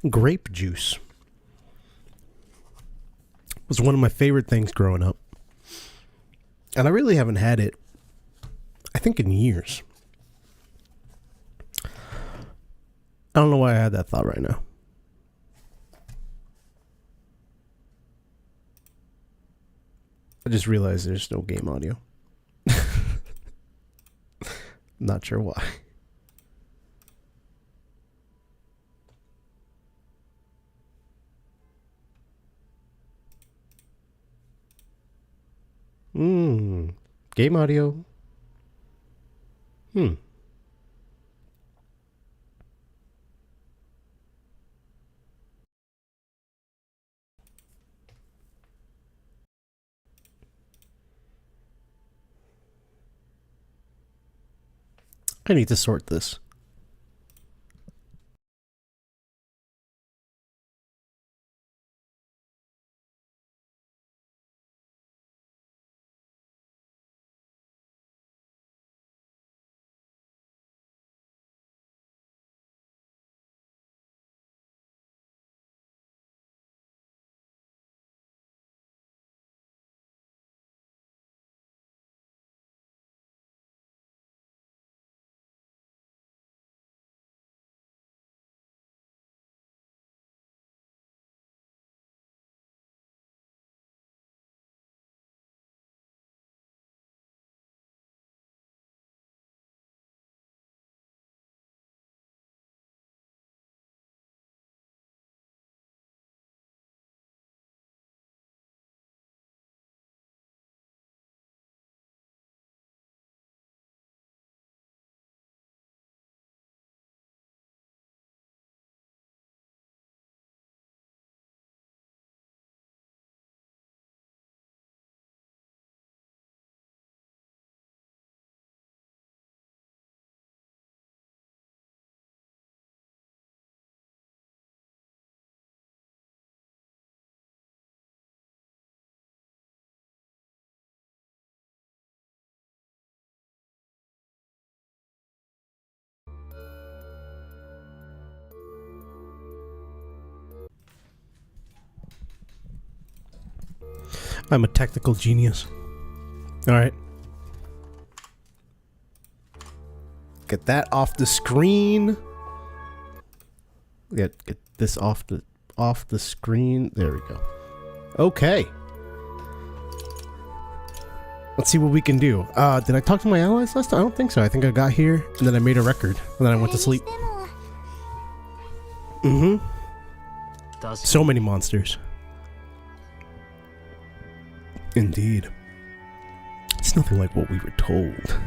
Grape juice was one of my favorite things growing up. And I really haven't had it, I think, in years. I don't know why I had that thought right now. I just realized there's no game audio. Not sure why. Game audio. I need to sort this. I'm a technical genius. Alright. Get that off the screen. Get this off the screen. There we go. Okay. Let's see what we can do. Did I talk to my allies last time? I don't think so. I think I got here and then I made a record and then I went to sleep. So many monsters. Indeed. It's nothing like what we were told.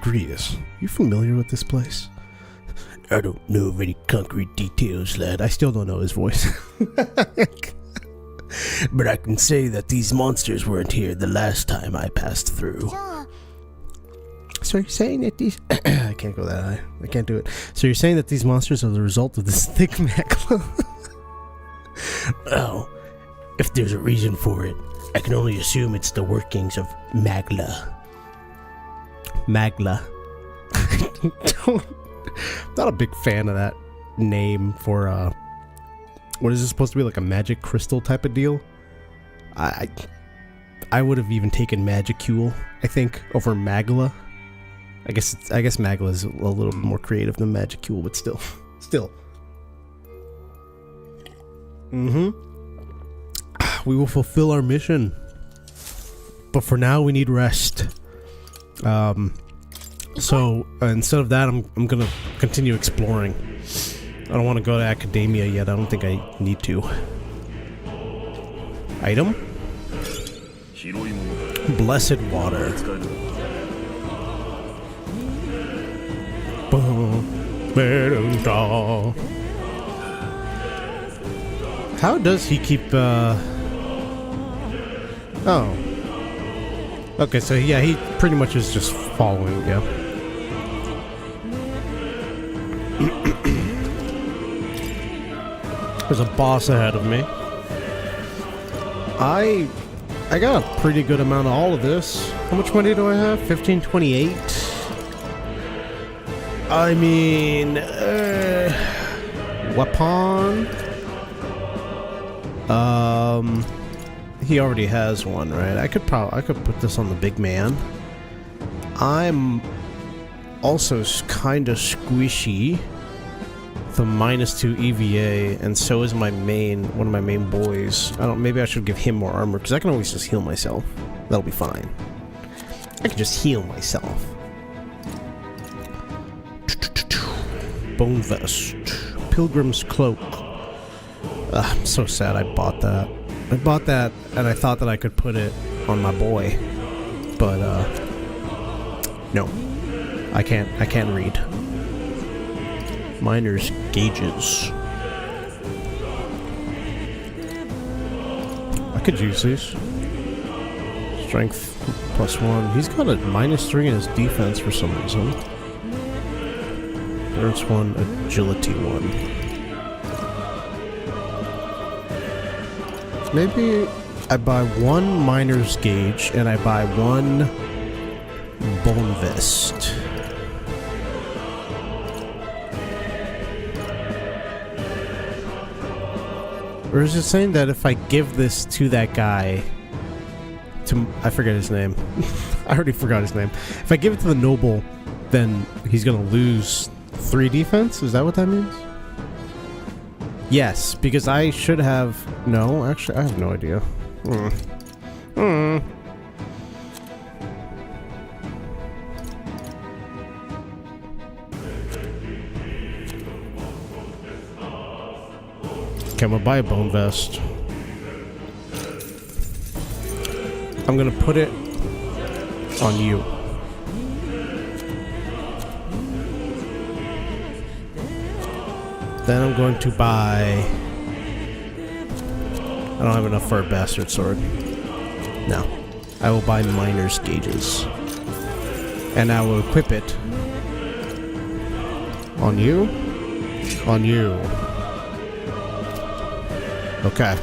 Grius, you familiar with this place? I don't know of any concrete details, lad. I still don't know his voice. But I can say that these monsters weren't here the last time I passed through. So you're saying that these... I can't go that high. I can't do it. So you're saying that these monsters are the result of this thick magma? Well, if there's a reason for it, I can only assume it's the workings of Magla. Magla. Not a big fan of that name for, what is this supposed to be, like a magic crystal type of deal? I would have even taken Magicule, I think, over Magla. I guess Magla is a little bit more creative than Magicule, but still. We will fulfill our mission. But for now, we need rest. So instead of that, I'm gonna continue exploring. I don't want to go to academia yet. I don't think I need to. Item? Blessed water. How does he keep, Oh. Okay, so yeah, he pretty much is just following, yeah. There's a boss ahead of me. I got a pretty good amount of all of this. How much money do I have? 1528. I mean, weapon. He already has one, right? I could put this on the big man. I'm also kind of squishy. The -2 EVA, and so is one of my main boys. Maybe I should give him more armor, because I can always just heal myself. That'll be fine. I can just heal myself. Bone vest. Pilgrim's cloak. I'm so sad I bought that. I bought that, and I thought that I could put it on my boy. But, no. I can't read. Miner's gauges. I could use these. Strength +1. He's got a -3 in his defense for some reason. Endurance 1, agility 1. Maybe I buy one miner's gauge and I buy one bone vest. Or is it saying that if I give this to that guy, I forget his name. I already forgot his name. If I give it to the noble, then he's gonna lose 3 defense? Is that what that means? Yes, because I should have... No, actually, I have no idea. Okay, I'm gonna buy a bone vest. I'm gonna put it on you. Then I'm going to buy... I don't have enough for a bastard sword. No. I will buy miner's gauges. And I will equip it on you. On you. Okay.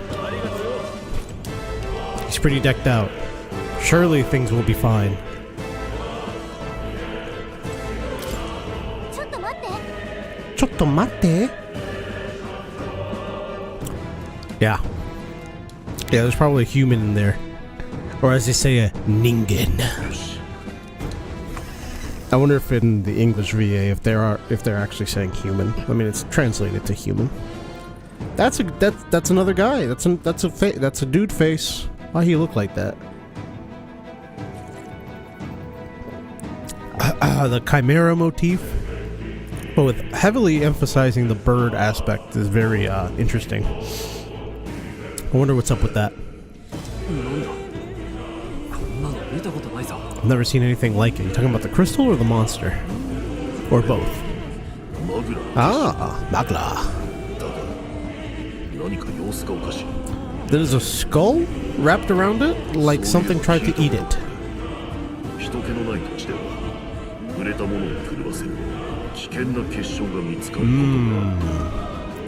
He's pretty decked out. Surely things will be fine. Chotto matte? Yeah. Yeah, there's probably a human in there. Or as they say, a ningen. I wonder if in the English VA if they're actually saying human. I mean, it's translated to human. That's another guy. That's a dude face. Why he look like that? The chimera motif, but with heavily emphasizing the bird aspect, is very interesting. I wonder what's up with that. I've never seen anything like it. You talking about the crystal or the monster? Or both? Ah, Magla. There's a skull wrapped around it, like something tried to eat it.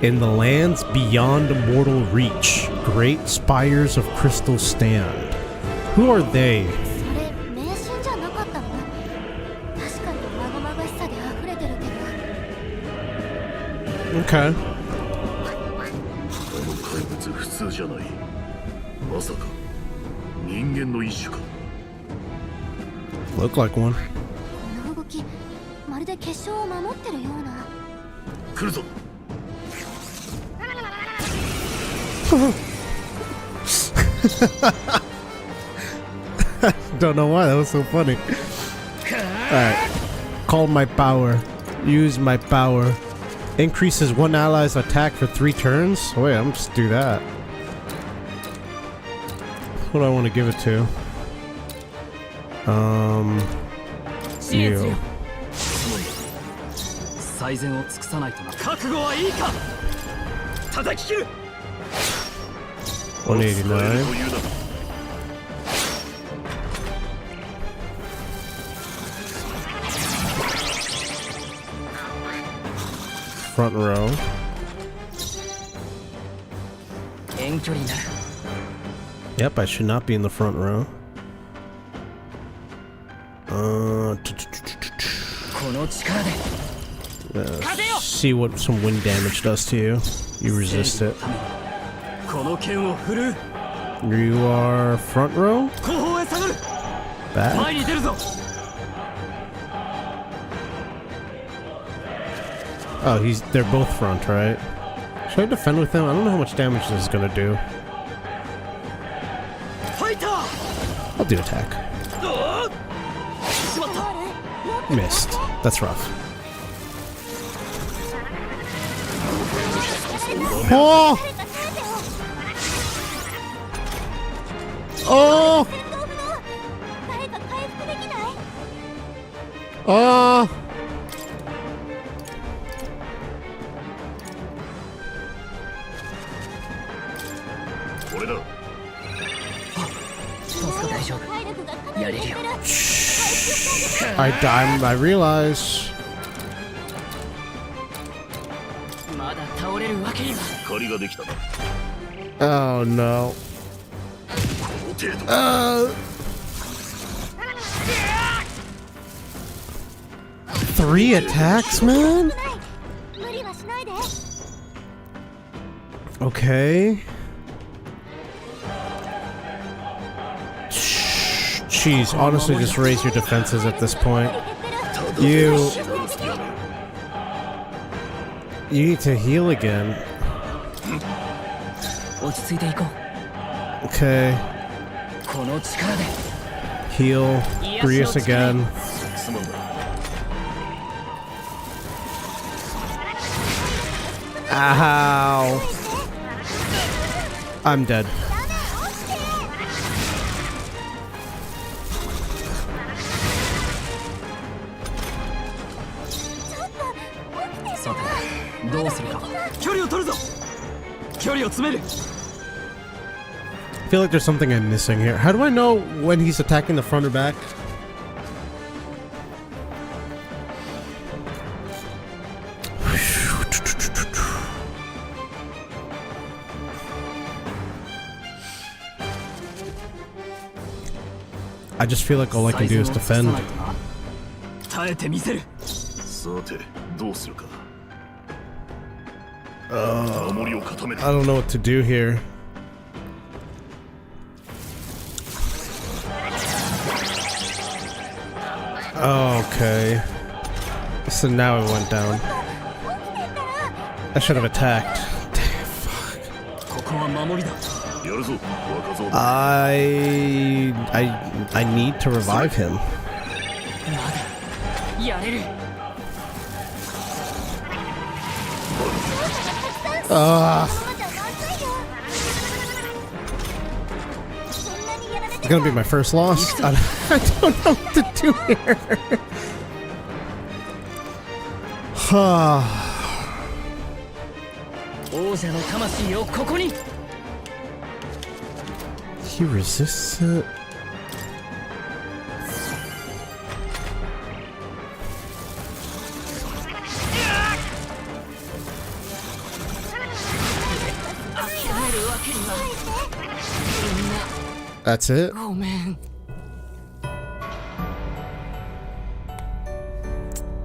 In the lands beyond mortal reach, great spires of crystal stand. Who are they? Okay. Look like one. Don't know why, that was so funny. Alright. Call my power. Use my power. Increases one ally's attack for 3 turns? Oh, wait, I'm just do that. What do I want to give it to? You. 189. Front row. Yep, I should not be in the front row. See what some wind damage does to you. You resist it. You are front row? Back? Oh, they're both front, right? Should I defend with them? I don't know how much damage this is gonna do. I'll do attack. Missed. That's rough. Oh! Oh! Oh! I realize. Oh no. 3 attacks, man? Okay. Jeez, honestly, just raise your defenses at this point. You need to heal again. Okay. Heal. Grius again. Ow. I'm dead. I feel like there's something I'm missing here. How do I know when he's attacking the front or back? I just feel like all I can do is defend. I don't know what to do here. Okay. So now it went down. I should have attacked. Damn, fuck. I need to revive him. It's gonna be my first loss. I don't know what to do here. He resists it. That's it? Oh man.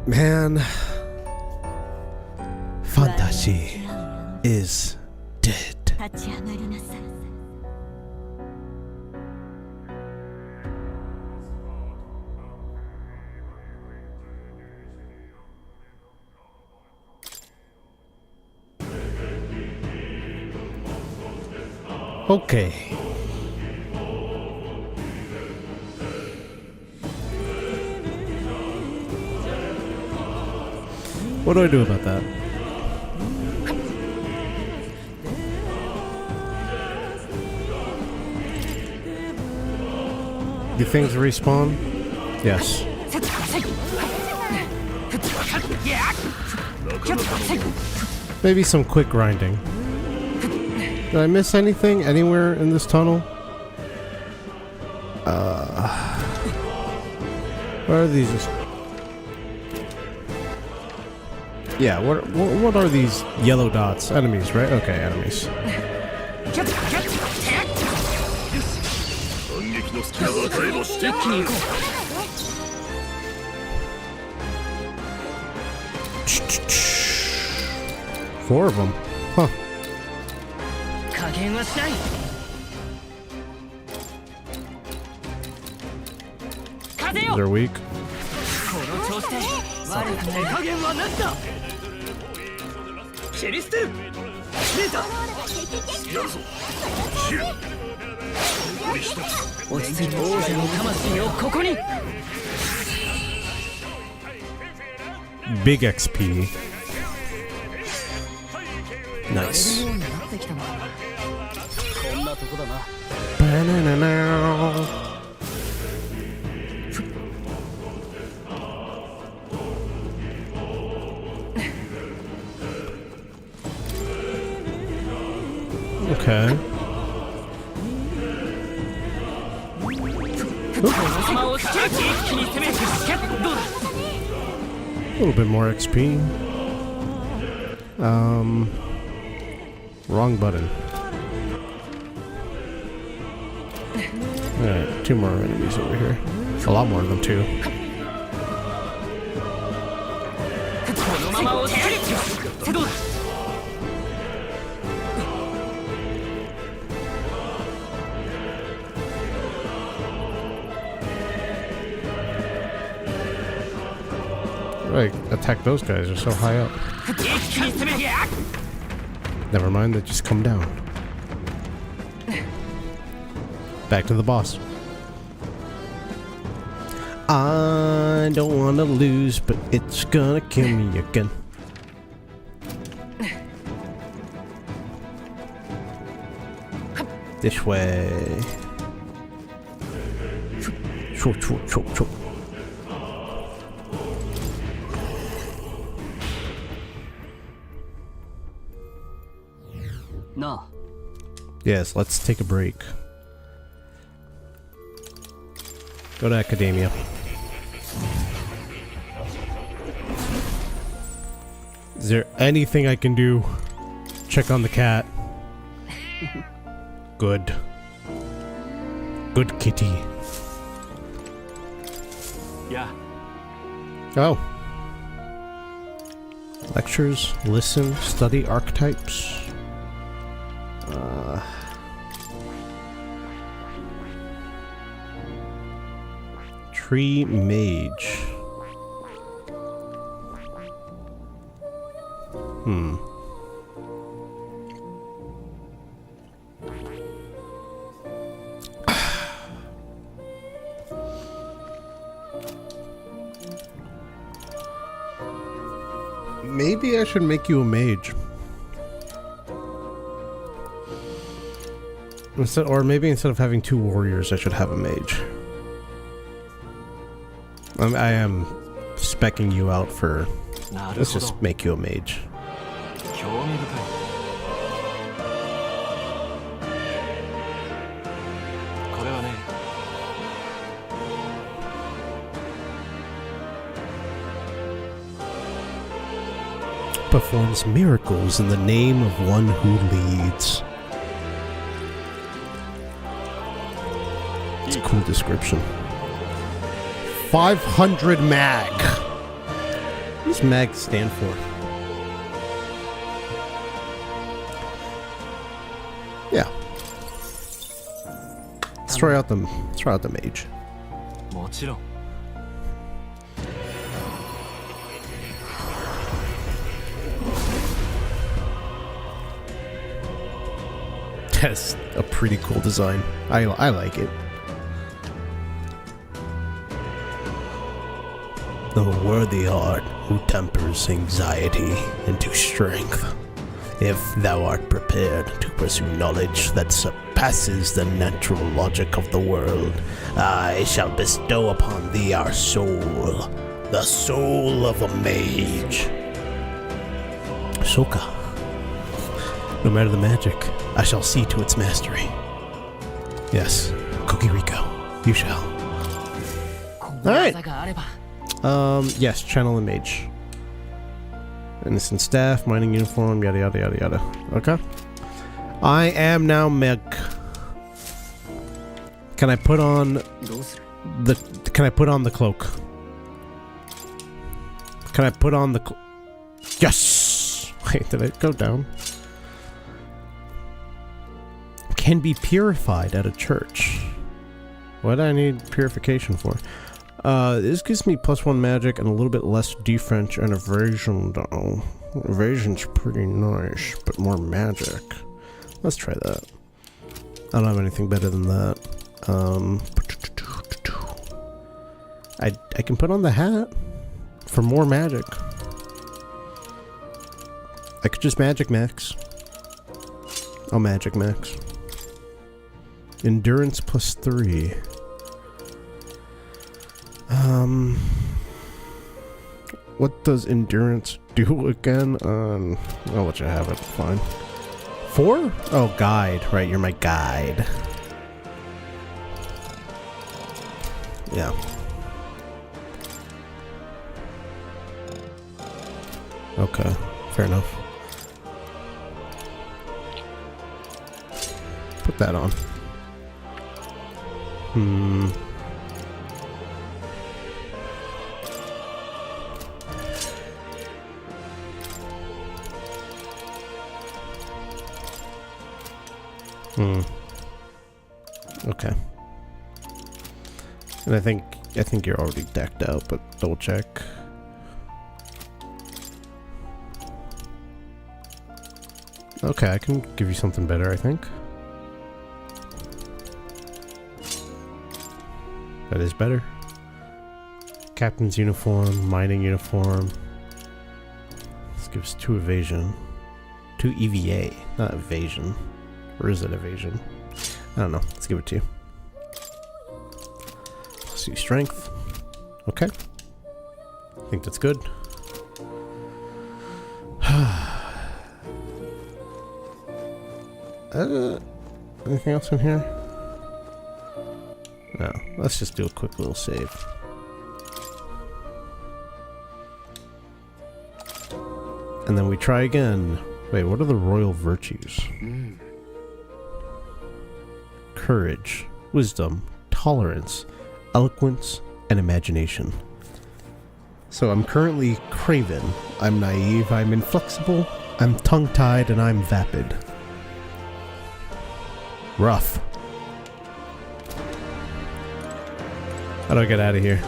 Man. Fantazio is dead. Okay. What do I do about that? Do things respawn? Yes. Maybe some quick grinding. Did I miss anything anywhere in this tunnel? What are these? Yeah, what are these yellow dots? Enemies, right? Okay, enemies. Four of them. Huh. They're weak. Big XP. Nice. Okay. A little bit more XP. Wrong button. Alright, 2 more enemies over here. A lot more of them too. Right, attack those guys, they're so high up. Never mind, they just come down. Back to the boss. I don't want to lose, but it's gonna kill me again. This way. Choo, choo, choo, choo. No. Yes, let's take a break. Go to Academia. Is there anything I can do? Check on the cat. Good. Good kitty. Yeah. Oh. Lectures, listen, study archetypes. Tree mage. Maybe I should make you a mage. Maybe instead of having 2 warriors, I should have a mage. I am speccing you out for... Let's just make you a mage. Performs miracles in the name of one who leads. It's a cool description. 500 mag. What does mag stand for? Yeah. Let's try out the mage. That's a pretty cool design. I like it. The worthy art who tempers anxiety into strength. If thou art prepared to pursue knowledge that surpasses the natural logic of the world, I shall bestow upon thee our soul, the soul of a mage. Soka. No matter the magic, I shall see to its mastery. Yes, Kokiriko, you shall. Alright. Yes, channel and mage. Innocent staff, mining uniform, yada yada yada yada. Okay. I am now Meg. Can I put on the cloak? Can I put on the Yes! Wait, did it go down? Can be purified at a church. What do I need purification for? This gives me +1 magic and a little bit less defense and evasion though. Evasion's pretty nice, but more magic. Let's try that. I don't have anything better than that. I can put on the hat for more magic. I could just magic max. I'll magic max. Endurance +3. What does endurance do again? I'll let you have it. Fine. 4? Oh, guide. Right, you're my guide. Yeah. Okay, fair enough. Put that on. Okay. And I think you're already decked out, but double check. Okay, I can give you something better, I think. That is better. Captain's uniform, mining uniform. This gives 2 evasion. 2 EVA, not evasion. Or is it evasion? I don't know. Let's give it to you. +2 strength. Okay. I think that's good. Anything else in here? No. Let's just do a quick little save. And then we try again. Wait, what are the royal virtues? Courage, wisdom, tolerance, eloquence, and imagination. So I'm currently craven. I'm naive, I'm inflexible, I'm tongue-tied, and I'm vapid. Rough. How do I get out of here?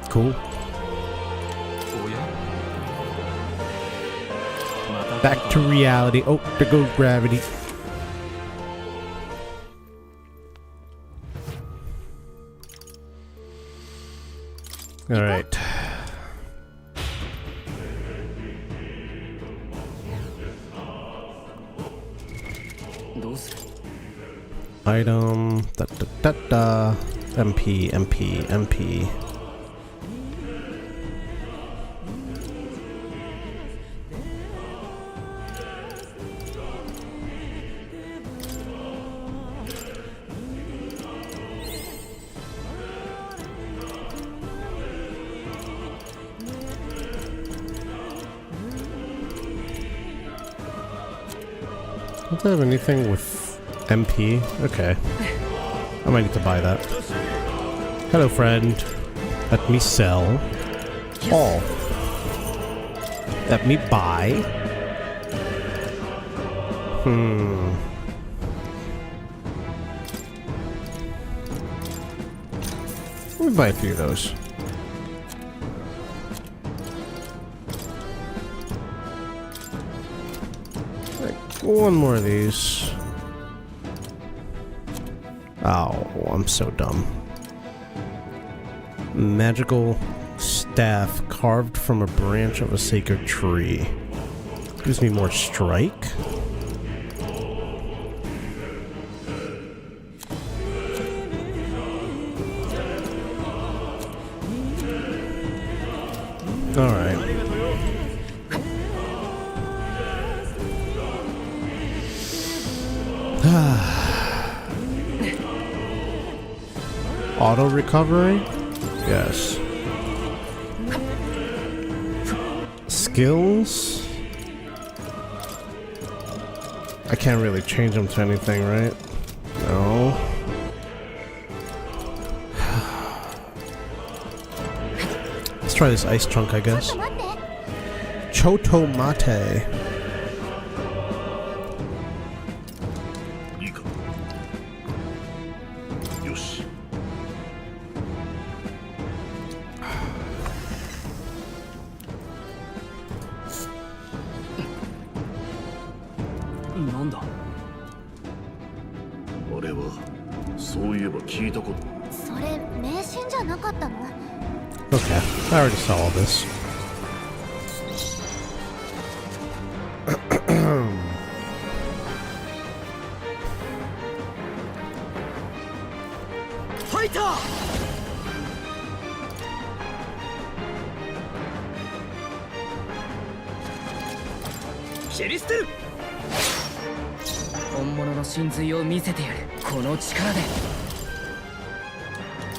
Cool. Back to reality. Oh, there goes gravity. All right. Item. MP, MP, MP. Don't they have anything with MP? Okay. I might need to buy that. Hello, friend. Let me sell. All. Let me buy. Let me buy a few of those. One more of these. Oh, I'm so dumb. Magical staff carved from a branch of a sacred tree. Gives me more strike. Alright. Auto recovery? Yes. Skills? I can't really change them to anything, right? No. Let's try this ice chunk, I guess. Chotomate. いいか。よし。なんだ。あれはそういえば聞いたこと。それ迷信じゃなかったの？ Okay, I already saw all this. ファイター。切り捨てる。本物の神髄を見せてやる。この力で。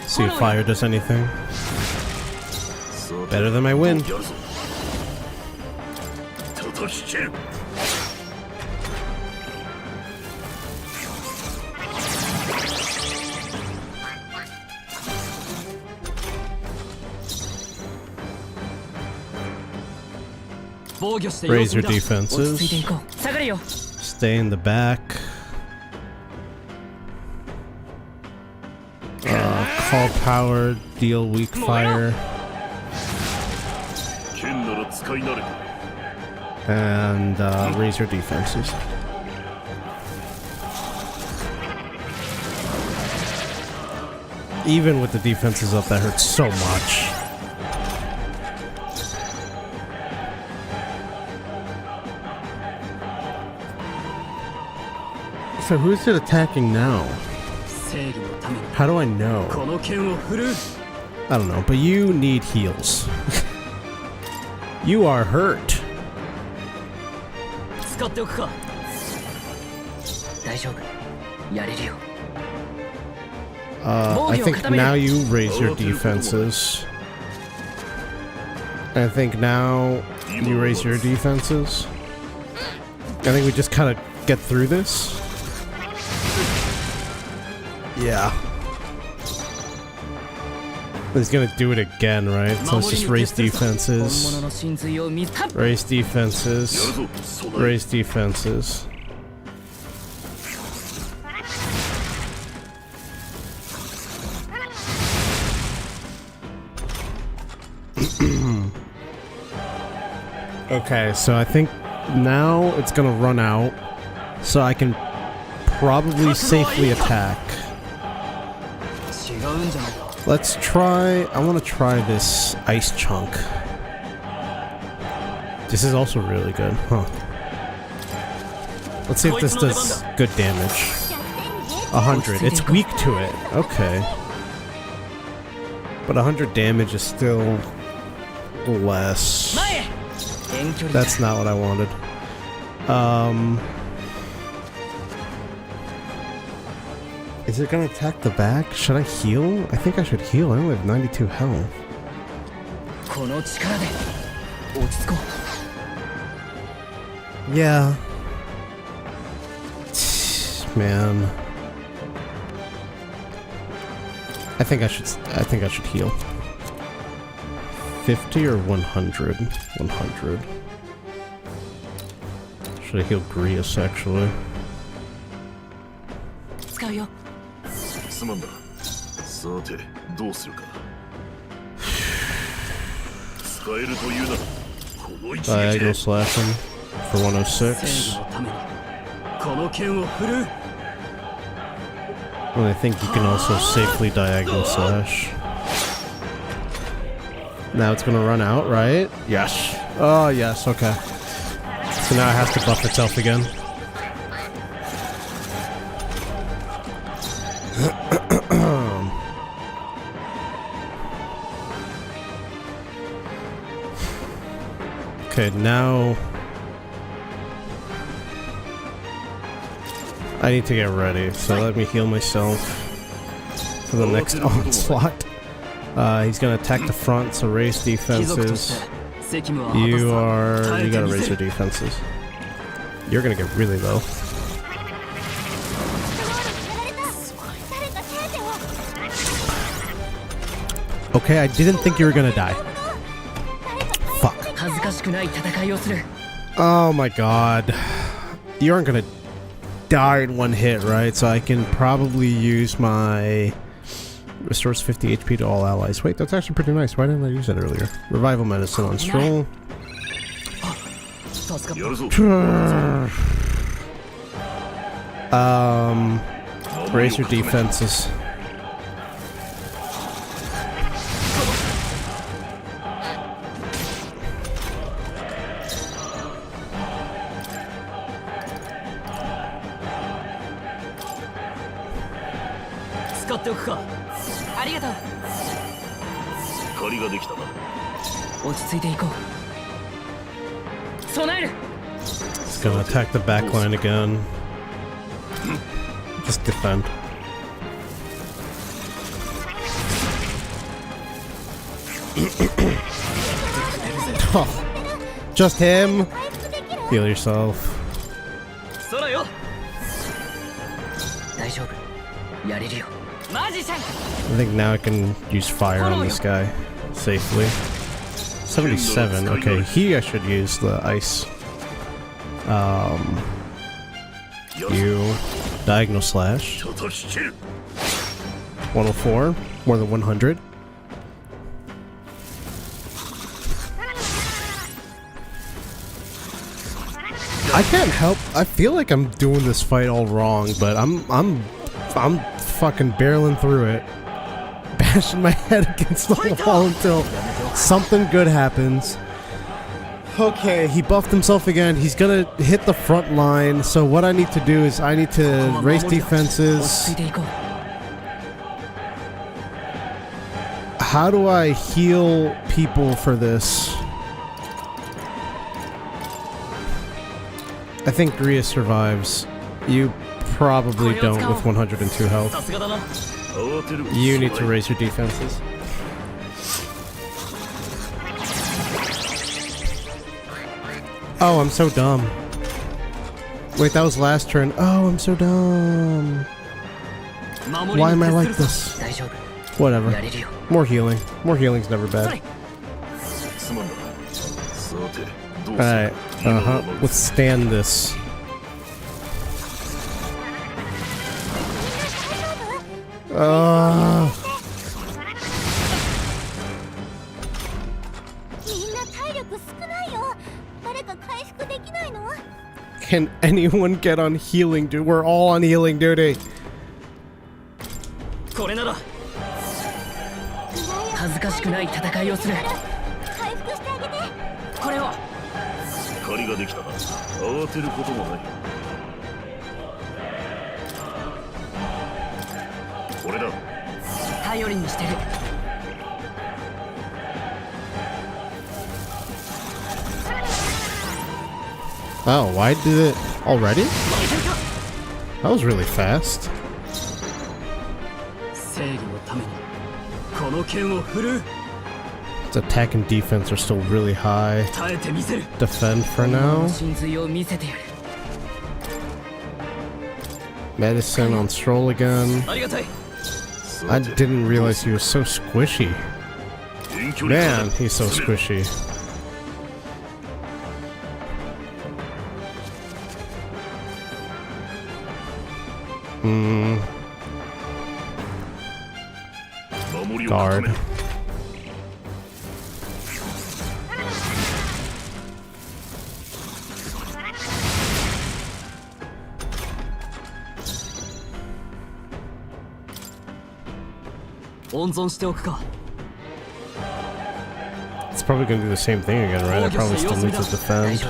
See if fire does anything. Better than my wind. 叩き切る。 Raise your defenses. Stay in the back. Call power, deal weak fire. And raise your defenses. Even with the defenses up, that hurts so much. So who's it attacking now? How do I know? I don't know, but you need heals. You are hurt. I think now you raise your defenses. I think now you raise your defenses. I think we just kind of get through this. Yeah. He's gonna do it again, right? So let's just raise defenses. Raise defenses. Raise defenses. Okay, so I think now it's gonna run out, so I can probably safely attack. Let's try. I want to try this ice chunk. This is also really good, huh? Let's see if this does good damage. 100. It's weak to it. Okay. But 100 damage is still less. That's not what I wanted. Is it gonna attack the back? Should I heal? I think I should heal. I only have 92 health. Yeah. Man. I think I should heal. 50 or 100? 100. Should I heal Grius actually? すまんだ。さてどうするか。使えるというならこの一撃で。Diagonal slash him for 106. この剣を振るう。 Well, I think you can also safely diagonal slash. Now it's gonna run out, right? Yes. Oh yes, okay. So now it has to buff itself again. Okay, now I need to get ready, so let me heal myself for the next onslaught. He's gonna attack the front, so raise defenses. You gotta raise your defenses. You're gonna get really low. Okay, I didn't think you were gonna die. しくない戦いをする。 Oh my god. You aren't gonna die in one hit, right? So I can probably use my... Restores 50 HP to all allies. Wait, that's actually pretty nice. Why didn't I use that earlier? Revival medicine on Stroll. やるぞ。 Raise your defenses. It's gonna attack the back line again. Just defend. Oh, just him? Heal yourself. I think now I can use fire on this guy safely. 77. Okay, I should use the ice. You diagonal slash. 104, more than 100. I can't help. I feel like I'm doing this fight all wrong, but I'm fucking barreling through it, bashing my head against the wall until something good happens. Okay, he buffed himself again. He's gonna hit the front line. So what I need to do is I need to raise defenses. How do I heal people for this? I think Gria survives. You probably don't with 102 health. You need to raise your defenses. Oh, I'm so dumb. Wait, that was last turn. Oh, I'm so dumb. Why am I like this? Whatever. More healing. More healing's never bad. Alright. Withstand this. Can anyone get on healing duty? We're all on healing duty. Oh, why did it already? That was really fast. Its attack and defense are still really high. Defend for now. Medicine on Stroll again. I didn't realize he was so squishy. Man, he's so squishy. Guard. It's probably gonna do the same thing again, right? I probably still need to defend.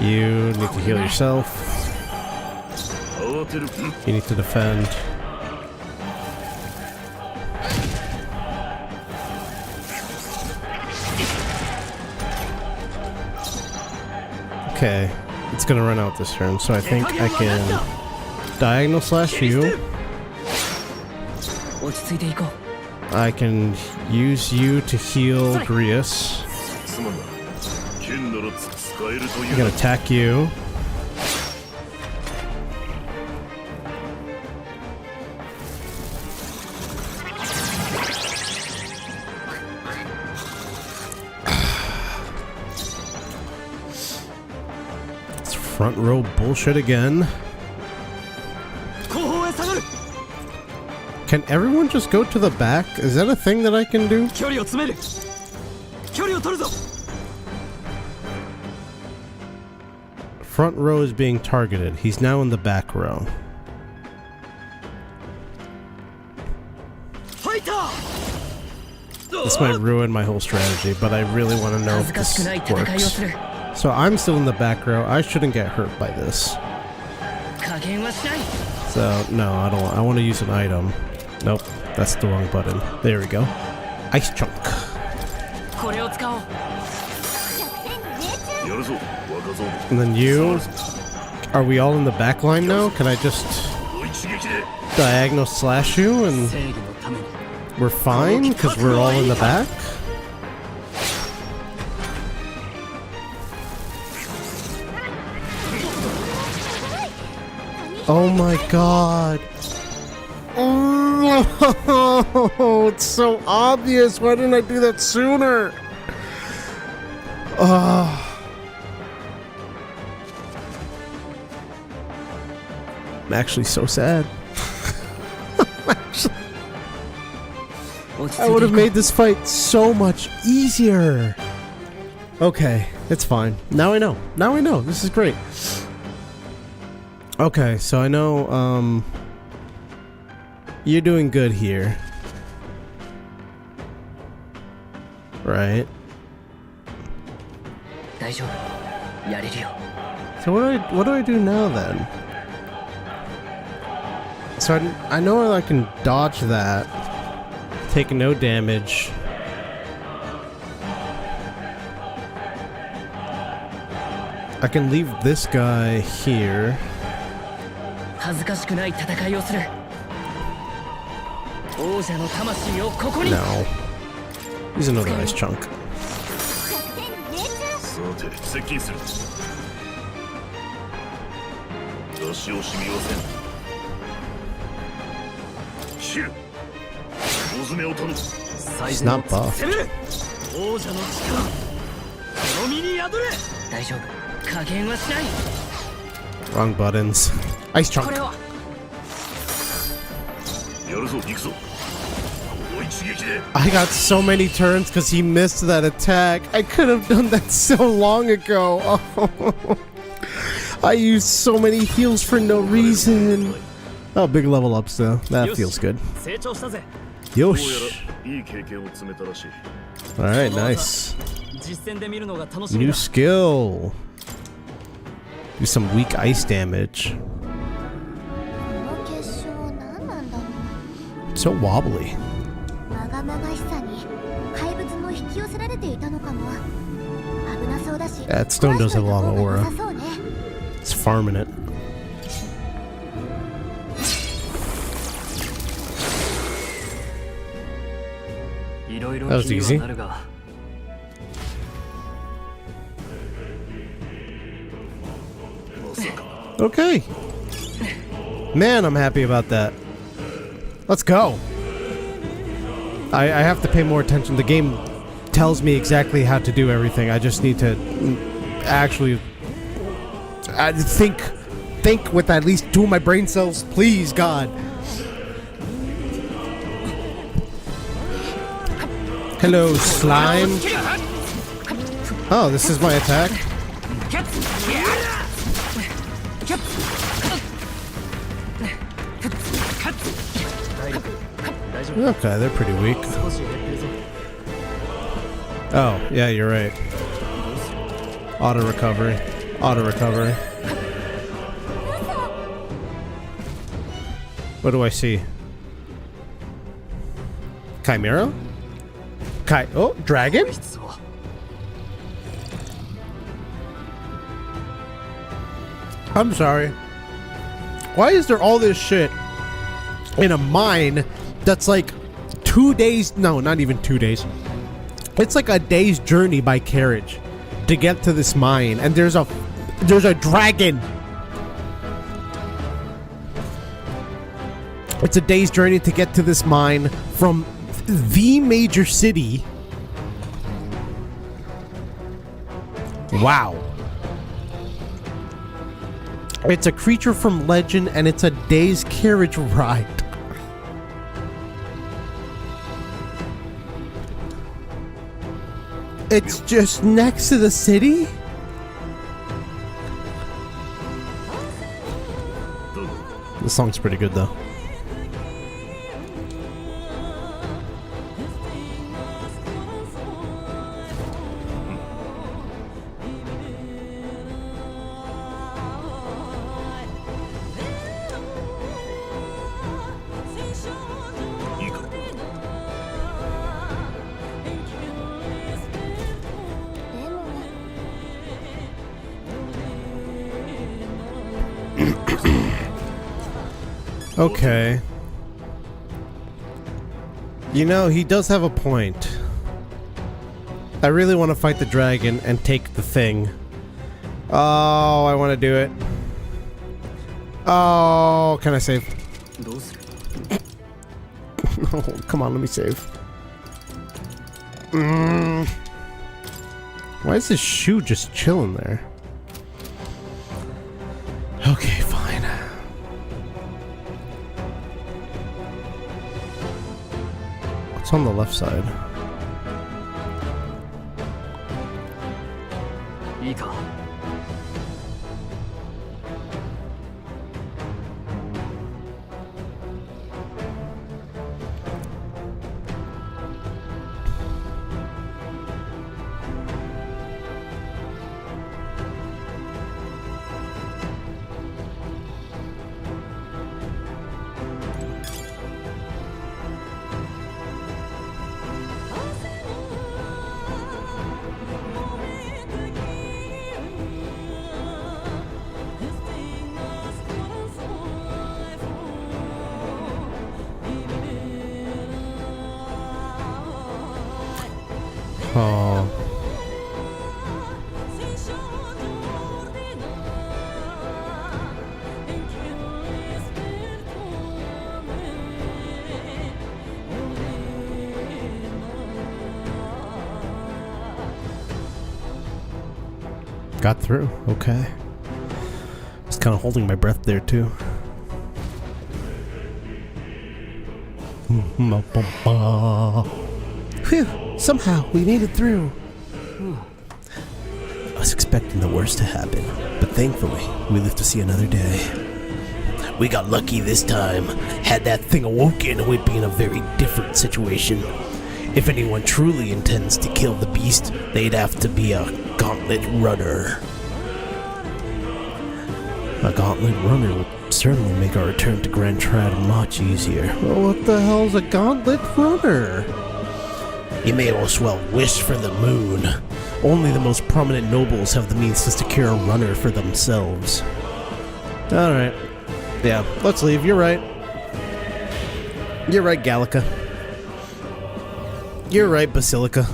You need to heal yourself. You need to defend. Okay, it's gonna run out this turn, so I think I can diagonal slash you. I can use you to heal Grius. I'm gonna attack you. Front row bullshit again. 後方へ下がる Can everyone just go to the back? Is that a thing that I can do? 距離を詰める距離を取るぞ Front row is being targeted. He's now in the back row. ファイター This might ruin my whole strategy, but I really want to know 恥 if ずかしくない this 戦いを works. する So I'm still in the back row. I shouldn't get hurt by this. 加減はしない So no, I don't want. I want to use an item. Nope, that's the wrong button. There we go. Ice chunk. これを使おう やるぞ若造 And then you. Are we all in the back line now? Can I just この一撃で diagonal slash you and 正義のために we're fine because we're all in the back? Oh my god. Oh, it's so obvious. Why didn't I do that sooner? I'm actually so sad. I would have made this fight so much easier. Okay, it's fine. Now I know. Now I know. This is great. Okay, so I know, you're doing good here. Right. 大丈夫やれるよ So what do I do now then? So I know I can dodge that. Take no damage. I can leave this guy here. 恥ずかしくない戦いをする王者の魂をここに No. He's another ice chunk. さて接近する出し惜しみはせん切る大詰めを取る最 It's 善 not buff. 攻める王者の力この身に宿れ大丈夫加減はしない Wrong buttons. Ice こ chunk. れをやるぞ行くぞこの一撃で I got so many turns because he missed that attack. I could have done that so long ago. Oh. I used so many heals for no reason. Oh, big level ups though. That feels good. 成長したぜ Yosh. いい経験を積めたらしい Alright, nice. 実戦で見るのが楽しみ New だ skill. Do some weak ice damage. この結晶何なんだろ So wobbly. うまがまがしさに怪物も引き寄せられていたのかも危なそうだし That stone does have a lot of 怖い aura. 人の方が良さそうね It's farming it. That was easy. Okay. Man, I'm happy about that. Let's go. I have to pay more attention. The game tells me exactly how to do everything. I just need to actually think with at least 2 of my brain cells. Please, God. Hello, slime. Oh, this is my attack. Okay, they're pretty weak. Oh, yeah, you're right. Auto recovery. Auto recovery. What do I see? Chimera? Oh, dragon? I'm sorry. Why is there all this shit in a mine that's like 2 days? No, not even 2 days. It's like a day's journey by carriage to get to this mine, and there's a dragon. It's a day's journey to get to this mine from the major city. Wow. It's a creature from legend, and it's a day's carriage ride. It's just next to the city? The song's pretty good, though. Okay. You know, he does have a point. I really want to fight the dragon and take the thing. Oh, I want to do it. Oh, can I save? Oh, come on, let me save. Why is this shoe just chilling there? Okay, fine. What's on the left side? Oh. Got through. Okay. Just kind of holding my breath there too. Phew. Somehow, we made it through. I was expecting the worst to happen, but thankfully, we lived to see another day. We got lucky this time. Had that thing awoken, we'd be in a very different situation. If anyone truly intends to kill the beast, they'd have to be a gauntlet runner. A gauntlet runner would certainly make our return to Grand Trad much easier. Well, what the hell's a gauntlet runner? You may as well wish for the moon. Only the most prominent nobles have the means to secure a runner for themselves. Alright. Yeah, let's leave. You're right. You're right, Gallica. You're right, Basilica.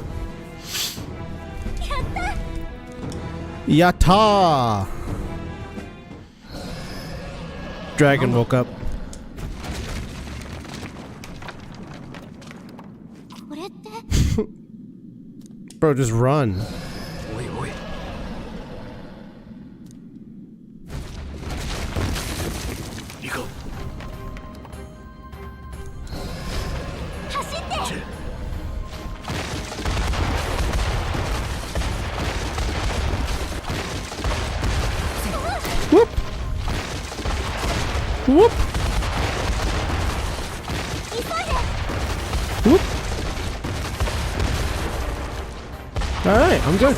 Yatta! Dragon woke up. Bro, just run. Whoop! Whoop! Whoop! Alright, I'm good.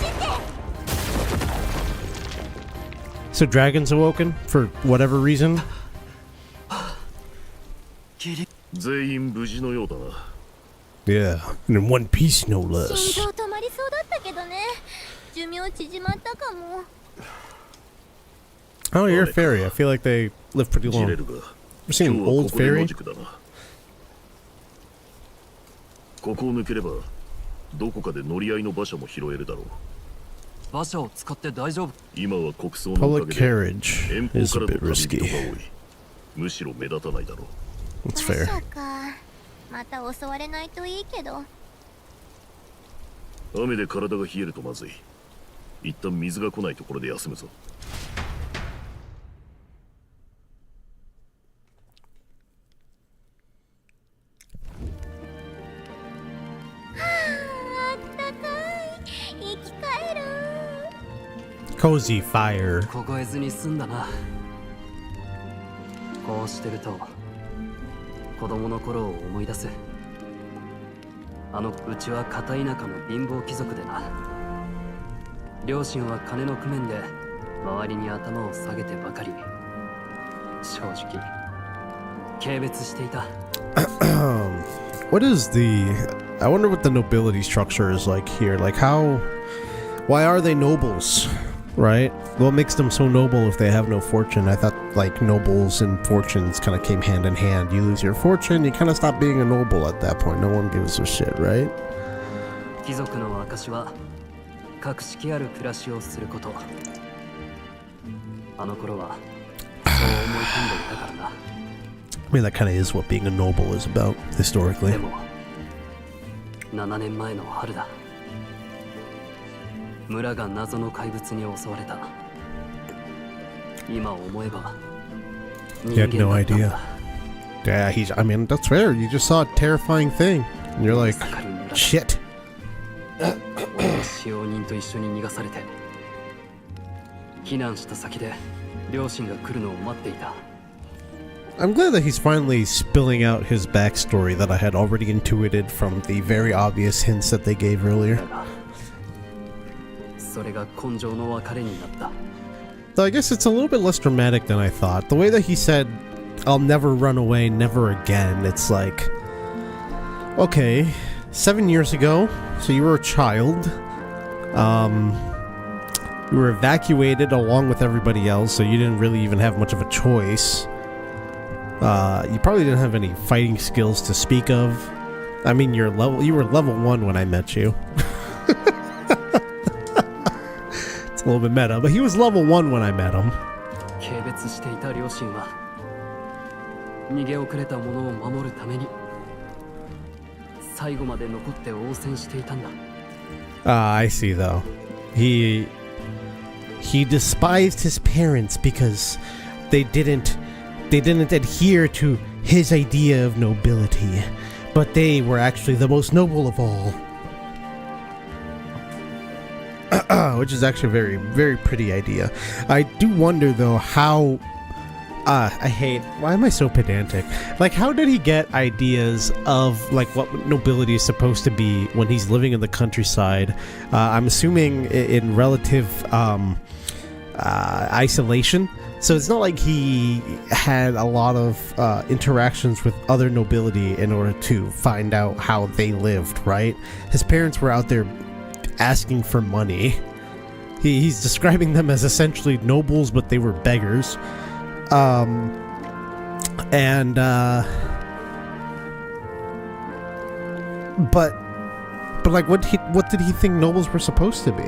So Dragon's awoken for whatever reason? Yeah, and in one piece no less. Oh, you're a fairy. I feel like they live pretty long. Ever seen an old fairy? Public carriage is a bit risky. That's fair. Cozy fire. 凍えずに済んだな。こうしてると子供の頃を思い出す。うちは片田舎の貧乏貴族でな。両親は金の工面で周りに頭を下げてばかり。正直軽蔑していた。What is the... I wonder what the nobility structure is like here. Like how... Why are they nobles? Right? What makes them so noble if they have no fortune? I thought like nobles and fortunes kind of came hand in hand. You lose your fortune, you kind of stop being a noble at that point. No one gives a shit, right? 貴族の証は格式ある暮らしをすること。あの頃はそう思い込んでいたからな。I mean, that kind of is what being a noble is about, historically. でも7年前の春だ。村が謎の怪物に襲われた。今思えば You had no idea. Yeah, I mean, that's fair. You just saw a terrifying thing. And you're like, shit. 使用人と一緒に逃がされて避難した先で両親が来るのを待っていた。I'm glad that he's finally spilling out his backstory that I had already intuited from the very obvious hints that they gave earlier. それが根性の別れになった。 Though I guess it's a little bit less dramatic than I thought. The way that he said, I'll never run away, never again. It's like, okay, 7 years ago, so you were a child. You were evacuated along with everybody else, so you didn't really even have much of a choice. You probably didn't have any fighting skills to speak of. I mean, you were level 1 when I met you. It's a little bit meta, but he was level 1 when I met him. 軽蔑していた両親は逃げ遅れた者を守るために最後まで残って応戦していたんだ。I see though. He despised his parents because they didn't adhere to his idea of nobility, but they were actually the most noble of all. Which is actually a very, very pretty idea. I do wonder though how why am I so pedantic? Like, how did he get ideas of like what nobility is supposed to be when he's living in the countryside? I'm assuming in relative isolation. So it's not like he had a lot of interactions with other nobility in order to find out how they lived, right? His parents were out there asking for money. He's describing them as essentially nobles, but they were beggars. But like what did he think nobles were supposed to be?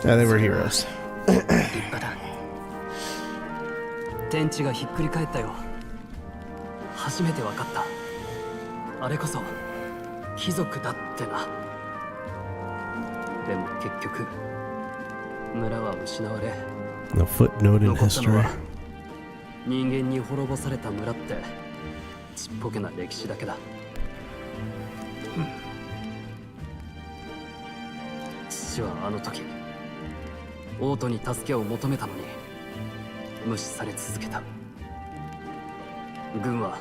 Yeah, they were heroes. 天地がひっくり返ったよ。初めて分かった。あれこそ貴族だってな。でも結局村は失われ、 A footnote in 残ったの history. は人間に滅ぼされた村ってちっぽけな歴史だけだ。父はあの時王都に助けを求めたのに無視され続けた。軍は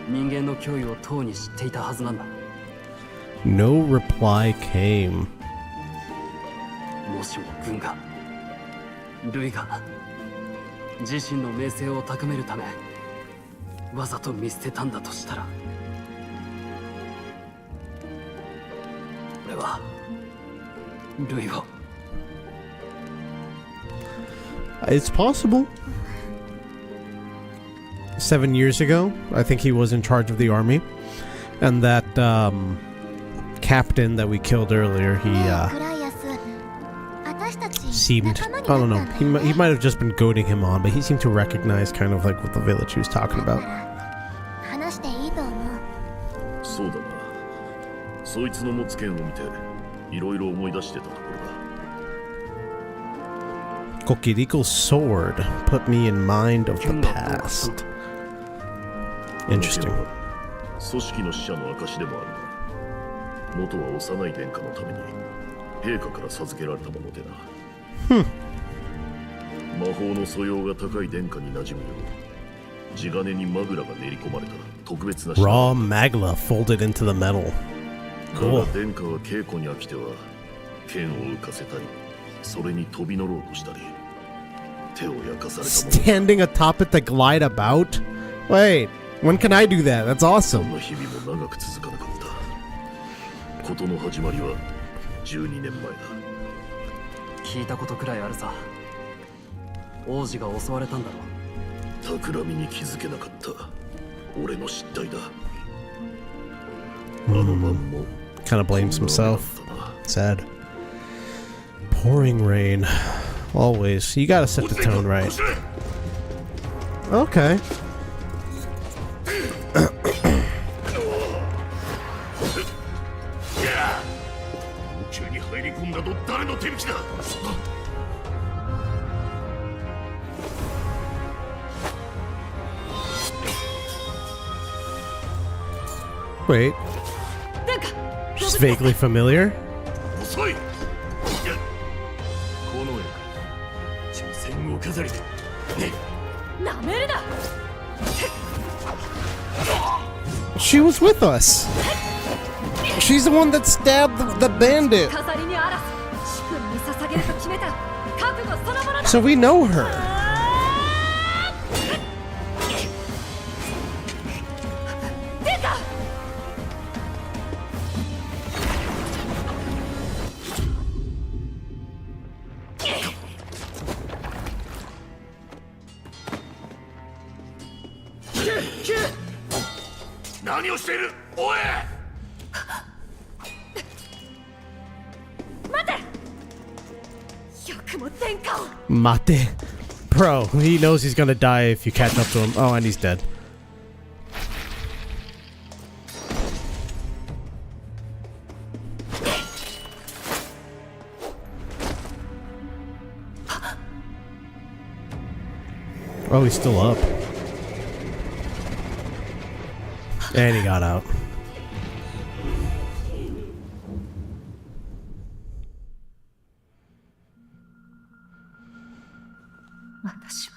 人間の脅威をとうに知っていたはずなんだ。 No reply came. もしも軍がルイが自身の名声を高めるためわざと見捨てたんだとしたら、俺はルイを。 It's possible. 7 years ago, I think he was in charge of the army, and that captain that we killed earlier, he seemed, I don't know, he might have just been goading him on, but he seemed to recognize kind of like what the village he was talking about. そうだな。そいつの持つ剣を見ていろいろ思い出してたところだ。 Kokiriko's sword put me in mind of the past. Interesting. 組織の使者の証でもあるが、元は幼い殿下のために陛下から授けられたものでな。魔法の素養が高い殿下に馴染むよう地金にマグラが練り込まれた特別な Raw magla folded into the metal. だが殿下は稽古に飽きては剣を浮かせたりそれに飛び乗ろうとしたり手を焼かされたもの Standing atop it to glide about? Wait, when can I do that? That's そ awesome. んな日々も長く続かなかった事の始まりは12年前だ。聞いたことくらいあるさ。王子が襲われたんだろ。企みに気づけなかった俺の失態だ。あの晩も Kind of blames himself. Sad. Pouring rain. Always. You gotta set the tone right. Okay. 急に入り込んだと誰の手引きだ。Wait. She's vaguely familiar. 遅い。この絵挑戦を飾りで。なめるな。 She was with us. She's the one that stabbed the bandit. 飾りにあらず主君に捧げると決めた覚悟そのものだ。 So we know her. 出た。何をしているおい。待て。よくも殿下を。 Mate. Bro, he knows he's gonna die if you catch up to him. Oh, and he's dead. Oh, he's still up. And he got out.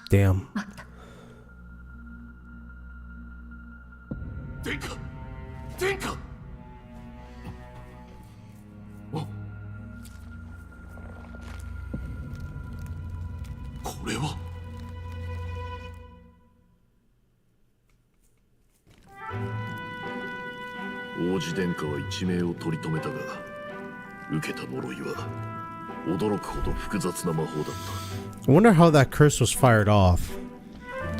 Damn. 殿下殿下。これは。王子殿下は一命を取り留めたが受けた呪いは驚くほど複雑な魔法だった。 I wonder how that curse was fired off.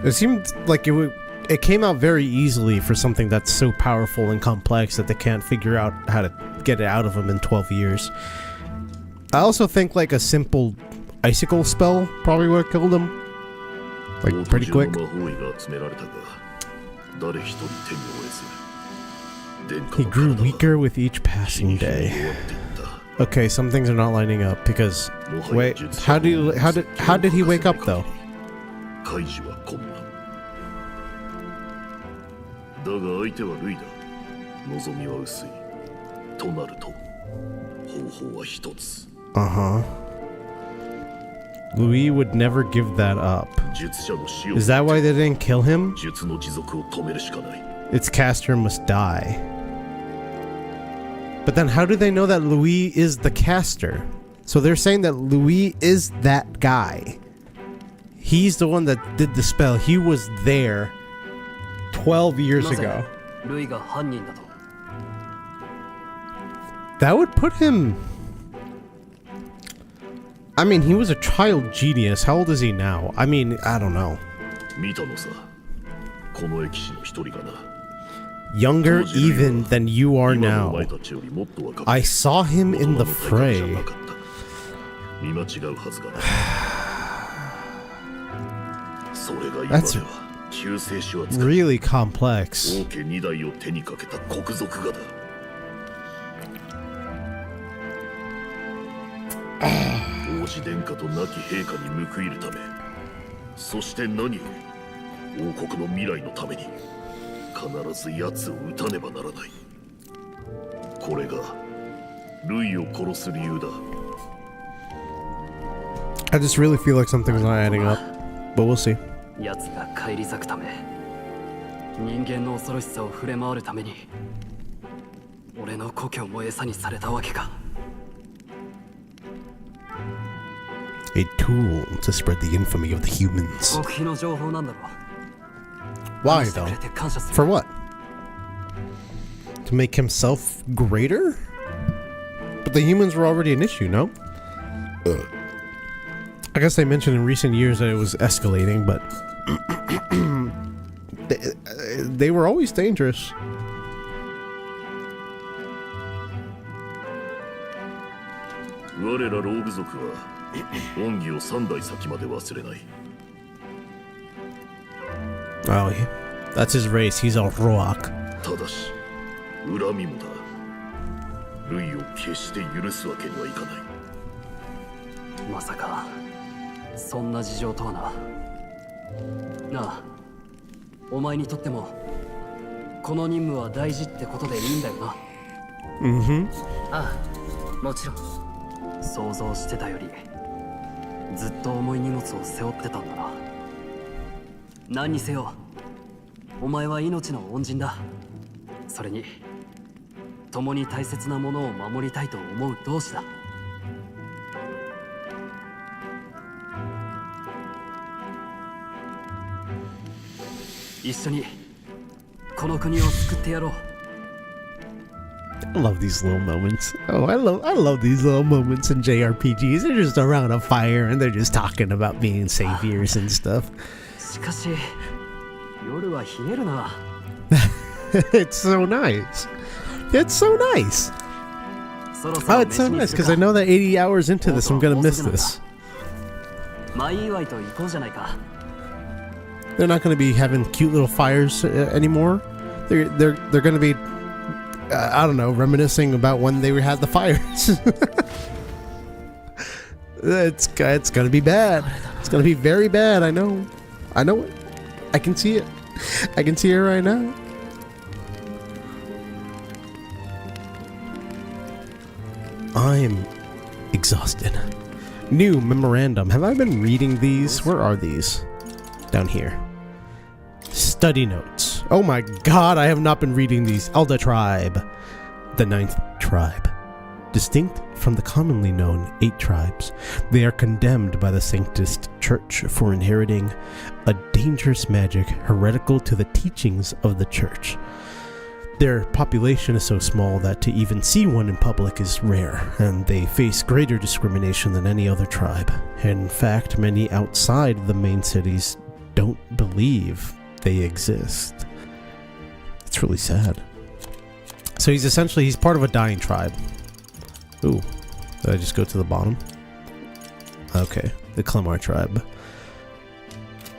It seemed like it came out very easily for something that's so powerful and complex that they can't figure out how to get it out of him in 12 years. I also think like a simple icicle spell probably would have killed him. Like pretty quick. 魔法医が集められたが誰一人手に負えず。 He grew weaker with each passing day. Okay, some things are not lining up because wait, how did he wake up though? 開示は困難だが相手はルイだ。望みは薄いとなると方法は一つ。 Louis would never give that up. 術者の死を Is that why they didn't kill him? 術の持続を止めるしかない。 Its caster must die. But then how do they know that Louis is the caster? So they're saying that Louis is that guy. He's the one that did the spell. He was there 12 years ago. ルイが犯人だと。 That would put him... I mean, he was a child genius. How old is he now? I mean, I don't know. 見たのさ。この駅士の一人がな。 Younger even than you are now. I saw him in the fray. That's really complex. Oh. 必ず奴を撃たねばならない。これがルイを殺す理由だ。I just really feel like something's not adding up, but we'll see. 奴が返り咲くため、人間の恐ろしさを触れ回るために、俺の故郷も餌にされたわけか。A tool to spread the infamy of the humans. 極秘の情報なんだろ。Why though? For what? To make himself greater? But the humans were already an issue, no? I guess they mentioned in recent years that it was escalating, but they were always dangerous. 我らローグ族は恩義を3代先まで忘れない。 Oh, yeah. That's his race. He's a rock. ただし恨みもだ。類を決して許すわけにはいかない。まさかそんな事情とはな。なあ、お前にとってもこの任務は大事ってことでいいんだよな。ああ、もちろん。想像してたよりずっと重い荷物を背負ってたんだな。何にせよお前は命の恩人だ。それに共に大切なものを守りたいと思う同志だ。一緒にこの国を救ってやろう。I love these little moments. Oh, I love these little moments in JRPGs. They're just around a fire and they're just talking about being saviors and stuff. しかし夜は冷えるな。It's so nice. It's so nice. Oh, it's so nice because I know that 80 hours into this, I'm gonna miss this. 舞祝いと行こうじゃないか。 They're not gonna be having cute little fires anymore. They're gonna be, I don't know, reminiscing about when they had the fires. It's gonna be bad. It's gonna be very bad. I know it. I can see it. I can see it right now. I'm exhausted. New memorandum. Have I been reading these? Where are these? Down here. Study notes. Oh my god, I have not been reading these. Elda tribe. The 9th tribe. Distinct from the commonly known 8 tribes, they are condemned by the Sanctist Church for inheriting a dangerous magic heretical to the teachings of the Church. Their population is so small that to even see one in public is rare, and they face greater discrimination than any other tribe. In fact, many outside the main cities don't believe they exist. It's really sad. So he's part of a dying tribe. Ooh, did I just go to the bottom? Okay, the Clemar tribe.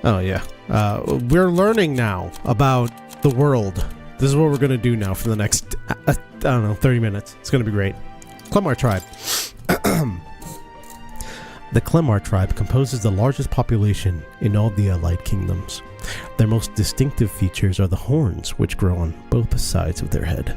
Oh yeah, we're learning now about the world. This is what we're gonna do now for the next, I don't know, 30 minutes. It's gonna be great. Clemar tribe. The Clemar tribe composes the largest population in all the Allied kingdoms. Their most distinctive features are the horns, which grow on both sides of their head.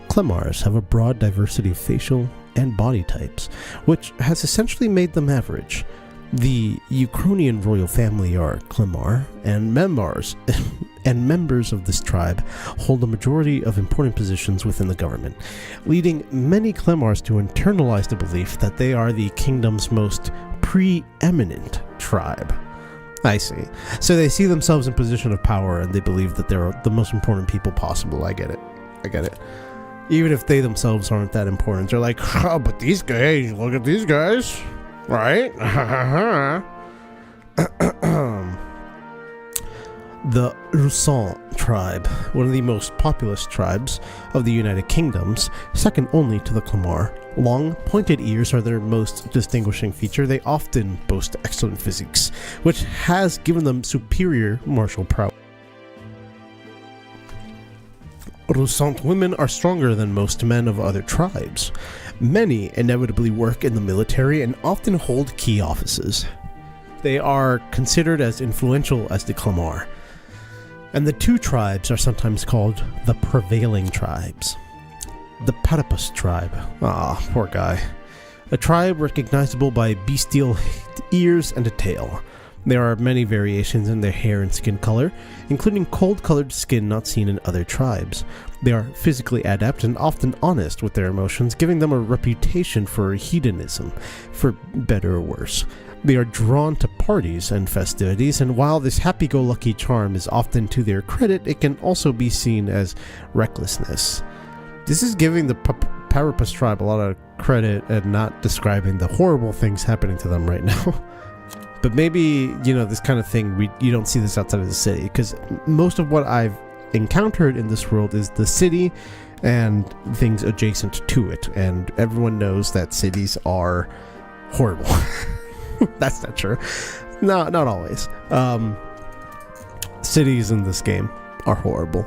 Clemars have a broad diversity of facial and body types, which has essentially made them average. The Ukrainian royal family are Clemar, and members of this tribe hold a majority of important positions within the government, leading many Clemars to internalize the belief that they are the kingdom's most preeminent tribe. I see. So they see themselves in position of power and they believe that they're the most important people possible. I get it. Even if they themselves aren't that important, they're like, oh, but these guys, look at these guys, right? The Russan tribe, one of the most populous tribes of the United Kingdoms, second only to the Clemar. Long, pointed ears are their most distinguishing feature. They often boast excellent physiques, which has given them superior martial prowess. Russant women are stronger than most men of other tribes. Many inevitably work in the military and often hold key offices. They are considered as influential as the Clemar. And the 2 tribes are sometimes called the prevailing tribes. The Patapus tribe, poor guy, a tribe recognizable by bestial ears and a tail. There are many variations in their hair and skin color, including cold-colored skin not seen in other tribes. They are physically adept and often honest with their emotions, giving them a reputation for hedonism, for better or worse. They are drawn to parties and festivities, and while this happy-go-lucky charm is often to their credit, it can also be seen as recklessness. This is giving the Parapus tribe a lot of credit and not describing the horrible things happening to them right now. But maybe, this kind of thing, you don't see this outside of the city, because most of what I've encountered in this world is the city and things adjacent to it, and everyone knows that cities are horrible. That's not true. No, not always. Cities in this game are horrible.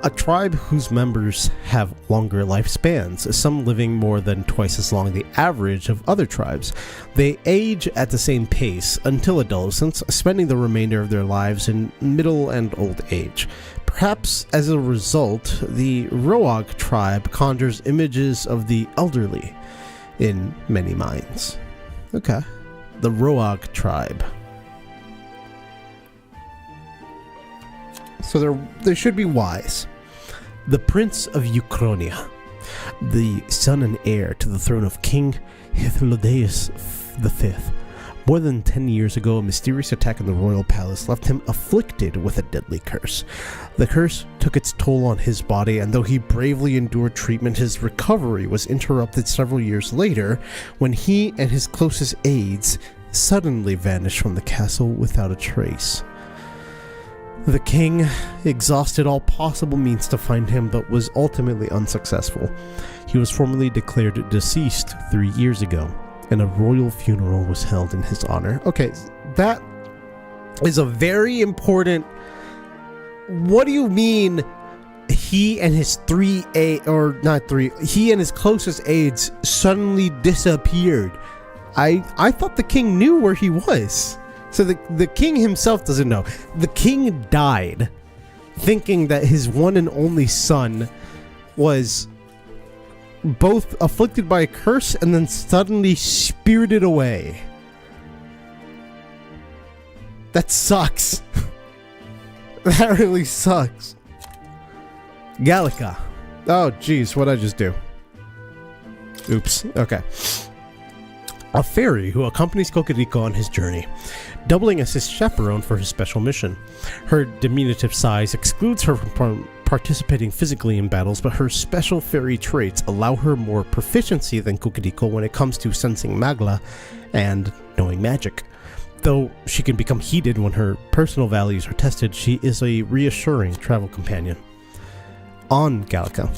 A tribe whose members have longer lifespans, some living more than twice as long as the average of other tribes. They age at the same pace until adolescence, spending the remainder of their lives in middle and old age. Perhaps as a result, the Roag tribe conjures images of the elderly in many minds. Okay. The Roag tribe. So they should be wise. The Prince of Euchronia, the son and heir to the throne of King Hythlodaeus V. More than 10 years ago, a mysterious attack in the royal palace left him afflicted with a deadly curse. The curse took its toll on his body, and though he bravely endured treatment, his recovery was interrupted several years later when he and his closest aides suddenly vanished from the castle without a trace. The king exhausted all possible means to find him, but was ultimately unsuccessful. He was formally declared deceased 3 years ago, and a royal funeral was held in his honor. Okay, that is a very important... What do you mean he and his he and his closest aides suddenly disappeared? I thought the king knew where he was. So the king himself doesn't know. The king died thinking that his one and only son was both afflicted by a curse and then suddenly spirited away. That sucks. That really sucks. Gallica. Oh, jeez, what'd I just do? Oops. Okay. A fairy who accompanies Kokiriko on his journey, doubling as his chaperone for his special mission. Her diminutive size excludes her from participating physically in battles, but her special fairy traits allow her more proficiency than Kokiriko when it comes to sensing magla and knowing magic. Though she can become heated when her personal values are tested, she is a reassuring travel companion. On Gallica.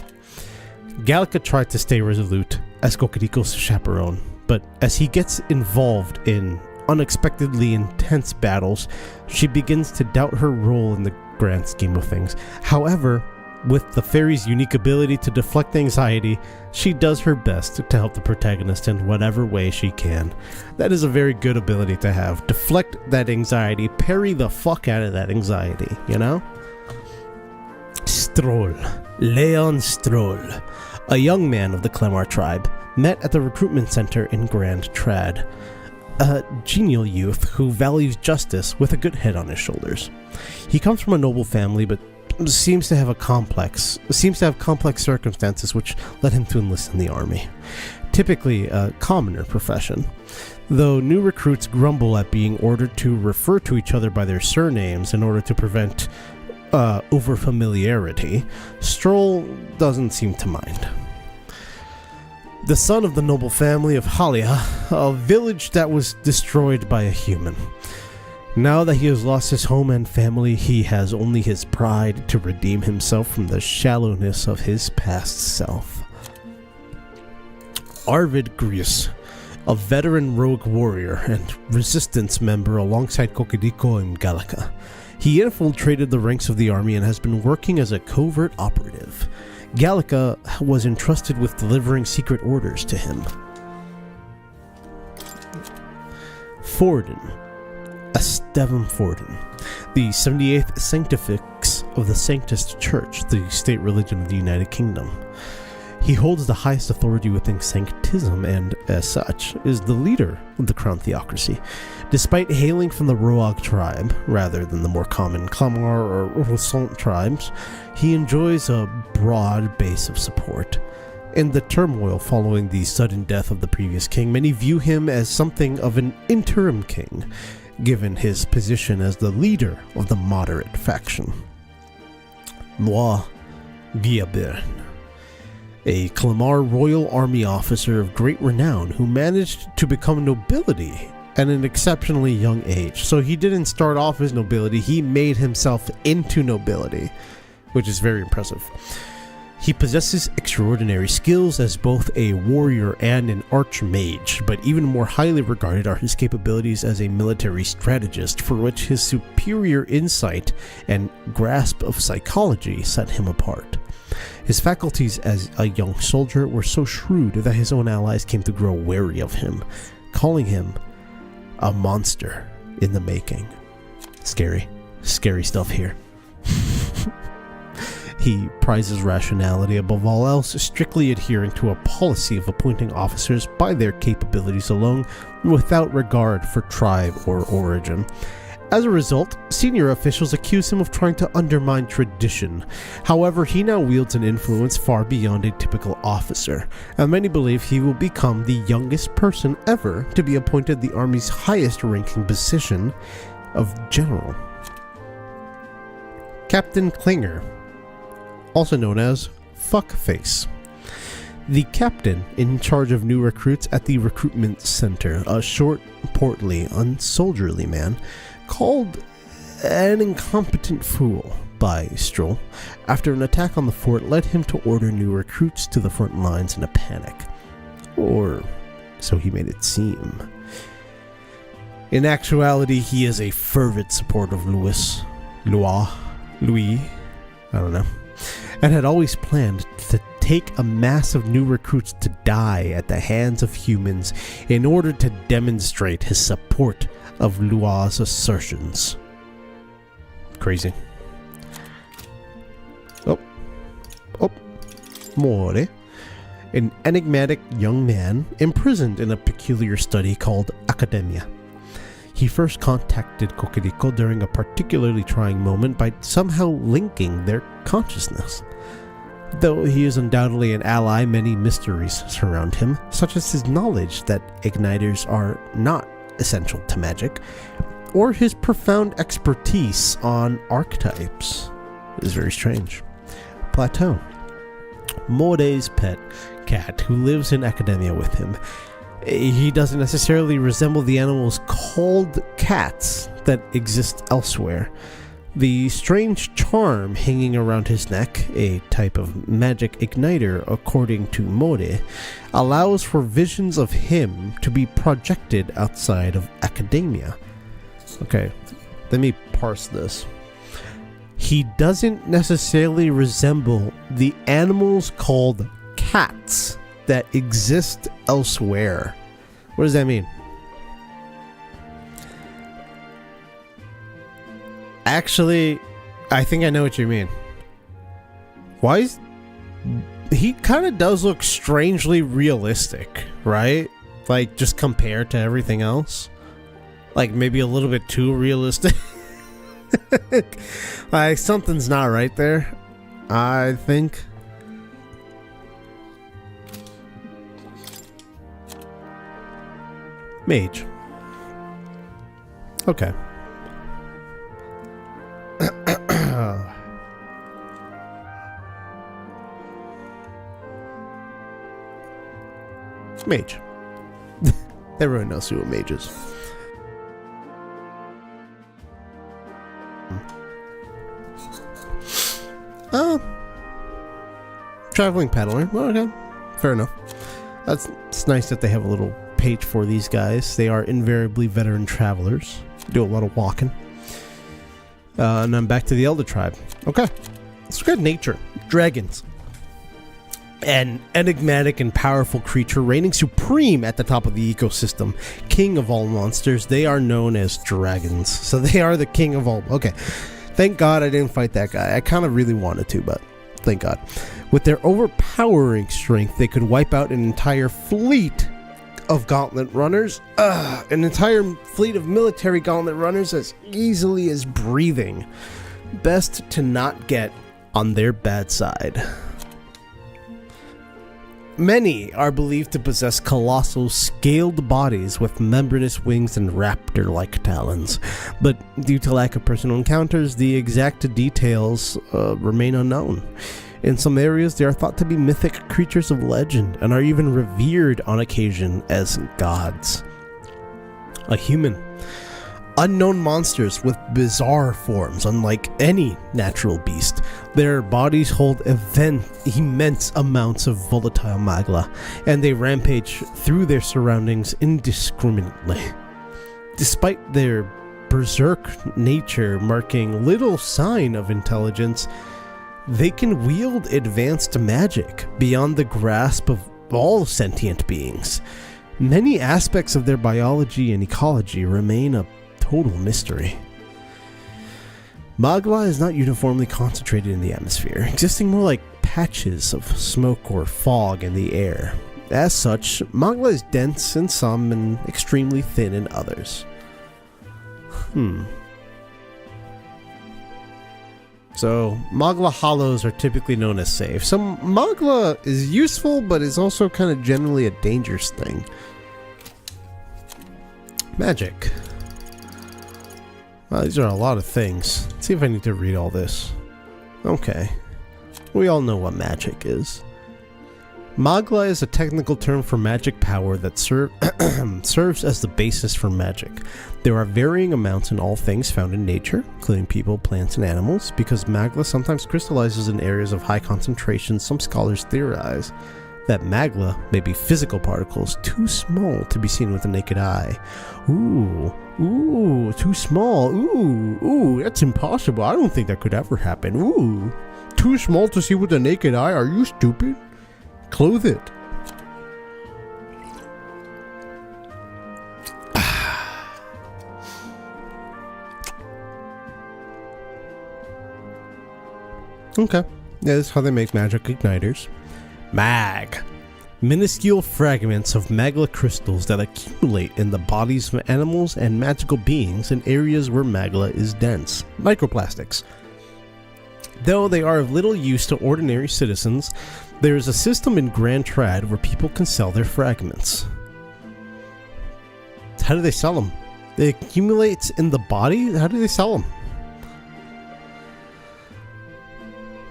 Gallica tried to stay resolute as Kokiriko's chaperone, but as he gets involved in unexpectedly intense battles, she begins to doubt her role in the grand scheme of things. However, with the fairy's unique ability to deflect anxiety, she does her best to help the protagonist in whatever way she can. That is a very good ability to have. Deflect that anxiety, parry the fuck out of that anxiety, you know? Stroll. Leon Stroll, a young man of the Clemar tribe, met at the recruitment center in Grand Trad. A genial youth who values justice with a good head on his shoulders. He comes from a noble family, but seems to have complex circumstances which led him to enlist in the army. Typically a commoner profession. Though new recruits grumble at being ordered to refer to each other by their surnames in order to prevent overfamiliarity, Stroll doesn't seem to mind. The son of the noble family of Halia, a village that was destroyed by a human. Now that he has lost his home and family, he has only his pride to redeem himself from the shallowness of his past self. Arvid Grius, a veteran rogue warrior and resistance member alongside Kokiriko and Gallica. He infiltrated the ranks of the army and has been working as a covert operative. Gallica was entrusted with delivering secret orders to him. Forden, Estevam Forden, the 78th Sanctifex of the Sanctus Church, the state religion of the United Kingdom. He holds the highest authority within Sanctism and, as such, is the leader of the Crown Theocracy. Despite hailing from the Roag tribe, rather than the more common Klamar or Rossant tribes, he enjoys a broad base of support. In the turmoil following the sudden death of the previous king, many view him as something of an interim king, given his position as the leader of the moderate faction. Loi Giabern, a Klamar royal army officer of great renown who managed to become nobility at an exceptionally young age. So he didn't start off as nobility, he made himself into nobility, which is very impressive. He possesses extraordinary skills as both a warrior and an archmage, but even more highly regarded are his capabilities as a military strategist, for which his superior insight and grasp of psychology set him apart. His faculties as a young soldier were so shrewd that his own allies came to grow wary of him, calling him a monster in the making. Scary stuff here. He prizes rationality above all else, strictly adhering to a policy of appointing officers by their capabilities alone, without regard for tribe or origin. As a result, senior officials accuse him of trying to undermine tradition. However, he now wields an influence far beyond a typical officer, and many believe he will become the youngest person ever to be appointed the army's highest ranking position of general. Captain Klinger, also known as Fuckface. The captain in charge of new recruits at the recruitment center, a short, portly, unsoldierly man, called an incompetent fool by Stroll, after an attack on the fort led him to order new recruits to the front lines in a panic. Or so he made it seem. In actuality, he is a fervent supporter of Louis, I don't know, and had always planned to take a mass of new recruits to die at the hands of humans in order to demonstrate his support of Lua's assertions. Crazy. More. An enigmatic young man imprisoned in a peculiar study called Academia. He first contacted Kokiriko during a particularly trying moment by somehow linking their consciousness. Though he is undoubtedly an ally, many mysteries surround him, such as his knowledge that igniters are not essential to magic, or his profound expertise on archetypes. It is very strange. Plateau, More's pet cat who lives in Academia with him. He doesn't necessarily resemble the animals called cats that exist elsewhere. The strange charm hanging around his neck, a type of magic igniter according to More, allows for visions of him to be projected outside of Academia. Okay, let me parse this. He doesn't necessarily resemble the animals called cats that exist elsewhere. What does that mean? Actually, I think I know what you mean. Why is... He kind of does look strangely realistic, right? Like, just compared to everything else. Like, maybe a little bit too realistic. Like, something's not right there, I think. Mage. Okay. Mage. Everyone knows who a mage is. Traveling peddler. Well, okay. Fair enough. It's nice that they have a little page for these guys. They are invariably veteran travelers. Do a lot of walking. And I'm back to the Elder Tribe. Okay. Let's look at nature. Dragons. An enigmatic and powerful creature reigning supreme at the top of the ecosystem. King of all monsters. They are known as dragons. So they are the king of all. Okay. Thank God I didn't fight that guy. I kind of really wanted to, but Thank God. With their overpowering strength, they could wipe out an entire fleet of gauntlet runners. An entire fleet of military gauntlet runners as easily as breathing. Best to not get on their bad side. Many are believed to possess colossal scaled bodies with membranous wings and raptor-like talons, but due to lack of personal encounters, the exact details remain unknown. In some areas, they are thought to be mythic creatures of legend and are even revered on occasion as gods. A human. Unknown monsters with bizarre forms, unlike any natural beast. Their bodies hold immense amounts of volatile magla, and they rampage through their surroundings indiscriminately. Despite their berserk nature marking little sign of intelligence, they can wield advanced magic beyond the grasp of all sentient beings. Many aspects of their biology and ecology remain a total mystery. Magla is not uniformly concentrated in the atmosphere, existing more like patches of smoke or fog in the air. As such, Magla is dense in some and extremely thin in others. So, Magla hollows are typically known as safe. Some Magla is useful, but is also kind of generally a dangerous thing. Magic. Well, these are a lot of things. Let's see if I need to read all this. Okay. We all know what magic is. Magla is a technical term for magic power that serves as the basis for magic. There are varying amounts in all things found in nature, including people, plants, and animals. Because Magla sometimes crystallizes in areas of high concentration, some scholars theorize that Magla may be physical particles too small to be seen with the naked eye. Ooh, too small. Ooh, that's impossible. I don't think that could ever happen. Ooh, too small to see with the naked eye? Are you stupid? Clothe it. Okay. Yeah, this is how they make magic igniters. Mag. Minuscule fragments of magla crystals that accumulate in the bodies of animals and magical beings in areas where magla is dense. Microplastics. Though they are of little use to ordinary citizens, there is a system in Grand Trad where people can sell their fragments. How do they sell them? They accumulate in the body? How do they sell them?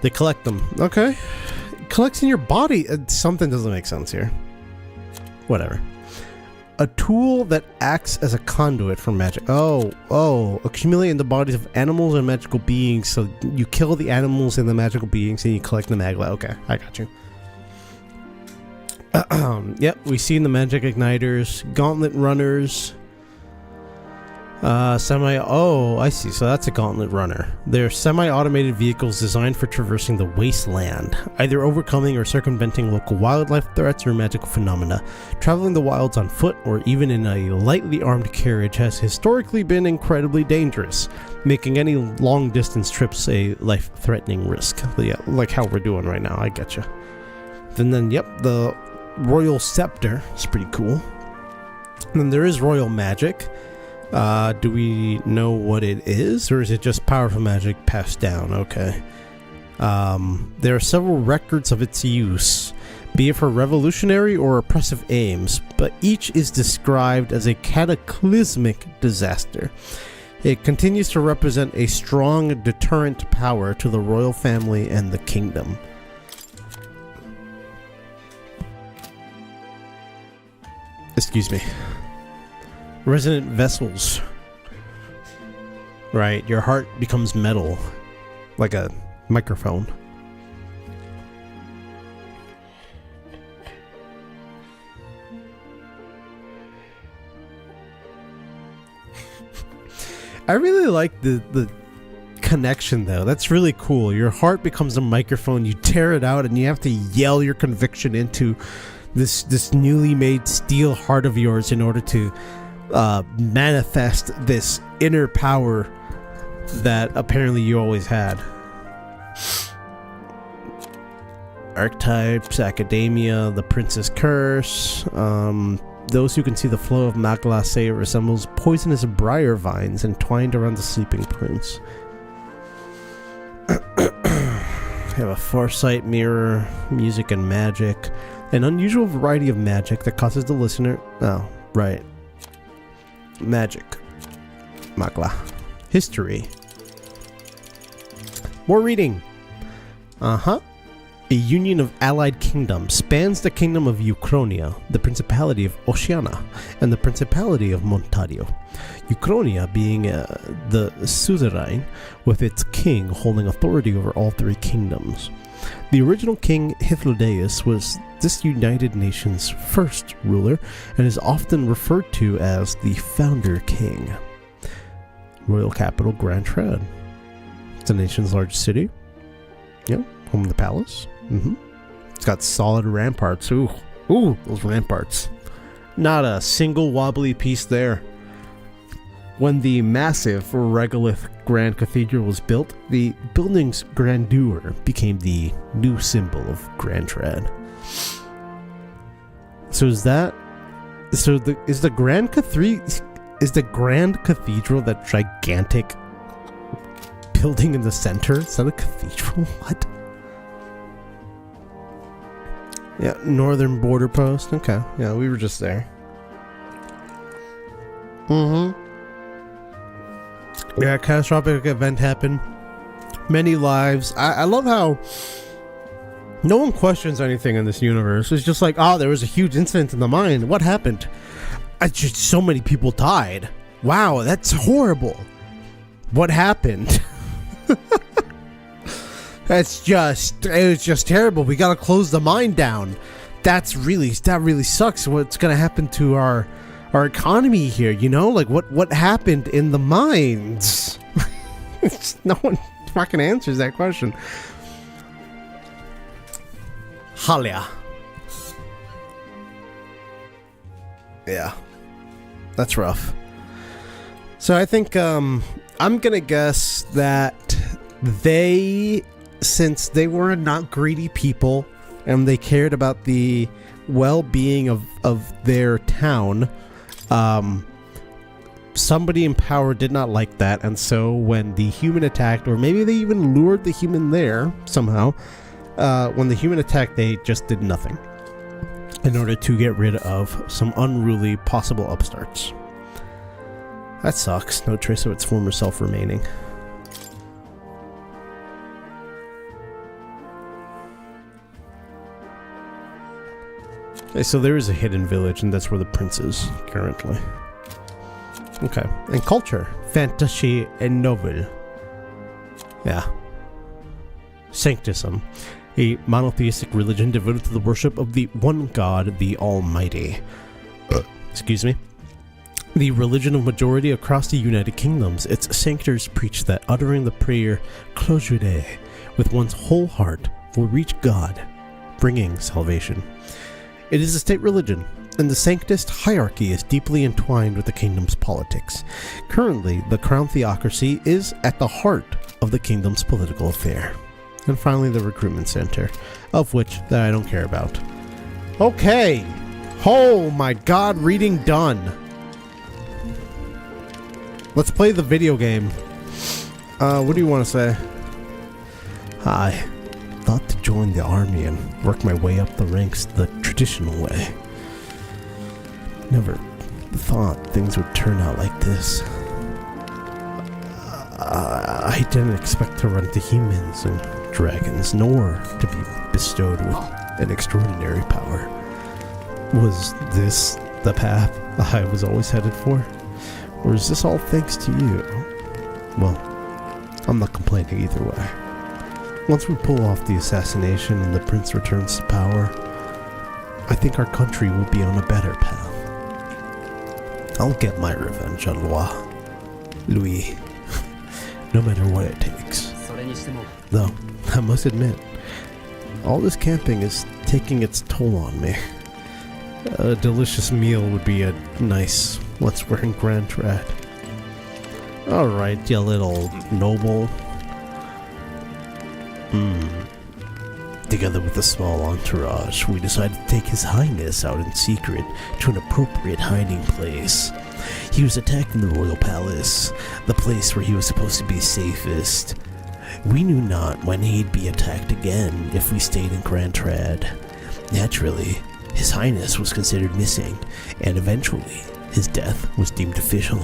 They collect them. Okay. Collects in your body. Something doesn't make sense here. Whatever. A tool that acts as a conduit for magic. Oh, accumulate in the bodies of animals and magical beings. So you kill the animals and the magical beings and you collect the magla. Okay, I got you. Yep, we've seen the magic igniters, gauntlet runners. Oh, I see. So that's a gauntlet runner. They're semi-automated vehicles designed for traversing the wasteland, either overcoming or circumventing local wildlife threats or magical phenomena. Traveling the wilds on foot or even in a lightly armed carriage has historically been incredibly dangerous, making any long-distance trips a life-threatening risk. Yeah, like how we're doing right now. I get you. And then, yep, the Royal Scepter is pretty cool. And then there is Royal Magic. Do we know what it is, or is it just powerful magic passed down? Okay. There are several records of its use, be it for revolutionary or oppressive aims, but each is described as a cataclysmic disaster. It continues to represent a strong deterrent power to the royal family and the kingdom. Excuse me. Resonant vessels. Right, your heart becomes metal, like a microphone. I really like the connection though. That's really cool. Your heart becomes a microphone, you tear it out and you have to yell your conviction into this newly made steel heart of yours in order to manifest this inner power that apparently you always had. archetypes, academia, the Prince's Curse. Those who can see the flow of Magla say it resembles poisonous briar vines entwined around the sleeping prince. We have a foresight mirror, music and magic, an unusual variety of magic that causes the listener... Oh, right. Magic. Magla. History. More reading. A union of allied kingdoms spans the kingdom of Ukronia, the Principality of Oceania, and the Principality of Montadio. Ukronia being the suzerain, with its king holding authority over all three kingdoms. The original king Hythlodaeus was this United Nations' first ruler and is often referred to as the founder king. Royal capital Grand Trad. It's the nation's largest city. Yep, home of the palace. It's got solid ramparts. Ooh, those ramparts. Not a single wobbly piece there. When the massive regolith Grand Cathedral was built, the building's grandeur became the new symbol of Grand Trad. So is the Grand Cathedral that gigantic building in the center? Is that a cathedral? What? Yeah, northern border post. Okay, yeah, we were just there. Yeah, catastrophic event happened. Many lives. I love how no one questions anything in this universe. It's just like, oh, there was a huge incident in the mine. What happened? Just so many people died. Wow, that's horrible. What happened? It was just terrible. We gotta close the mine down. That really sucks. What's gonna happen to our economy here? You know, like what happened in the mines? No one fucking answers that question. Halia. Yeah, that's rough. So I think I'm gonna guess that since they were not greedy people and they cared about the well-being of their town, somebody in power did not like that, and so when the human attacked, or maybe they even lured the human there somehow, when the human attacked, they just did nothing in order to get rid of some unruly possible upstarts. That sucks. No trace of its former self remaining. Okay, so there is a hidden village, and that's where the prince is currently. Okay, and culture, fantasy and novel. Yeah. Sanctism, a monotheistic religion devoted to the worship of the one God, the Almighty. Excuse me. The religion of majority across the United Kingdoms, its sanctors preach that uttering the prayer Clojure with one's whole heart will reach God, bringing salvation. It is a state religion, and the sanctist hierarchy is deeply entwined with the kingdom's politics. Currently, the crown theocracy is at the heart of the kingdom's political affair. And finally, the recruitment center, of which that I don't care about. Okay! Oh my god, reading done! Let's play the video game. What do you want to say? I thought to join the army and work my way up the ranks the traditional way. Never thought things would turn out like this. I didn't expect to run into humans and dragons, nor to be bestowed with an extraordinary power. Was this the path I was always headed for? Or is this all thanks to you? Well, I'm not complaining either way. Once we pull off the assassination and the prince returns to power, I think our country will be on a better path. I'll get my revenge on Louis, no matter what it takes. Though, I must admit, all this camping is taking its toll on me. A delicious meal would be a nice once we're in Grand Trad. Alright, you little noble. Together with a small entourage, we decided to take His Highness out in secret to an appropriate hiding place. He was attacked in the royal palace, the place where he was supposed to be safest. We knew not when he'd be attacked again if we stayed in Grand Trad. Naturally, His Highness was considered missing, and eventually, his death was deemed official.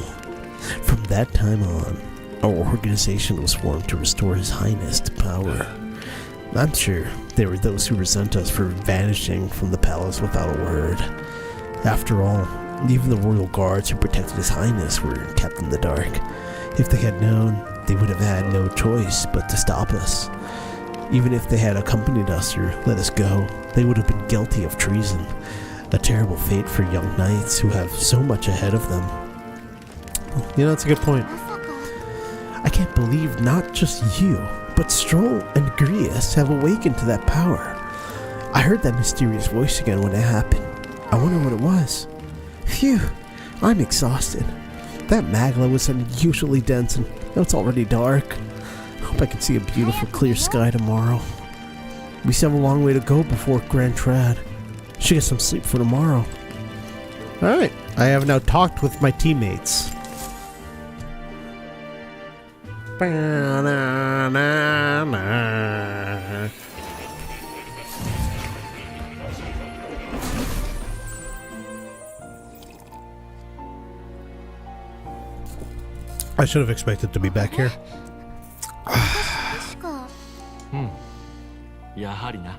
From that time on, our organization was formed to restore His Highness to power. I'm sure there were those who resent us for vanishing from the palace without a word. After all, even the royal guards who protected His Highness were kept in the dark. If they had known, they would have had no choice but to stop us. Even if they had accompanied us or let us go, they would have been guilty of treason. A terrible fate for young knights who have so much ahead of them. You know, that's a good point. I can't believe not just you, but Stroll and Grius have awakened to that power. I heard that mysterious voice again when it happened. I wonder what it was. Phew, I'm exhausted. That magla was unusually dense and now it's already dark. Hope I can see a beautiful clear sky tomorrow. We still have a long way to go before Grand Trad. Should get some sleep for tomorrow. Alright, I have now talked with my teammates. I should have expected to be back here. 確かやはりな。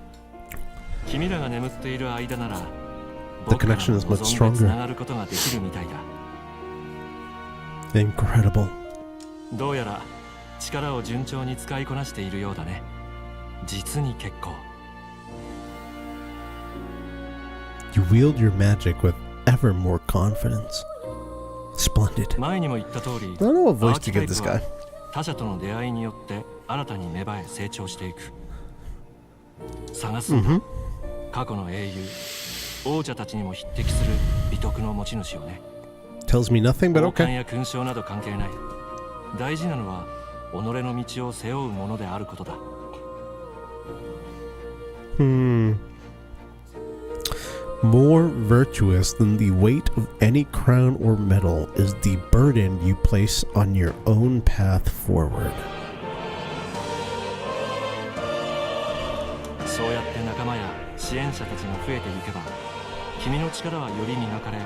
君らが眠っている間なら、 The connection is much 僕らの望んで stronger. つながることができるみたいだ。 Incredible. どうやら力を順調に使いこなしているようだね。実に結構。 You wield your magic with ever more confidence. Splendid. 前にも言った通り、 I don't know what voice アー to キタ give イプ this は guy. 他者との出会いによって新たに芽生え成長していく。探すんだ、過去の英雄、王者たちにも匹敵する美徳の持ち主をね。 Tells me nothing, but 王冠 okay. や勲章など関係ない。大事なのは己の道を背負うものであることだ。 More virtuous than the weight of any crown or medal is the burden you place on your own path forward. そうやって仲間や支援者たちが増えていけば、君の力はより磨かれ、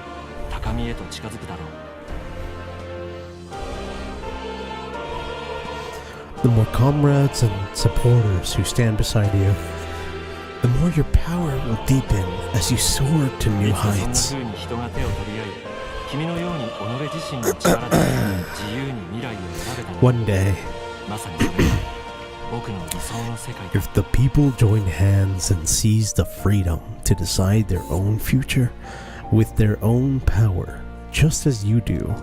高みへと近づくだろう。 The more comrades and supporters who stand beside you, the more your power will deepen as you soar to new いつそんな heights. 風に人が手を取り合い、君のように己自身の力で自由に未来を選べたの One day, まさにそれが僕の理想の世界だ。 if the people join hands and seize the freedom to decide their own future with their own power, just as you do,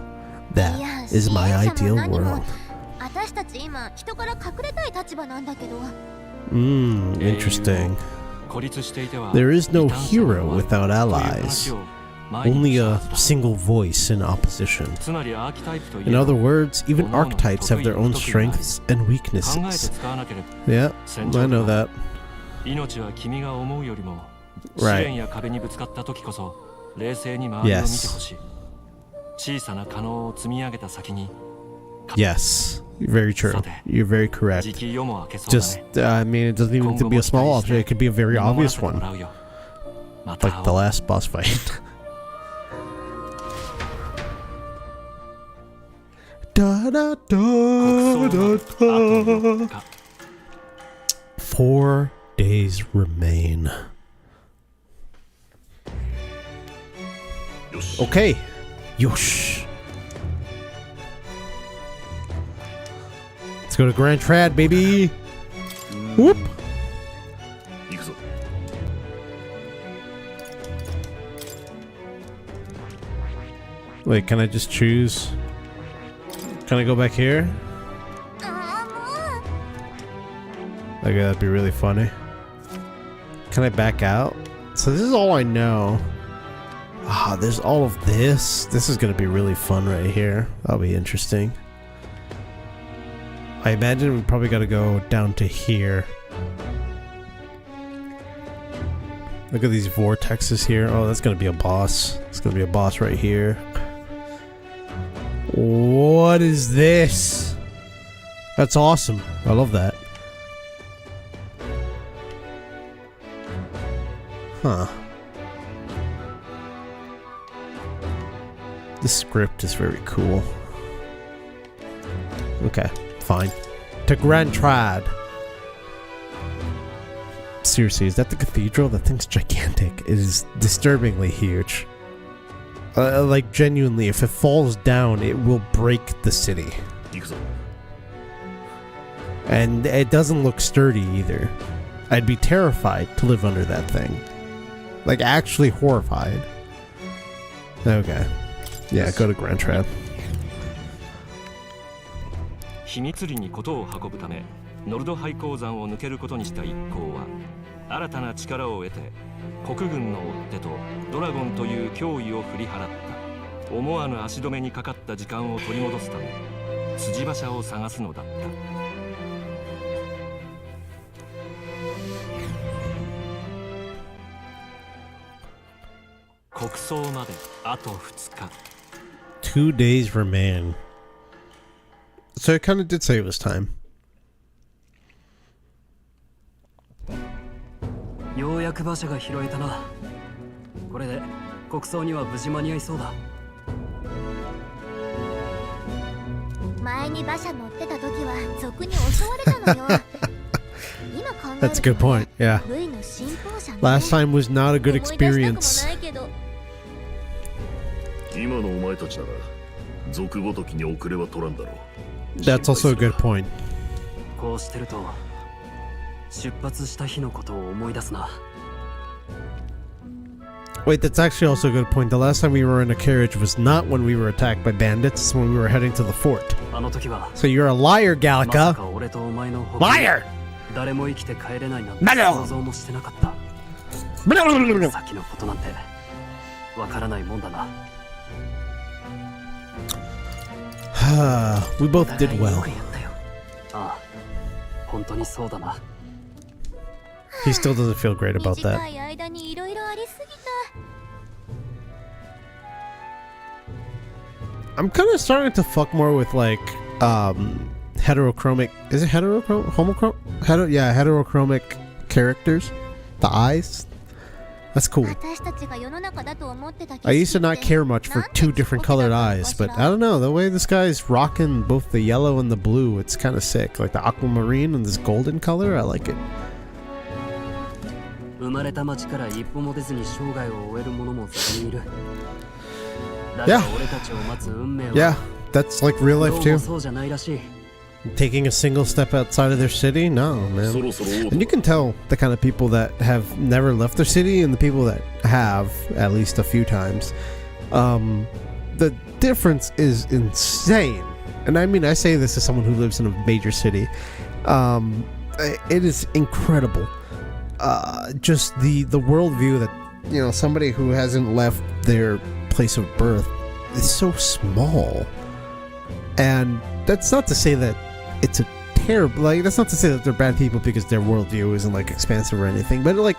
that いや is my 支援者 ideal も何も world. 私たち今人から隠れたい立場なんだけど Interesting. 孤立していては There is no 異端者の hero 輪 without という allies, 話を前に only した a はずだ。 single voice in opposition. つまりアーキタイプとい In えば other words, even 各々の archetypes have their own 得意不得意がある。 strengths and 考えて weaknesses. 使わなければ Yeah, 戦 I 場で know は that. 命は君が思うよりも Right. 試練や壁にぶつかった時こそ冷静に周りを見てほしい。小さな可能を積み上げた先に Yes, very true. You're very correct. 時期夜も明けそうだ Just, ね。 I mean, it doesn't even have to be a small object. It could be a very 見守ら obvious せても one, らうよ。また like the 会おう。 last boss fight. Da da 国葬 da の da あと4 da. 日 4 days remain. よし Okay, yosh. Let's go to Grand Trad, baby. Whoop. 行くぞ Wait, can I just choose? Can I go back here? ああもう Okay, that'd be really funny. Can I back out? So this is all I know. Ah, there's all of this. This is gonna be really fun right here. That'll be interesting. I imagine we probably gotta go down to here. Look at these vortexes here. Oh, that's gonna be a boss. It's gonna be a boss right here. What is this? That's awesome. I love that. Huh. The script is very cool. Okay, fine. To Grand Trad. Seriously, is that the cathedral? That thing's gigantic. It is disturbingly huge. Like, genuinely, if it falls down, it will break the city. And it doesn't look sturdy either. I'd be terrified to live under that thing. Like, actually horrified. Okay. Yeah, go to Grand Trad. 秘密裏に事を運ぶためノルド廃鉱山を抜けることにした一行は新たな力を得て国軍の追っ手とドラゴンという脅威を振り払った思わぬ足止めにかかった時間を取り戻すため辻馬車を探すのだった国葬まであと2日 2 days remain. So it kind of did say it was time. ようやく馬車が拾えたな。これで国葬には無事間に合いそうだ。前に馬車乗ってた時は賊に襲われたのよ。今考えると That's a good point. Yeah. V の信奉者ね。 Last time was not a good 思い出したくも experience. ないけど今のお前たちなら賊ごときに遅れは取らんだろう。 That's also a good point. こうしてると出発した日のことを思い出すな。 Wait, that's actually also a good point. The last time we were in a carriage was not when we were attacked by bandits, it's when we were heading to the fort. あの時は So you're a liar, まさ Gallica. か俺とお前の他に Liar! 誰も生きて帰れないなんて Mellow! 想像もしてなかった。先のことなんてわからないもんだな。 We both did お互い well. よくやったよ。ああ、本当にそうだな。 He still doesn't feel great about 短 that. い間にいろいろありすぎた。 I'm kind of starting to fuck more with like heterochromic. Is it heterochromic? Heterochromic characters. The eyes. That's cool. 私たちが世の中だと思ってた I used to not care much for 2 different colored eyes, but I don't know, the way this guy's rocking both the yellow and the blue, it's kind of sick. Like the aquamarine and this golden color, I like it. 生まれた町から一歩も出ずに生涯を終える者もざらにいる。だ Yeah. が俺たちを待つ運命は Yeah, that's like real ど life うも too. そうじゃないらしい。 Taking a single step outside of their city? No, そ man. ろそろ And you can tell the kind of people that have never left their city and the people that have at least a few times. The difference is insane. And I mean, I say this as someone who lives in a major city. It is incredible. Just the worldview that, you know, somebody who hasn't left their place of birth is so small. And that's not to say that it's a terrible, like, that's not to say that they're bad people because their worldview isn't like expansive or anything, but like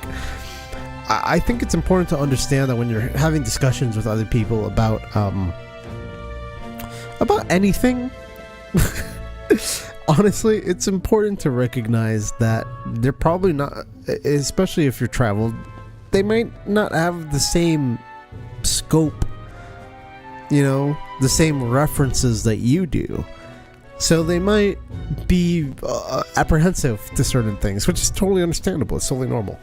I think it's important to understand that when you're having discussions with other people about anything, honestly, it's important to recognize that they're probably not, especially if you're traveled, they might not have the same scope, you know, the same references that you do. So they might be apprehensive to certain things, which is totally understandable. It's totally normal.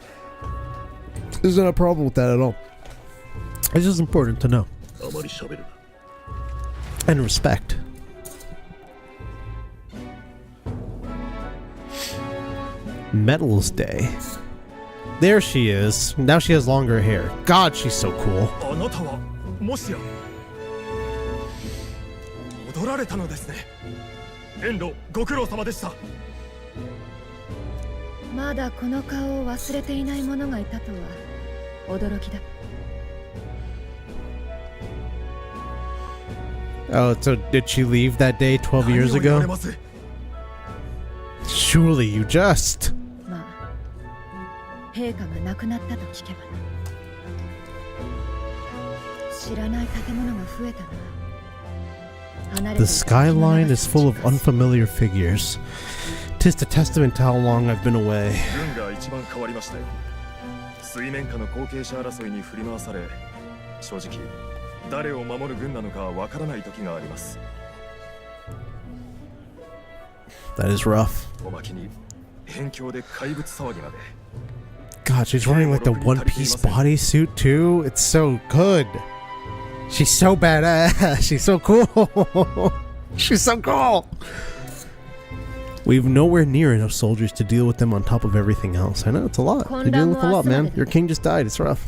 There's not a problem with that at all. It's just important to know. あまり喋るな。 And respect. Metals Day. There she is. Now she has longer hair. God, she's so cool. あなたはもしや戻られたのですね。遠路ご苦労様でした。まだこの顔を忘れていない者がいたとは驚きだ。 Oh, so did she leave that day 12 years 何を言われ ago? ます。 Surely you just. まあ陛下が亡くなったと聞けばな。知らない建物が増えたな。 The skyline is full of unfamiliar figures. Tis the testament to how long I've been away. 軍が一番変わりましたよ。水面下の後継者争いに振り回され、正直誰を守る軍なのかわからない時があります。 That is rough. おまけに辺境で怪物騒ぎまで。 God, she's wearing like the One Piece bodysuit too. It's so good. She's so badass. She's so cool. She's so cool. We've nowhere near enough soldiers to deal with them on top of everything else. I know, it's a lot. You're dealing with a lot, man. Your king just died. It's rough.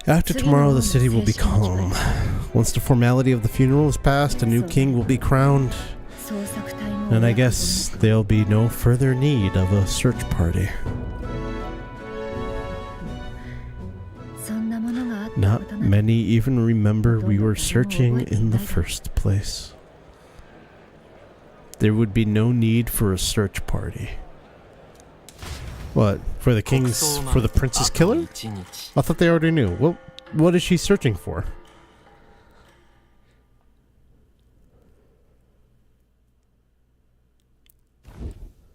After tomorrow, the city will be calm. Once the formality of the funeral is passed, a new king will be crowned. And I guess there'll be no further need of a search party. Not many even remember we were searching in the first place. There would be no need for a search party. What? For the king's... for the prince's killer? I thought they already knew. What is she searching for?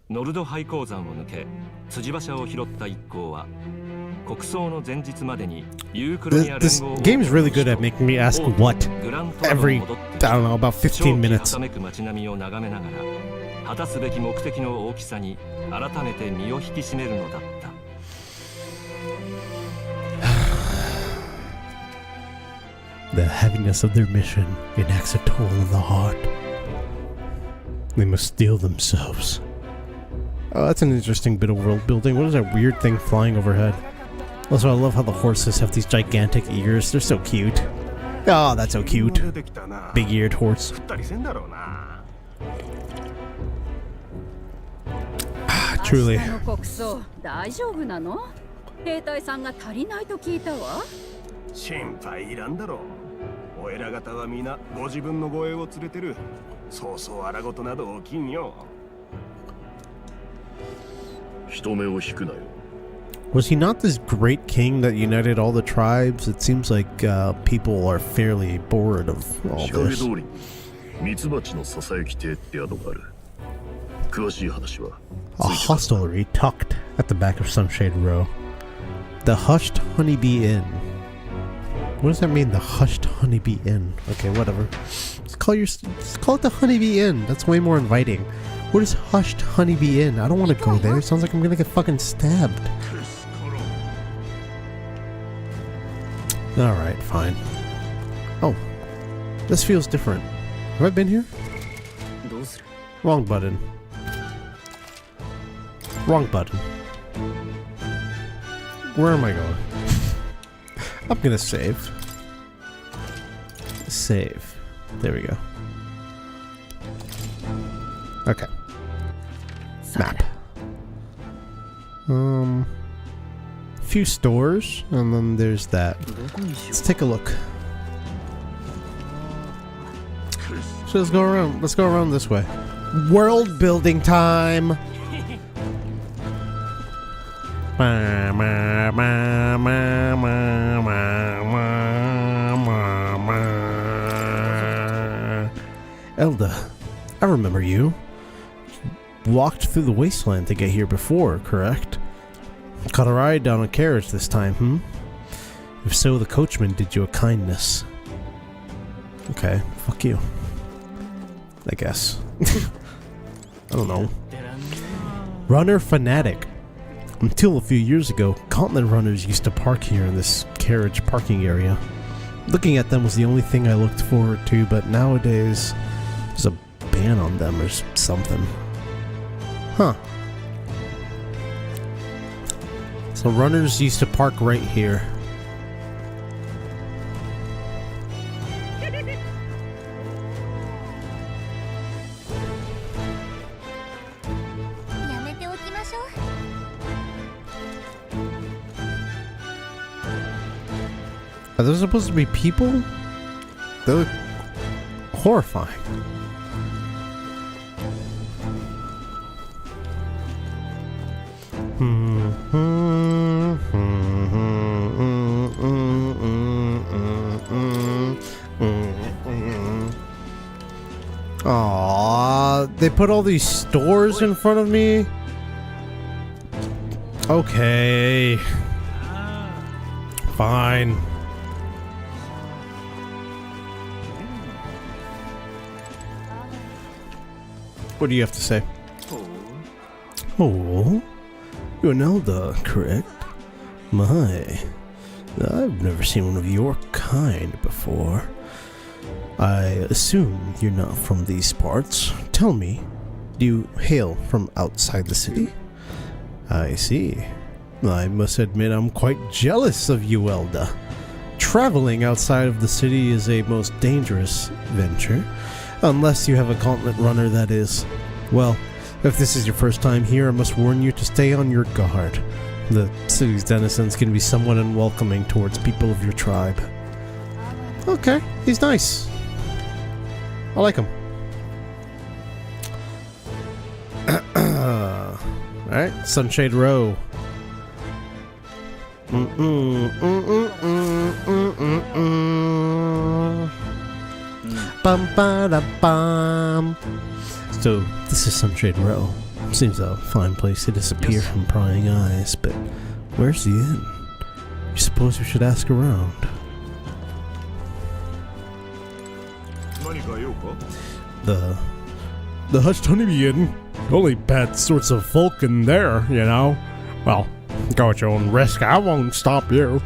ノルド廃鉱山を抜け辻馬車を拾った一行は国葬の前日までにユークロニア連合 This game is really good at making me ask what every, I don't know, about 15 minutes. 街並みを眺めながら果たすべき目的の大きさに改めて身を引き締めるのだった。The heaviness of their mission enacts a toll on the heart. They must steel themselves. Oh, that's an interesting bit of world building. What is that weird thing flying overhead? Also, I love how the horses have these gigantic ears. They're so cute. Oh, that's so cute. Big-eared horse. Truly. 心配いらんだろう。お偉方は皆ご自分の護衛を連れてる。そうそう荒事など起きんよ。人目を引くなよ。Was he not this great king that united all the tribes? It seems like people are fairly bored of all this. 通りにミツバチのささやき亭って宿がある。詳しい話は。A hostelry tucked at the back of Sunshade Row. The Hushed Honeybee Inn. What does that mean, the Hushed Honeybee Inn? Okay, whatever. Just call it the Honeybee Inn. That's way more inviting. What is Hushed Honeybee Inn? I don't want to go there. It sounds like I'm gonna get fucking stabbed. Alright, fine. Oh. This feels different. Have I been here? Wrong button. Wrong button. Where am I going? I'm gonna save. Save. There we go. Okay. Map. Few stores, and then there's that. Let's take a look. So let's go around. Let's go around this way. World building time. Elda, I remember you. Walked through the wasteland to get here before, correct? Caught a ride down a carriage this time, hmm? If so, the coachman did you a kindness. Okay, fuck you. I guess. I don't know. Runner fanatic. Until a few years ago, gauntlet runners used to park here in this carriage parking area. Looking at them was the only thing I looked forward to, but nowadays, there's a ban on them or something. Huh. So runners used to park right here. Are those supposed to be people? They look horrifying. Aww, they put all these stores in front of me? Okay. Fine. What do you have to say? Oh, you're an elder, correct? My, I've never seen one of your kind before. I assume you're not from these parts. Tell me, do you hail from outside the city? I see. I must admit I'm quite jealous of you, Elda. Traveling outside of the city is a most dangerous venture. Unless you have a gauntlet runner, that is. Well, if this is your first time here, I must warn you to stay on your guard. The city's denizens can be somewhat unwelcoming towards people of your tribe. Okay, he's nice. I like him. Alright, Sunshade Row. Bum ba da bum. So this is Sunshade Row. Seems a fine place to disappear from prying eyes, but where's the inn? You suppose we should ask around? The Hushed Honeybee Inn. Only bad sorts of folk in there, you know. Well, go at your own risk. I won't stop you.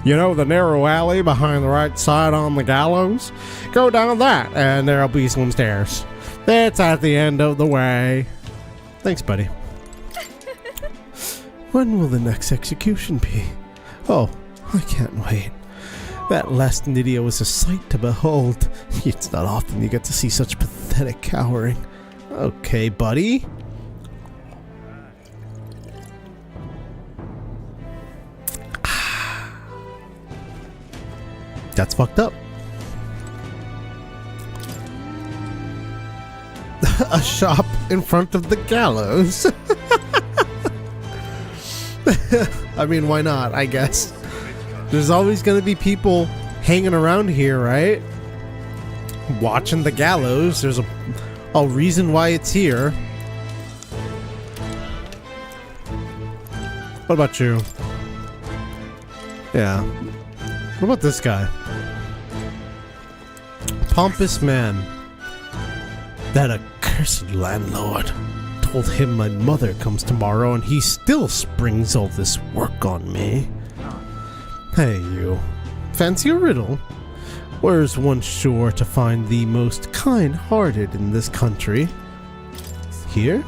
You know the narrow alley behind the right side on the gallows? Go down that, and there'll be some stairs. It's at the end of the way. Thanks, buddy. When will the next execution be? Oh, I can't wait. That last Nydia was a sight to behold. It's not often you get to see such pathetic cowering. Okay, buddy. That's fucked up. A shop in front of the gallows. I mean, why not, I guess. There's always going to be people hanging around here, right? Watching the gallows. There's a reason why it's here. What about you? Yeah. What about this guy? Pompous man. That accursed landlord. Told him my mother comes tomorrow and he still springs all this work on me. Hey you. Fancy a riddle? Where's one sure to find the most kind-hearted in this country? Here?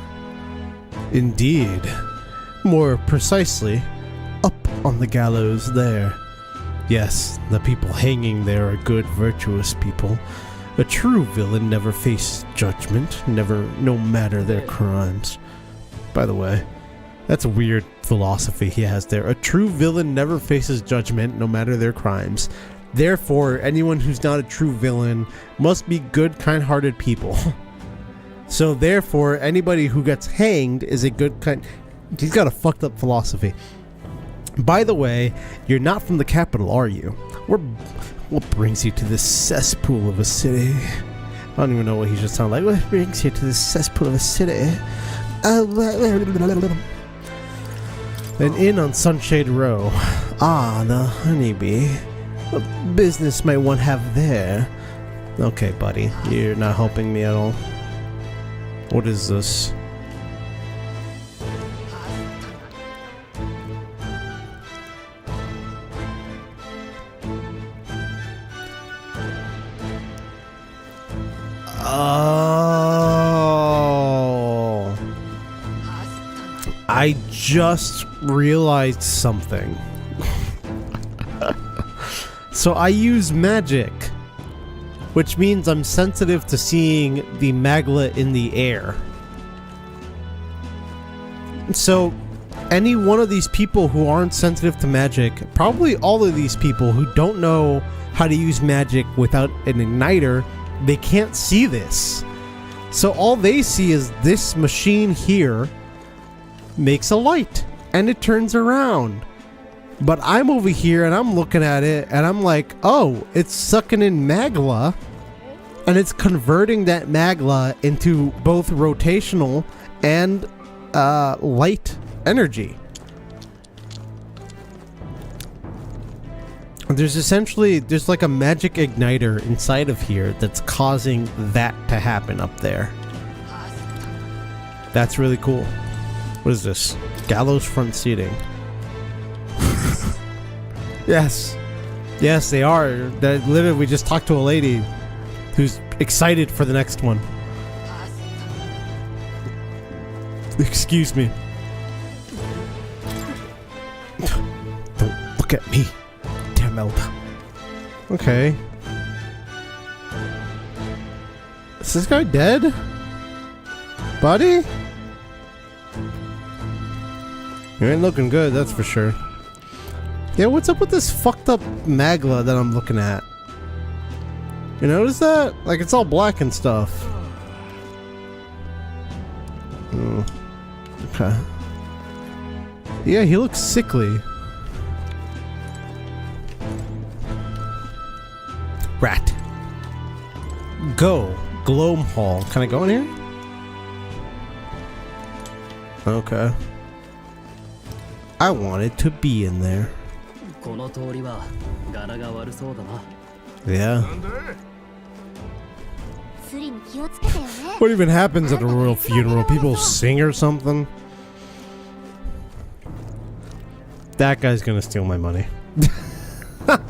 Indeed. More precisely, up on the gallows there. Yes, the people hanging there are good, virtuous people. A true villain never faces judgment, no matter their crimes. By the way, that's a weird philosophy he has there. A true villain never faces judgment, no matter their crimes. Therefore, anyone who's not a true villain must be good, kind-hearted people. So therefore, anybody who gets hanged is a good, kind... He's got a fucked up philosophy. By the way, you're not from the capital, are you? What brings you to this cesspool of a city? I don't even know what he should sound like. What brings you to this cesspool of a city? An inn on Sunshade Row. Ah, the Honeybee. What business might one have there? Okay, buddy. You're not helping me at all. What is this? Oh, I just realized something. So I use magic, which means I'm sensitive to seeing the magla in the air. So any one of these people who aren't sensitive to magic, probably all of these people who don't know how to use magic without an igniter, they can't see this. So all they see is this machine here makes a light. and it turns around. But I'm over here and I'm looking at it and I'm like, oh, it's sucking in magla and it's converting that magla into both rotational and light energy. There's like a magic igniter inside of here that's causing that to happen up there. That's really cool. What is this? Gallows front seating. Yes. Yes, they are. That literally, we just talked to a lady who's excited for the next one. Excuse me. Don't look at me. Damn Elda. Okay. Is this guy dead? Buddy? You ain't looking good, that's for sure. Yeah, what's up with this fucked up magla that I'm looking at? You notice that? Like, it's all black and stuff. Oh. Okay. Yeah, he looks sickly. Rat. Go. Gloam Hall. Can I go in here? Okay. I wanted to be in there. Yeah. What even happens at a royal funeral? People sing or something? That guy's gonna steal my money.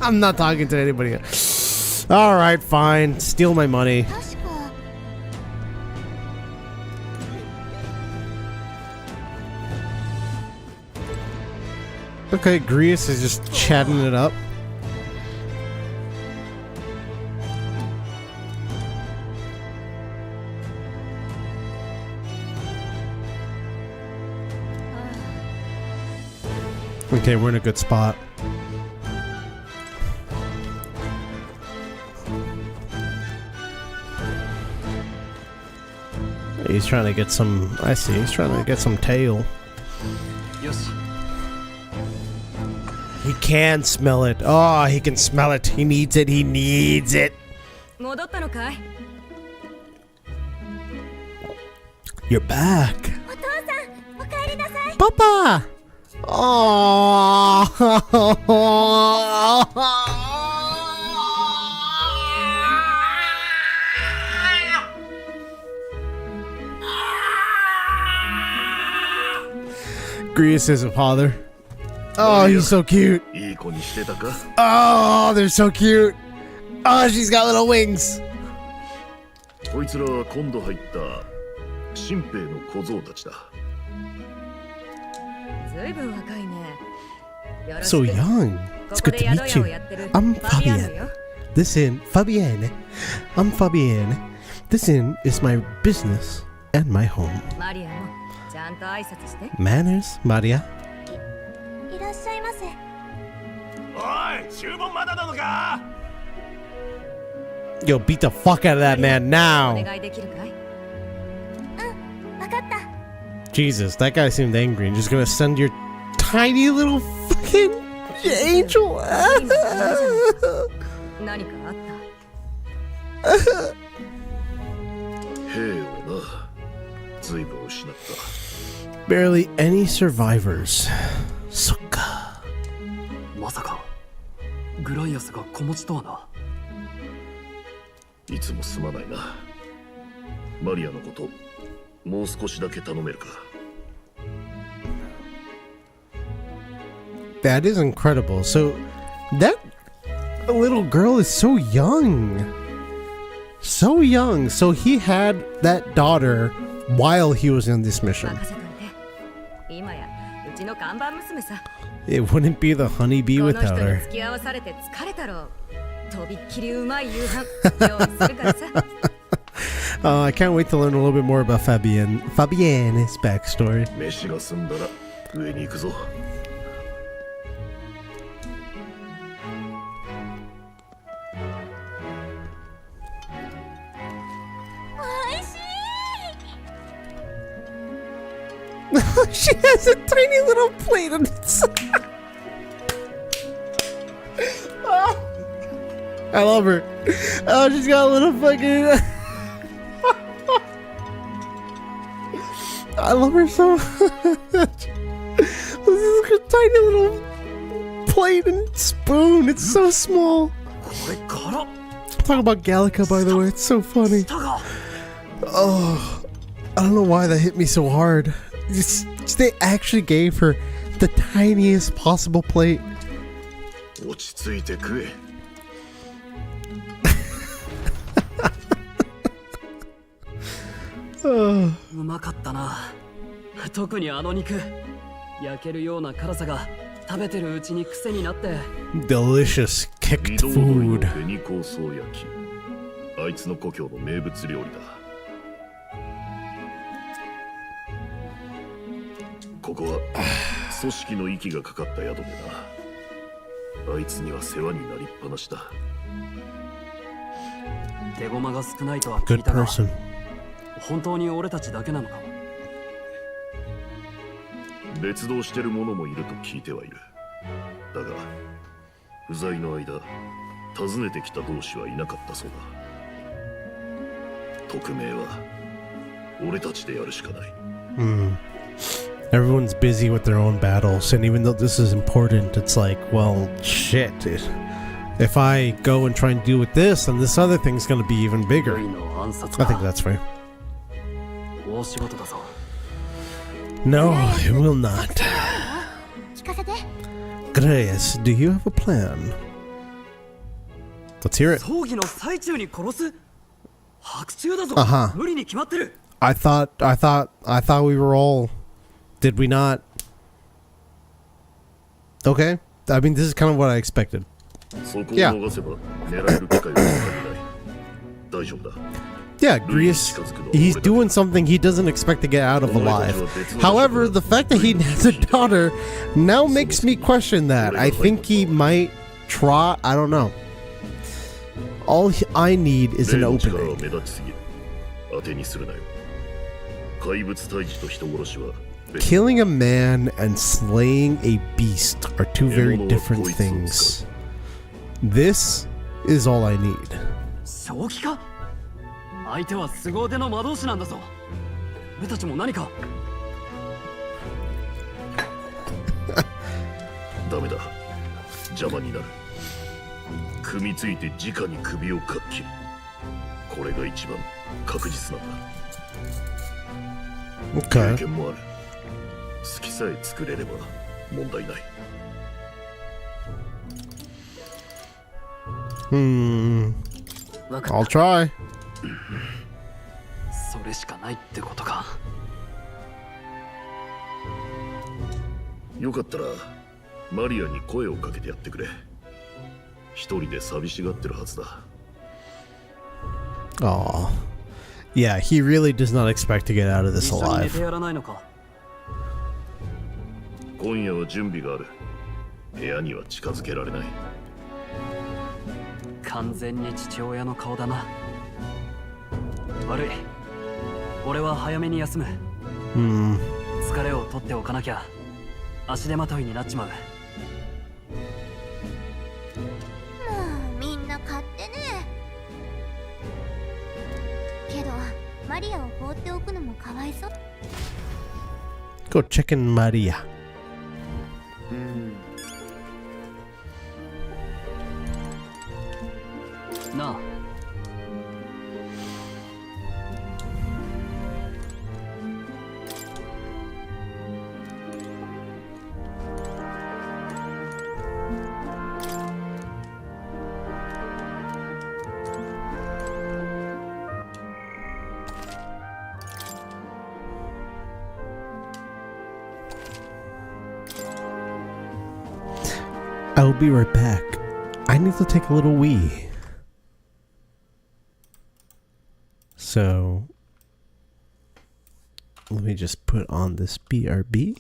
I'm not talking to anybody. Alright, fine. Steal my money. Okay, Grius is just chatting it up. Okay, we're in a good spot. He's trying to get some... I see, he's trying to get some tail. He can smell it. Oh, he can smell it. He needs it. He needs it. You're back. Papa! Oh. Grius is a father. Oh, he's so cute. Oh, they're so cute. Oh, she's got little wings. So young. It's good to meet you. I'm Fabienne. Fabienne. I'm Fabienne. This inn is my business and my home. Manners, Maria. Yo, beat the fuck out of that man now. Jesus, that guy seemed angry and just gonna send your tiny little fucking angel. Barely any survivors. Suka. まさかグライアスが子持ちとはな。いつもすまないな。マリアのこと、もう少しだけ頼めるか。That is incredible. So, that little girl is so young. So young. So he had that daughter while he was in this mission. It wouldn't be the honeybee without her. I can't wait to learn a little bit more about Fabienne's backstory. She has a tiny little plate on it. I love her. Oh, she's got a little fucking. I love her so much. This is a tiny little plate and spoon. It's so small. Talk about Gallica, by the way. It's so funny. Oh, I don't know why that hit me so hard. They actually gave her the tiniest possible plate. 落ち着いて食え。うまかったな。特にあの肉、焼けるような辛さが食べてるうちに癖になって。Delicious kicked 二度踊り food. の紅香草焼き。あいつの故郷の名物料理だ。ここは組織の息がかかった宿でな。あいつには世話になりっぱなしだ。手駒が少ないとは聞 Good いたが、 person. 本当に俺たちだけなのか。別動してる者もいると聞いてはいる。だが不在の間訪ねてきた同志はいなかったそうだ。匿名は俺たちでやるしかない。Everyone's busy with their own battles, and even though this is important, it's like, well, shit. If I go and try and deal with this, then this other thing's gonna be even bigger. ルイの暗殺 I think が that's fair. 大仕事だぞ。 No, it will not. 聞かせて。 Grace, do you have a plan? Let's hear it. 葬儀の最中に殺す？白昼だぞ。Uh-huh. 無理に決まってる。I thought we were all. Did we not? Okay. I mean, this is kind of what I expected. そこを逃せば狙える機会は限らない。大丈夫だ。 Yeah, Grease, he's doing something he doesn't expect to get out of alive. However, the fact that he has a daughter now makes me question that. I think he might try. I don't know. All I need is an 例の力は opening. 目立ちすぎる。当てにするなよ。怪物退治と人殺しは別 Killing a man and slaying a beast are two very different things. This is all I need. 正気か？相手は凄腕の魔導士なんだぞ。俺たちも何か。ダメだ。邪魔になる。組みついて直に首をかっ切る。これが一番確実なんだ。経 Okay. 験もある。好きさえ作れれば問題ない。わか I'll った。 try. それしかないってことか。よかったらマリアに声をかけてやってくれ。一人で寂しがってるはずだ。Aw. Yeah, he really does not expect to get out of this 一緒に寝 alive. てやらないのか。今夜は準備がある。部屋には近づけられない。完全に父親の顔だな。悪い。俺は早めに休む。疲れを取っておかなきゃ足手まといになっちまう。もうみんな勝手ね。けどマリアを放っておくのもかわいそう。 Go check in Maria. なあ。I will be right back. I need to take a little wee. So, let me just put on this BRB.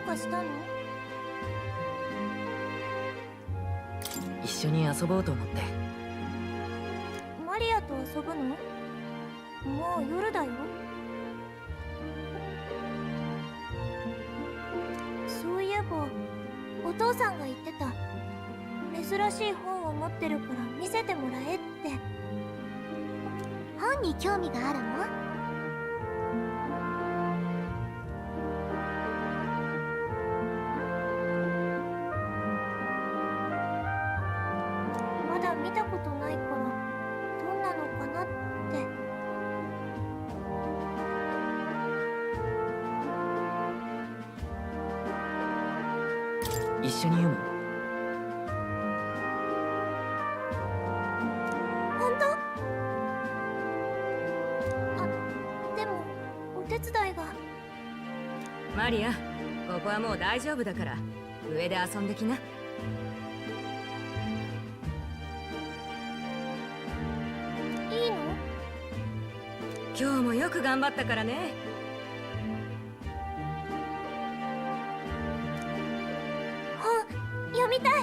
かしたの？一緒に遊ぼうと思って。マリアと遊ぶの？もう夜だよ。そういえばお父さんが言ってた。珍しい本を持ってるから見せてもらえって。本に興味があるの？まだ見たことないからどんなのかなって。一緒に読む？本当？あ、でもお手伝いが。マリア、ここはもう大丈夫だから上で遊んできな。いいの？今日もよく頑張ったからね。本読みたい。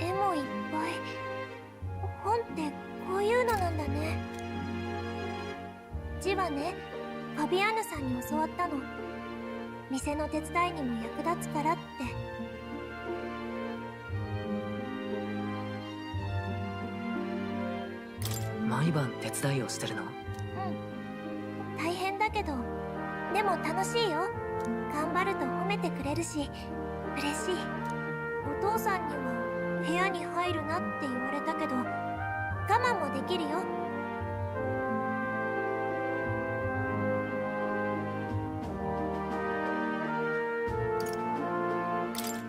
絵もいっぱい。本ってこういうのなんだね。字はね、ファビアーヌさんに教わったの。店の手伝いにも役立つからって。毎晩手伝いをしてるの？うん、大変だけどでも楽しいよ。頑張ると褒めてくれるし嬉しい。お父さんには部屋に入るなって言われたけど我慢もできるよ。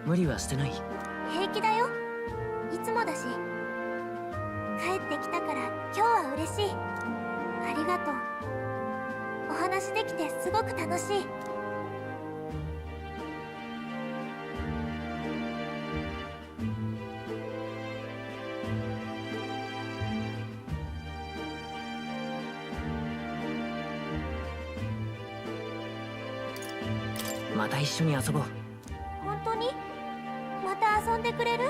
無理はしてない？平気だよ。いつもだし。帰ってきたから今日は嬉しい。ありがとう。お話できてすごく楽しい。また一緒に遊ぼう。本当に？また遊んでくれる？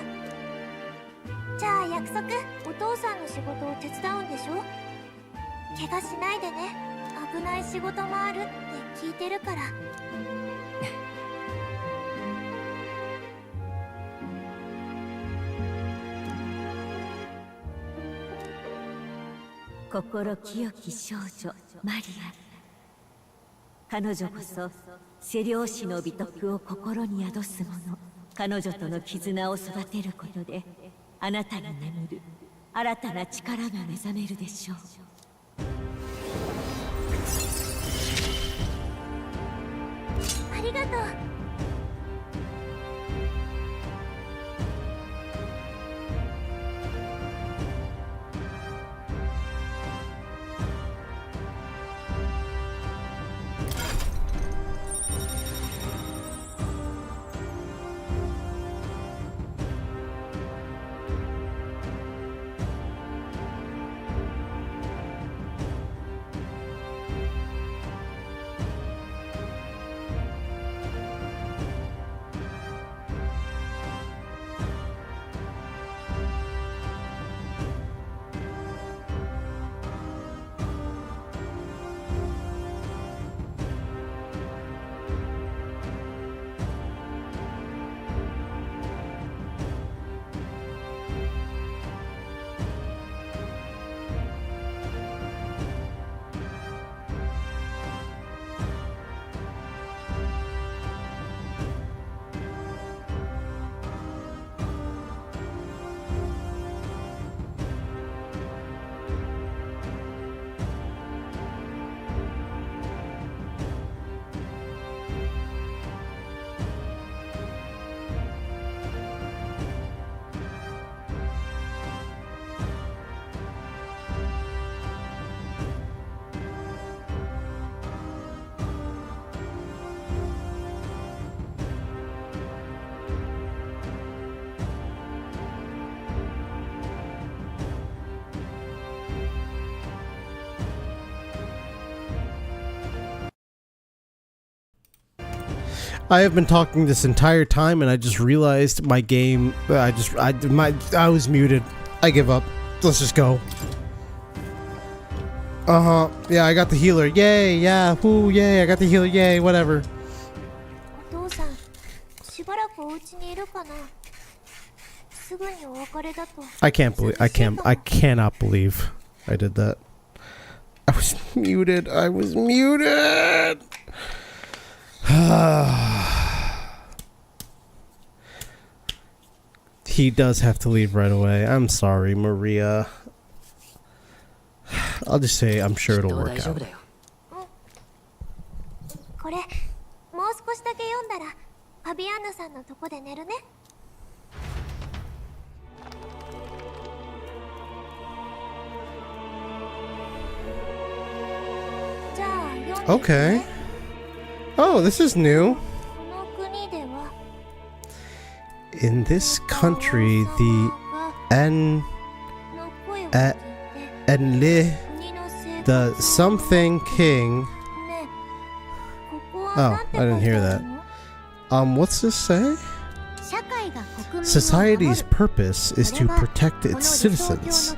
じゃあ約束。お父さんの仕事を手伝うんでしょ？怪我しないでね。危ない仕事もあるって聞いてるから。心清き少女マリア。彼女こそ背漁師の美徳を心に宿す者。彼女との絆を育てることであなたに眠る新たな力が目覚めるでしょう。ありがとう。I have been talking this entire time, and I just realized my game. I was muted. I give up. Let's just go. Yeah, I got the healer. Yay! Yeah. Whoo! Yay! I got the healer. Yay! Whatever. お父さん、しばらくお家にいるかな。すぐにお別れだと。I cannot believe I did that. I was muted. He does have to leave right away. I'm sorry, Maria. I'll just say I'm sure it'll work out. これ、もう少しだけ読んだら、ファビアンヌさんのとこで寝るね。じゃあ、読んでね。Okay. Oh, this is new. この国では In this country, the Enli, the something king. Oh, I didn't hear that. What's this say? Society's purpose is to protect its citizens.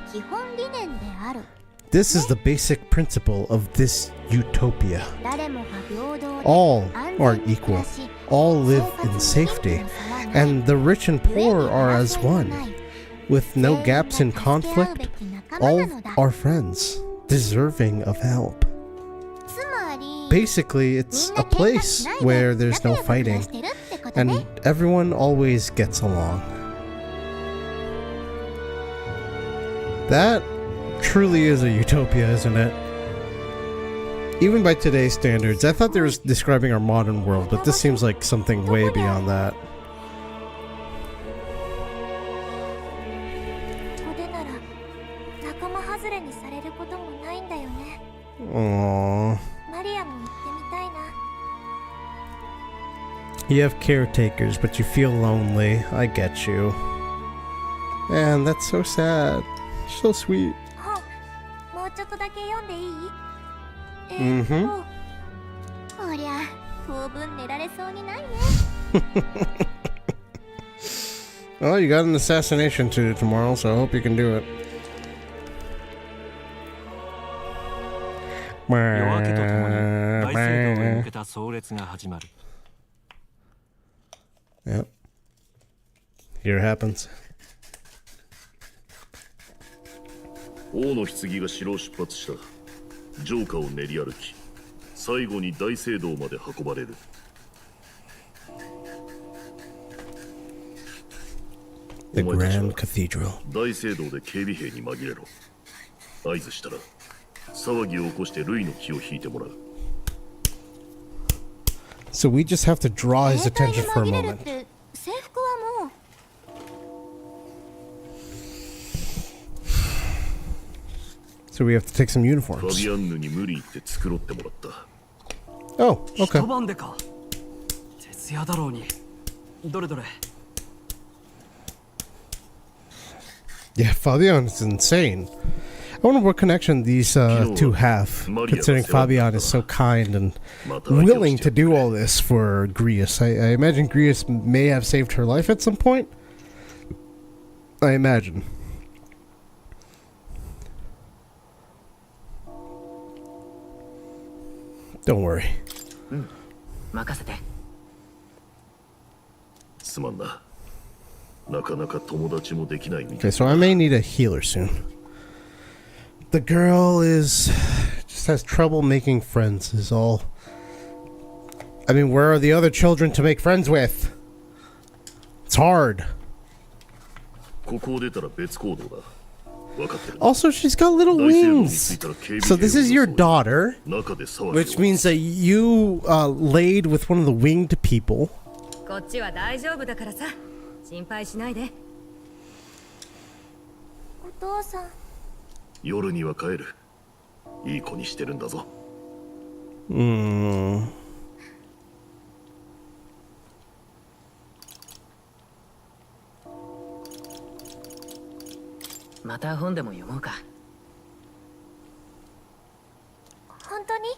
This is the basic principle of this utopia. All are equal. All live in safety. And the rich and poor are as one. With no gaps in conflict, all are friends, deserving of help. Basically, it's a place where there's no fighting, and everyone always gets along. That truly is a utopia, isn't it? Even by today's standards. I thought they were describing our modern world, but this seems like something way beyond that. ここでなら仲間外れにされることもないんだよね。 Aww. マリアも行ってみたいな。 You have caretakers, but you feel lonely. I get you. Man, that's so sad. So sweet. 本、もうちょっとだけ読んでいい？こりゃ当分寝られそうにないね。Well, you got an assassination to do tomorrow, so I hope you can do it. 夜明けとともに大聖堂へ向けた葬列が始まる。 Yep. Here it happens. 王の棺が城を出発した。城下を練り歩き、最後に大聖堂まで運ばれる。The Grand Cathedral. 大聖堂で警備兵に紛れろ。合図したら騒ぎを起こしてルイの気を引いてもらう。 So we just have to draw his attention for a moment. 制服はもう。 So we have to take some フ uniforms. ァビアンヌに無理言って繕ってもらった。 Oh, okay. 一晩でか。徹夜だろうに。どれどれ。 Yeah, Fabian is insane. I wonder what connection these two have, considering Fabian is so kind and willing to do all this for Grius. I imagine Grius may have saved her life at some point. I imagine. Don't worry. 任せて。すまんな。なかなか友達もできないみた Okay, い。so I may need a healer soon. The girl just has trouble making friends is all. I mean, where are the other children to make friends with? It's hard. ここを出たら別行動だ。分かってる。 Also, she's got little 大聖堂に wings. 着いたら警備 So 兵を this is your daughter, 中で騒ぎを which means that you laid with one of the winged people. こっちは大丈夫だからさ。心配しないで。お父さん。夜には帰る。いい子にしてるんだぞ。また本でも読もうか。本当に？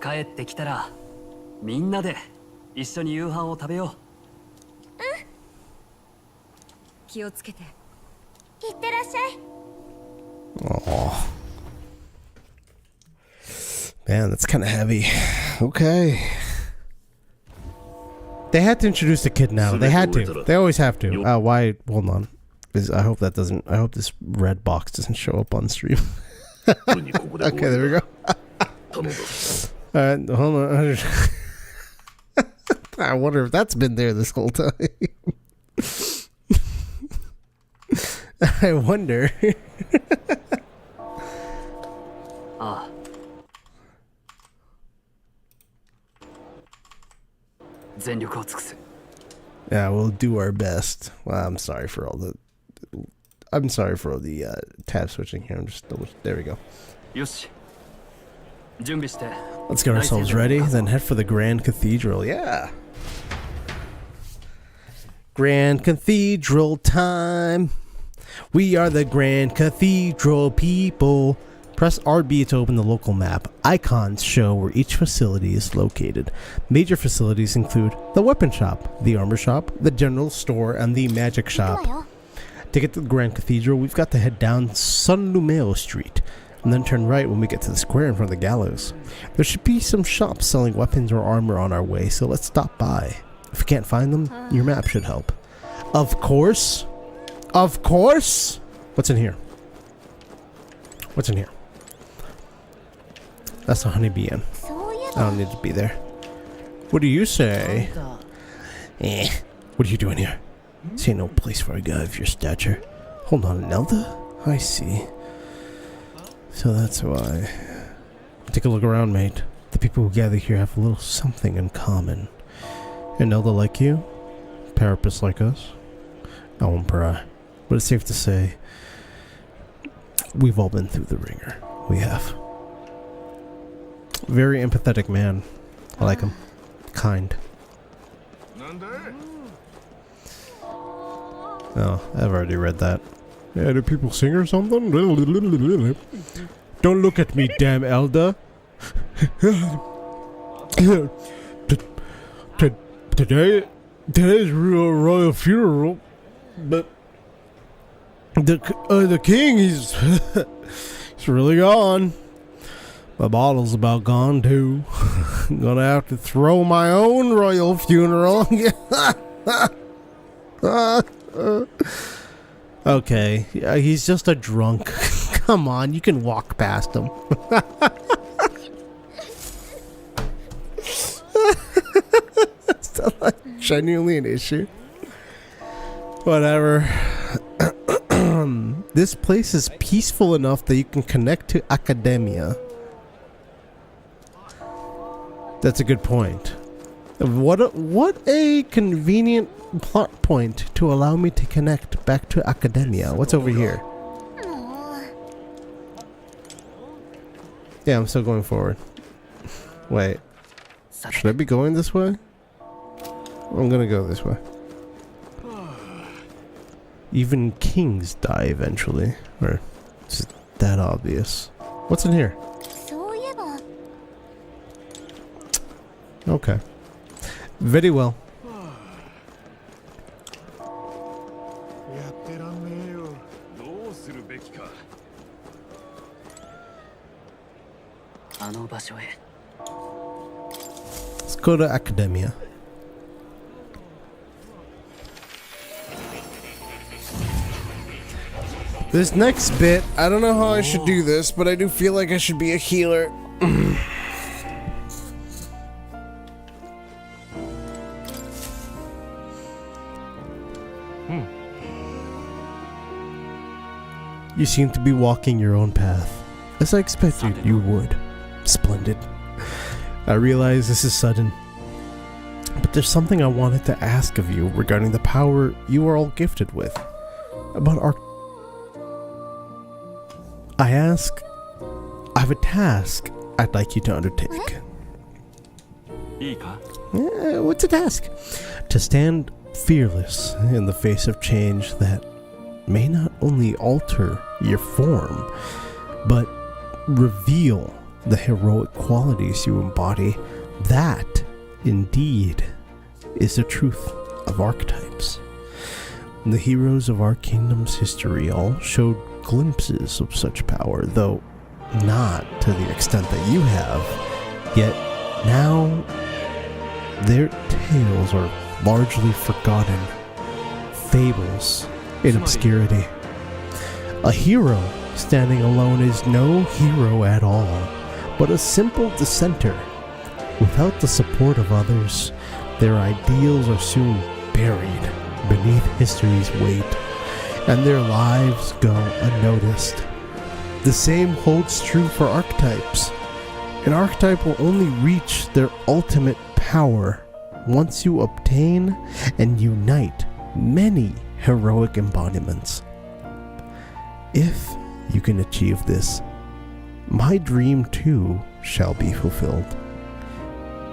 帰ってきたらみんなで一緒に夕飯を食べよ気をつけて。いってらっしゃい。 Oh. Man, that's kind of heavy. Okay. They had to introduce the kid now. They had to. They always have to. Why? Hold on. I hope that doesn't. I hope this red box doesn't show up on stream. Okay, there we go. Alright, hold on. I wonder if that's been there this whole time. I wonder. ああ。全力を尽くす。 Yeah, we'll do our best. Well, I'm sorry for all the tab switching here. I'm just there we go. よし。準備して。 Let's get ourselves ready, then head for the Grand Cathedral. Yeah. Grand Cathedral time. We are the Grand Cathedral people. Press RB to open the local map. Icons show where each facility is located. Major facilities include the weapon shop, the armor shop, the general store, and the magic shop. To get to the Grand Cathedral, we've got to head down San Lumeo Street, and then turn right when we get to the square in front of the gallows. There should be some shops selling weapons or armor on our way, so let's stop by. If you can't find them, your map should help. Of course. Of course. What's in here? What's in here? That's a honeybee inn. I don't need to be there. What do you say? What are you doing here? This ain't no place for a guy of your stature. Hold on, Nelda? I see. So that's why. Take a look around, mate. The people who gather here have a little something in common. And Nelda like you? Parapists like us? I won't pry. But it's safe to say, we've all been through the ringer. We have. Very empathetic man. I like him. Kind. Oh, I've already read that. Yeah, do people sing or something? Don't look at me, damn Elda. Today's royal funeral, but the king, he's really gone. My bottle's about gone too. I'm gonna have to throw my own royal funeral. Okay, he's just a drunk. Come on, you can walk past him. It's not like genuinely an issue. Whatever. This place is peaceful enough that you can connect to Academia. That's a good point. What a convenient plot point to allow me to connect back to Academia. What's over here? Yeah, I'm still going forward. Wait. Should I be going this way? I'm gonna go this way. Even kings die eventually. Or is it that obvious? What's in here? Okay. Very well. あの場所へ。 Let's go to Academia. This next bit, I don't know how I should do this, but I do feel like I should be a healer. You seem to be walking your own path, as I expected you would. Splendid. I realize this is sudden, but there's something I wanted to ask of you regarding the power you are all gifted with. About our... I have a task I'd like you to undertake. What's a task? To stand fearless in the face of change that may not only alter your form, but reveal the heroic qualities you embody. That, indeed, is the truth of archetypes. The heroes of our kingdom's history all showed glimpses of such power, though not to the extent that you have. Yet now their tales are largely forgotten, fables in obscurity. A hero standing alone is no hero at all, but a simple dissenter. Without the support of others, their ideals are soon buried beneath history's weight, and their lives go unnoticed. The same holds true for archetypes. An archetype will only reach their ultimate power once you obtain and unite many heroic embodiments. If you can achieve this, my dream too shall be fulfilled.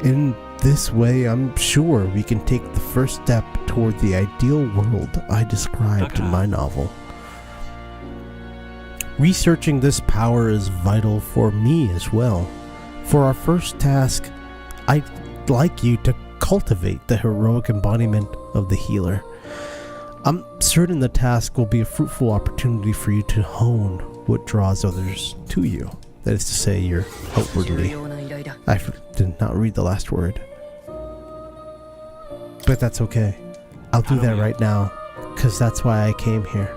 In this way, I'm sure we can take the first step toward the ideal world I described in my novel. Researching this power is vital for me as well. For our first task, I'd like you to cultivate the heroic embodiment of the healer. I'm certain the task will be a fruitful opportunity for you to hone what draws others to you. That is to say, you're outwardly. I did not read the last word. But that's okay. I'll do that right now, because that's why I came here.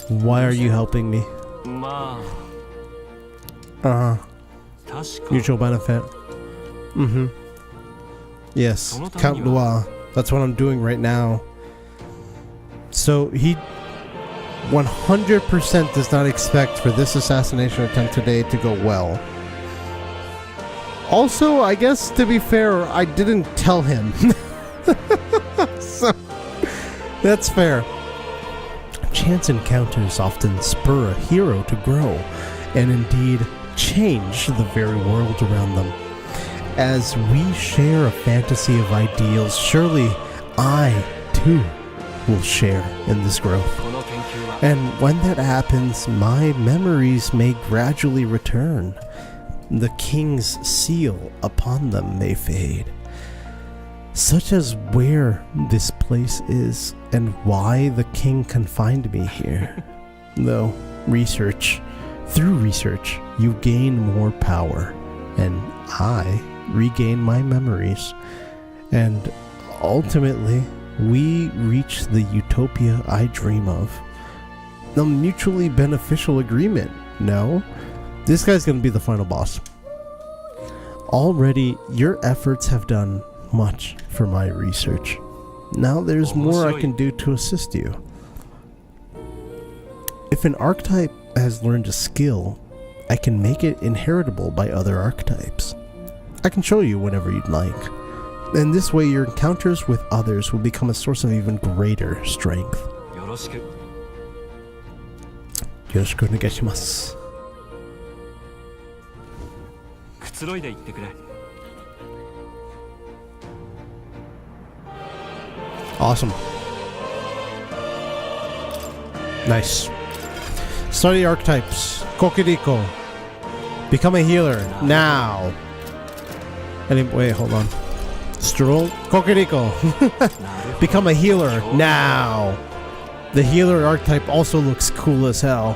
Why are you helping me? Mutual benefit. Yes, Count Loire. That's what I'm doing right now. So he 100% does not expect for this assassination attempt today to go well. Also, I guess to be fair, I didn't tell him. So, that's fair. Chance encounters often spur a hero to grow, and indeed change the very world around them. As we share a fantasy of ideals, surely I, too, will share in this growth. And when that happens, my memories may gradually return. The king's seal upon them may fade, such as where this place is and why the king confined me here. Though through research, you gain more power, and I regain my memories, and ultimately we reach the utopia I dream of. A mutually beneficial agreement, no? This guy's gonna be the final boss. Already, your efforts have done much for my research. Now there's more I can do to assist you. If an archetype has learned a skill, I can make it inheritable by other archetypes. I can show you whenever you'd like. And this way your encounters with others will become a source of even greater strength. Yoroshiku onegaishimasu. Awesome. Nice. Study archetypes. Kokiriko. Become a healer. Now. Wait, hold on. Stroll. Kokiriko. Become a healer. Now. The healer archetype also looks cool as hell.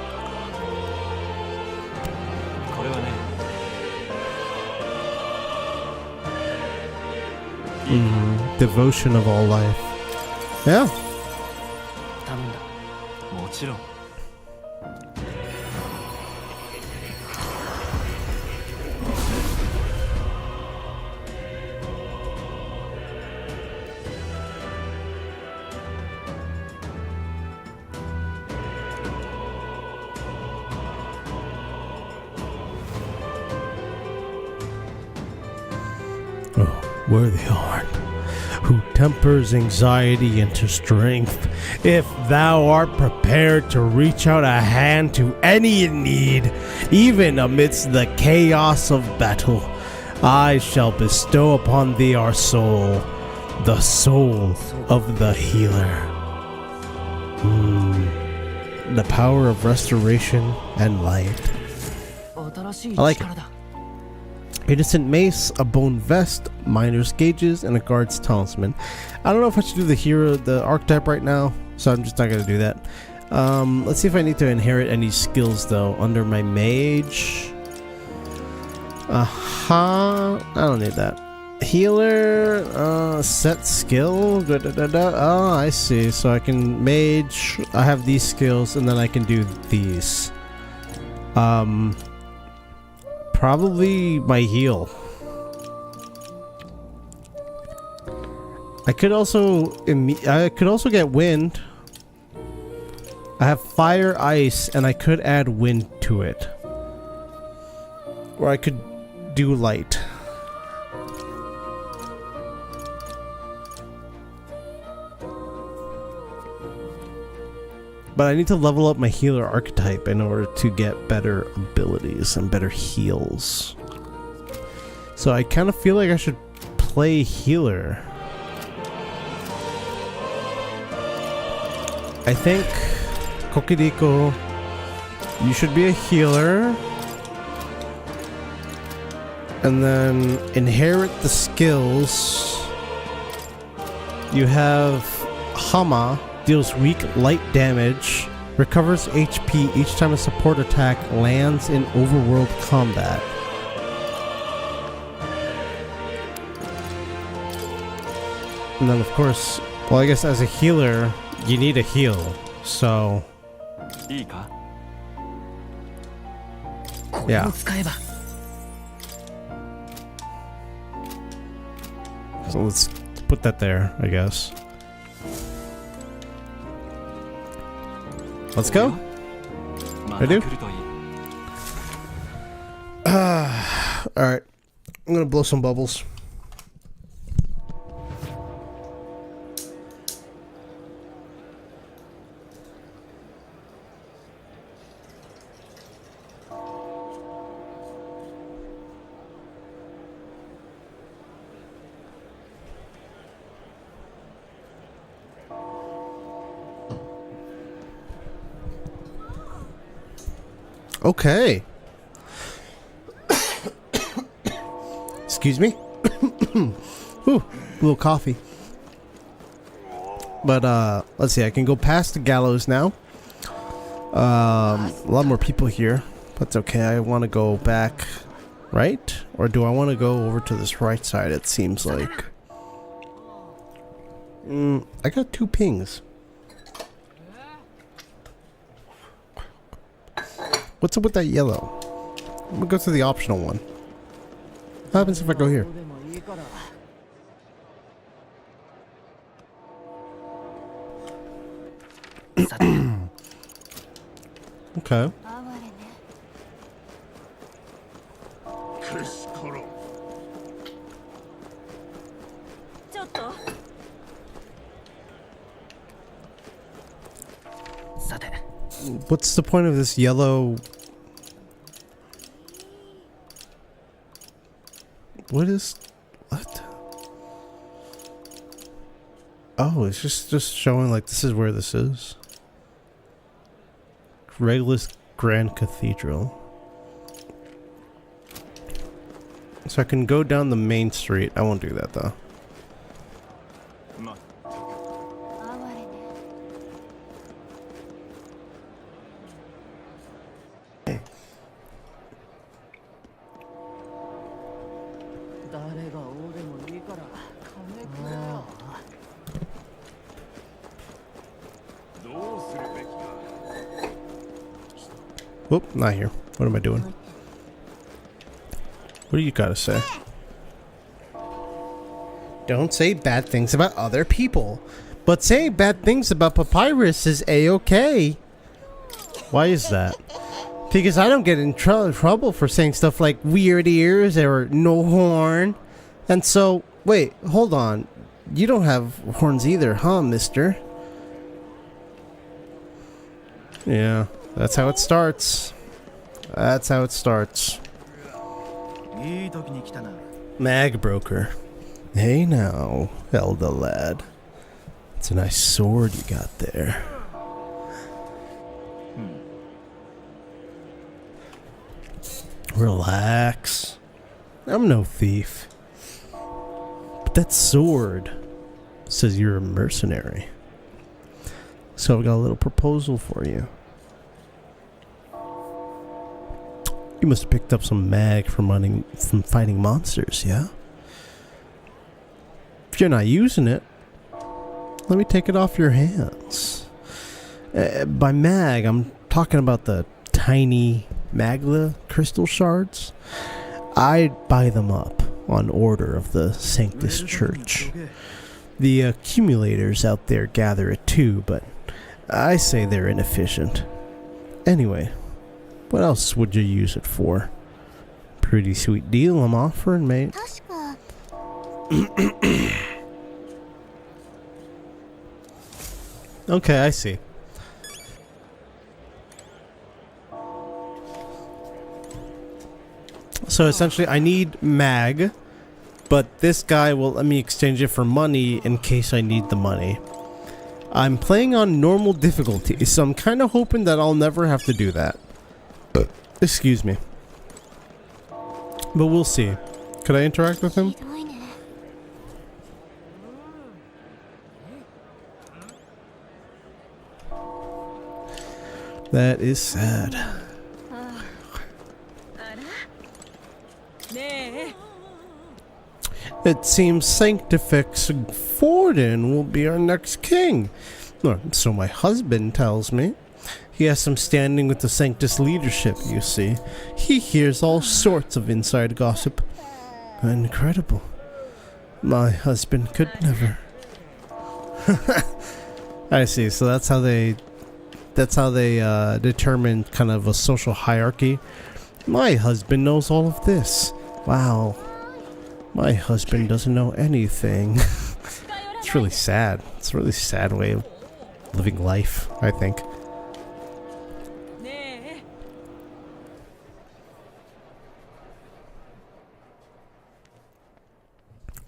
Devotion of all life. Yeah. Oh, worthy heart, who tempers anxiety into strength. If thou art prepared to reach out a hand to any in need, even amidst the chaos of battle, I shall bestow upon thee our soul, the soul of the healer. The power of restoration and light. I like it. Innocent mace, a bone vest, miner's gauges, and a guard's talisman. I don't know if I should do the archetype right now, so I'm just not gonna do that. Let's see if I need to inherit any skills though under my mage. I don't need that. Healer, set skill. Oh, I see. So I can mage. I have these skills, and then I can do these. Probably my heal. I could also get wind. I have fire, ice, and I could add wind to it. Or I could do light. But I need to level up my healer archetype in order to get better abilities and better heals. So I kind of feel like I should play healer. I think Kokiriko, you should be a healer. And then inherit the skills. You have Hama. Deals weak light damage, recovers HP each time a support attack lands in overworld combat. And then of course, well I guess as a healer, you need a heal, so... Yeah. So let's put that there, I guess. Let's go. I do. Alright. I'm gonna blow some bubbles. Okay. Excuse me. Ooh, a little coffee. But let's see. I can go past the gallows now. A lot more people here. That's okay. I want to go back, right? Or do I want to go over to this right side? It seems like. I got 2 pings. What's up with that yellow? I'm gonna go to the optional one. What happens if I go here? Okay. What's the point of this yellow? What? Oh, it's just showing like this is where this is. Regulus Grand Cathedral. So I can go down the main street. I won't do that though. Whoop, not here. What am I doing? What do you gotta say? Don't say bad things about other people, but say bad things about Papyrus is a-okay. Why is that? Because I don't get in trouble for saying stuff like weird ears or no horn. And so, wait, hold on. You don't have horns either, huh, mister? Yeah, that's how it starts. That's how it starts. Mag broker. Hey now, Elder lad. It's a nice sword you got there. Relax. I'm no thief. But that sword says you're a mercenary. So I've got a little proposal for you. You must have picked up some mag from fighting monsters, yeah? If you're not using it, let me take it off your hands. By mag, I'm talking about the tiny Magla crystal shards. I'd buy them up on order of the Sanctus Church. The accumulators out there gather it too, but I say they're inefficient. Anyway, what else would you use it for? Pretty sweet deal I'm offering, mate. Okay, I see. So essentially I need mag, but this guy will let me exchange it for money in case I need the money. I'm playing on normal difficulty, so I'm kind of hoping that I'll never have to do that. Excuse me. But we'll see. Could I interact with him? That is sad. It seems Sanctifex Forden will be our next king. So my husband tells me. He has some standing with the Sanctus leadership, you see. He hears all sorts of inside gossip. Incredible. My husband could never. I see, so that's how they determine kind of a social hierarchy. My husband knows all of this. Wow. My husband doesn't know anything. It's really sad. It's a really sad way of living life, I think.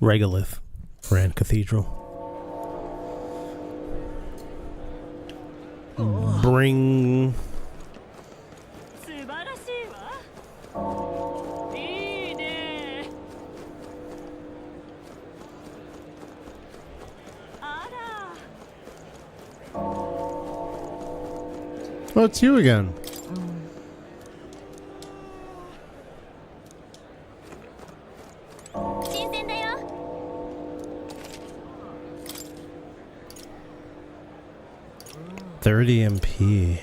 Regolith, Grand Cathedral. Bring. Oh, it's you again. $30 MP.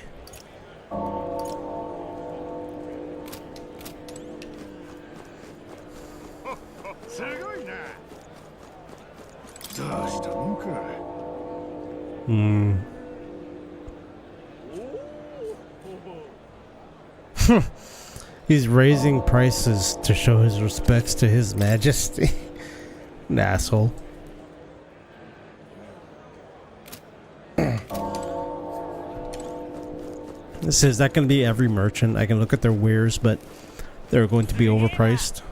He's raising prices to show his respects to His Majesty. An asshole. Is that going to be every merchant? I can look at their wares, but they're going to be overpriced.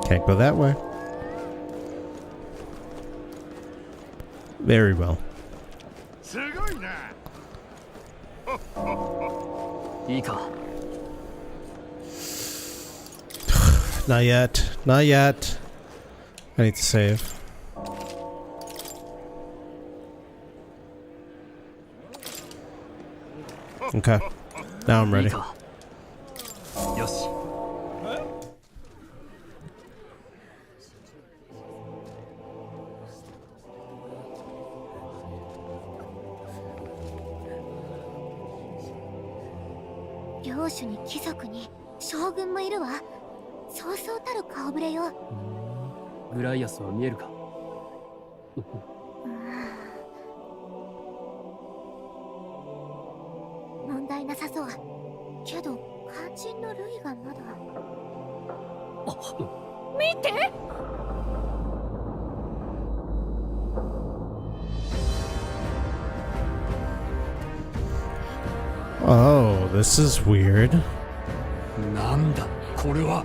Can't go that way. Very well. Not yet. Not yet. I need to save. Okay. Now I'm ready. Oh, this is weird. なんだこれは。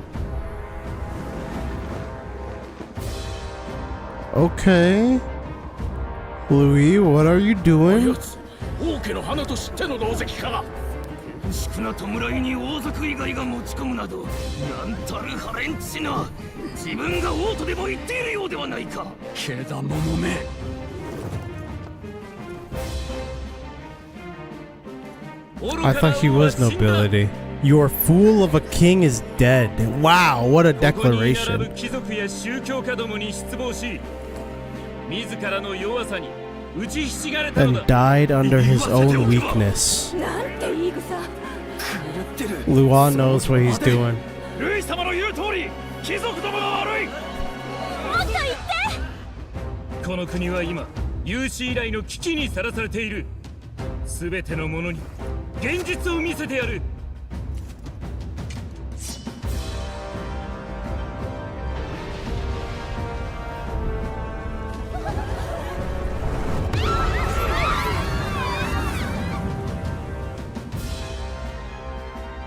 Okay. Louis, what are you doing? 王家の花と知っての同席か。少な弔いに王族以外が持ち込むなど、なんたるハレンチな。自分が王とでも言っているようではないか。けだものめ。 I thought he was nobility. Your fool of a king is dead. Wow, what a declaration. And died under his own weakness. Luan knows what he's doing. ルイ様の言う通り、貴族どもが悪い。もっと言って。この国は今、有史以来の危機にさらされている。すべてのものに現実を見せてやる。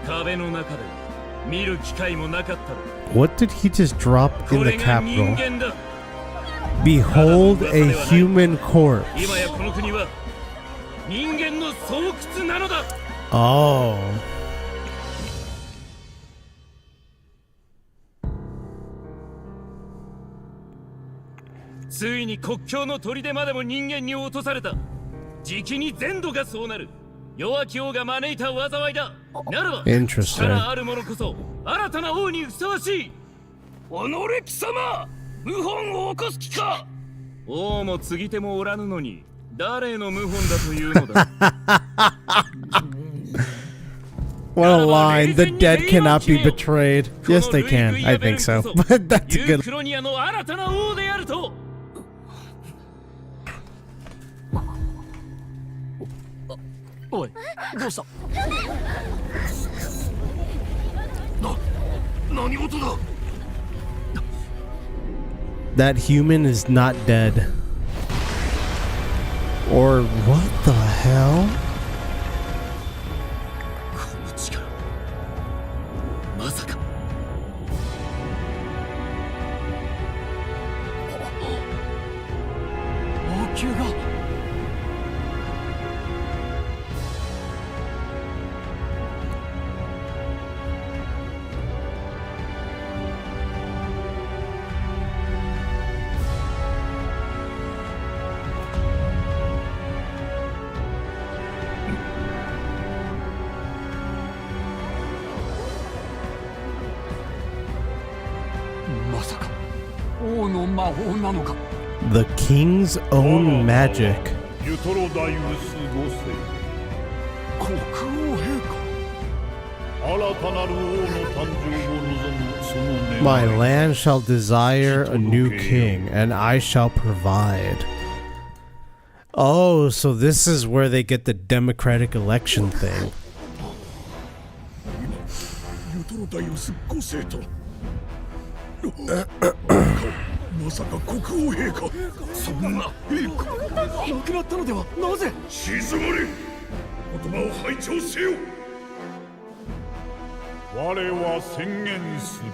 壁の中で見る機会もなかったろ。 What did he just drop in the capital? Behold a human corpse. 今やこの国は人間の巣窟なのだ。 Oh. ついに国境の砦までも人間に落とされた。じきに全土がそうなる。弱き王が招いた災いだ。ならば、力ある者こそ新たな王にふさわしい。己貴様、謀反を起こす気か。王も継ぎ手もおらぬのに、誰の謀反だというのだ。What a line. The dead cannot be betrayed. Yes, they can. I think so. But that's a good. クロニアの新たな王であると。おい、どうした？何事だ？ That human is not dead. Or what the hell? この力、まさか。王宮が。 The king's own magic. My land shall desire a new king, and I shall provide. Oh, so this is where they get the democratic election thing. まさか国王陛下、そんな陛下亡くなったのでは。なぜ？静まれ。言葉を拝聴せよ。我は宣言する。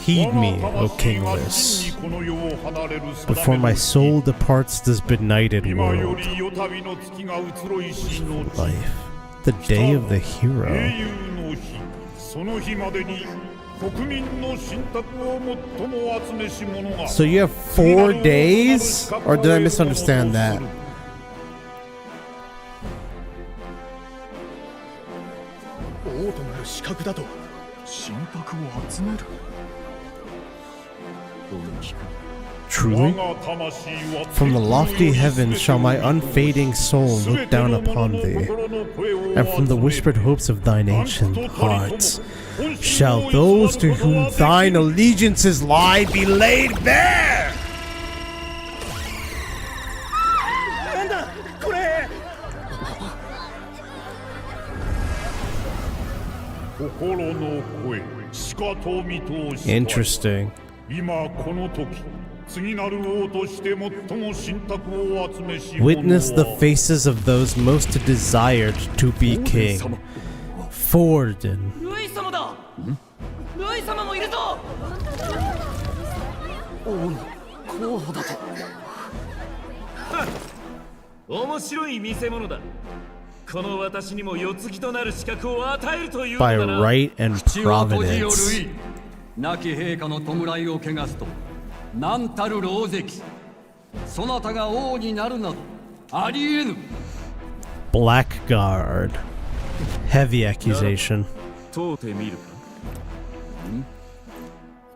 Heed me, O kingless, before my soul departs this benighted world. Life, the day of the hero. So you have 4 days? Or did I misunderstand that? Truly? From the lofty heavens shall my unfading soul look down upon thee, and from the whispered hopes of thine ancient hearts shall those to whom thine allegiances lie be laid bare! Interesting. Witness the faces of those most desired to be king. Forden. ルイ様だ。ルイ様もいるぞ。王の候補だと。面白い見せ物だ。この私にも世継ぎとなる資格を与えるというの By だな。 right and 口を閉じよ providence. ルイ。亡き陛下の弔いを汚すと何たる狼藉。そなたが王になるなどありえぬ。 Blackguard. Heavy accusation. 問うてみる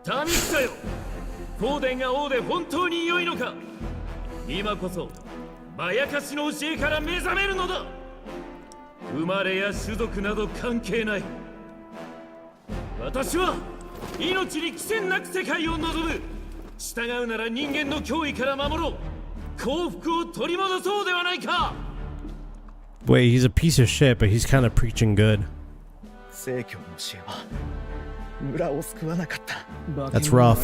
か。民草よ。フォーデンが王で本当に良いのか。今こそまやかしの教えから目覚めるのだ。生まれや種族など関係ない。私は命に貴賤なく世界を望む。従うなら人間の脅威から守ろう。幸福を取り戻そうではないか。 Wait, he's a piece of shit, but he's kind of preaching good. 聖教の教えは村を救わなかった。 That's rough.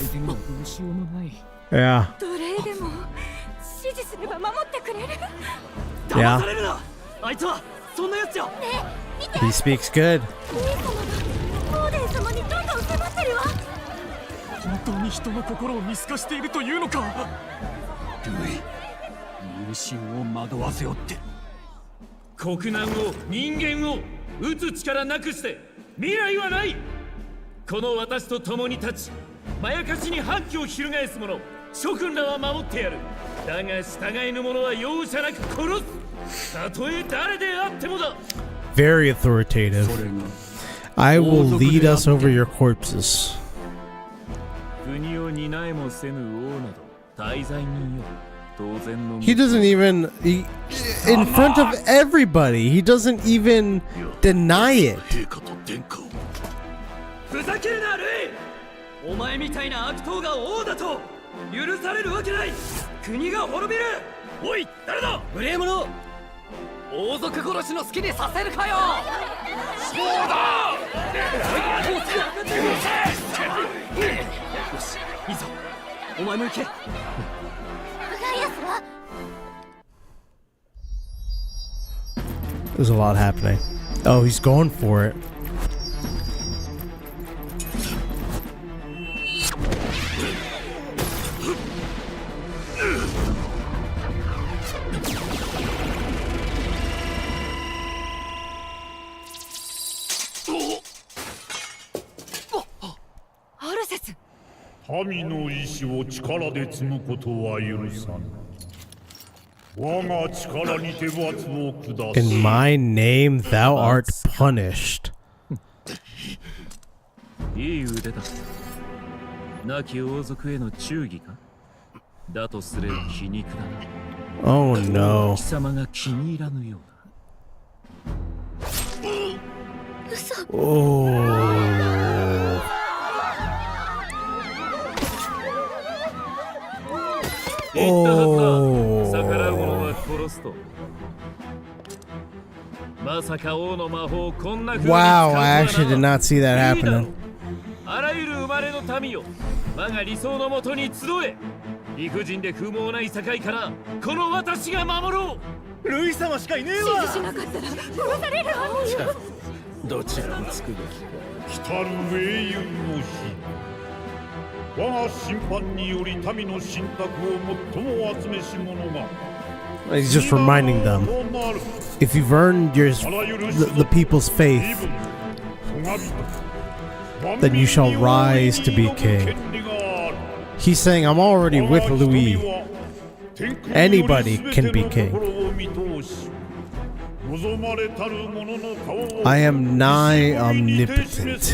Yeah. 奴隷でも指示すれば守ってくれる。騙されるな。あいつはそんなやつじゃ。 He speaks good. ルイ様がオーデン様にどんどん迫ってるわ。本当に人の心を見透かしているというのか。ルイ、民心を惑わせよって。国難を人間を打つ力なくして未来はない。この私と共に立ちまやかしに反旗を翻す者諸君らは守ってやる。だが従えぬ者は容赦なく殺す。たとえ誰であってもだ。 Very authoritative. I will lead us over your corpses. 国を担えもせぬ王など大罪人よ。当然の He doesn't even... in front of everybody, he doesn't even deny it. 陛下と殿下を。ふざけるなルイ。お前みたいな悪党が王だと許されるわけない。国が滅びる。おい誰だ。無礼者。王族殺しの好きにさせるかよ。そうだ。よしいいぞ。お前も行け。ガイアスは There's a lot happening. Oh, he's going for it. Arceus. 民の意志を力で積むことは許さぬ。我が力にて罰を下す。 In my name, thou art punished. いい腕だ。亡き王族への忠義か。だとすれば皮肉だな。 Oh no. 貴様が気に入らぬようだ。 Oh. Oh. 逆らう者は殺すと。まさか王の魔法をこんな風に使うとは Wow, I actually did not see that いいだろう。 happening. あらゆる生まれの民よ、我が理想のもとに集え。理不尽で風毛ない境からこの私が守ろう。ルイ様しかいねえわ。指示しなかったら殺されるわ。どちらにつくべきか。来たる英雄の日、我が審判により民の信託を最も集めし者が He's just reminding them, if you've earned the people's faith, then you shall rise to be king. He's saying, I'm already with Louis. Anybody can be king. I am nigh omnipotent.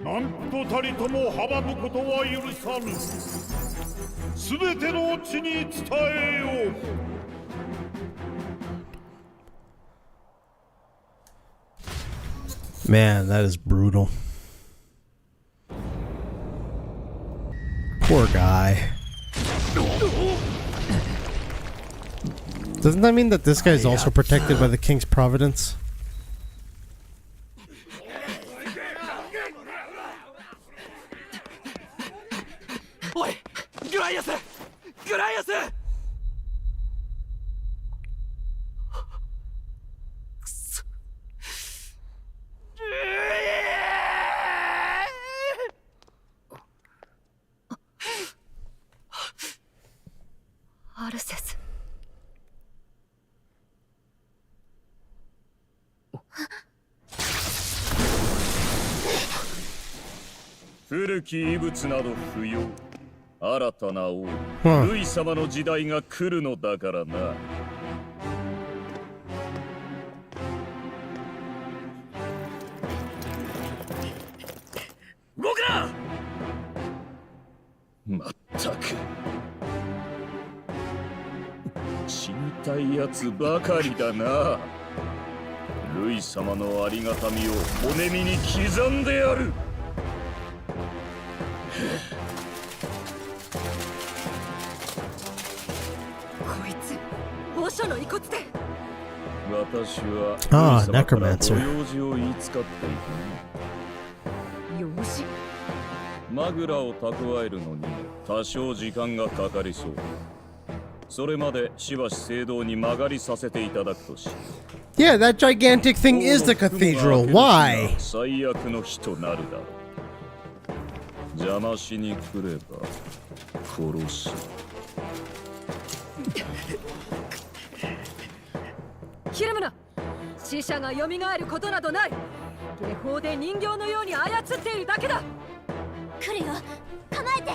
なんとたりとも阻むことは許さぬ。すべての地に伝えよう。Man, that is brutal. Poor guy. Doesn't that mean that this guy is also protected by the king's providence? おい、グライアス、グライアス。くそ。アルセス。古き遺物など不要。新たな王、ルイ様の時代が来るのだからな。動くな。まったく死にたいやつばかりだな。ルイ様のありがたみを骨身に刻んでやる。こいつ墓所の遺骨で。私はああ、ルイ様から necromancer ご用事を言いつかっていく。用事。マグラを蓄えるのに多少時間がかかりそう。それまでしばし聖堂に曲がりさせていただくとし。Yeah, that gigantic thing is the cathedral. Why? 最悪の日となるだろう。邪魔しに来れば殺す。ひるむな。死者が蘇ることなどない。下法で人形のように操っているだけだ。来るよ、構えて。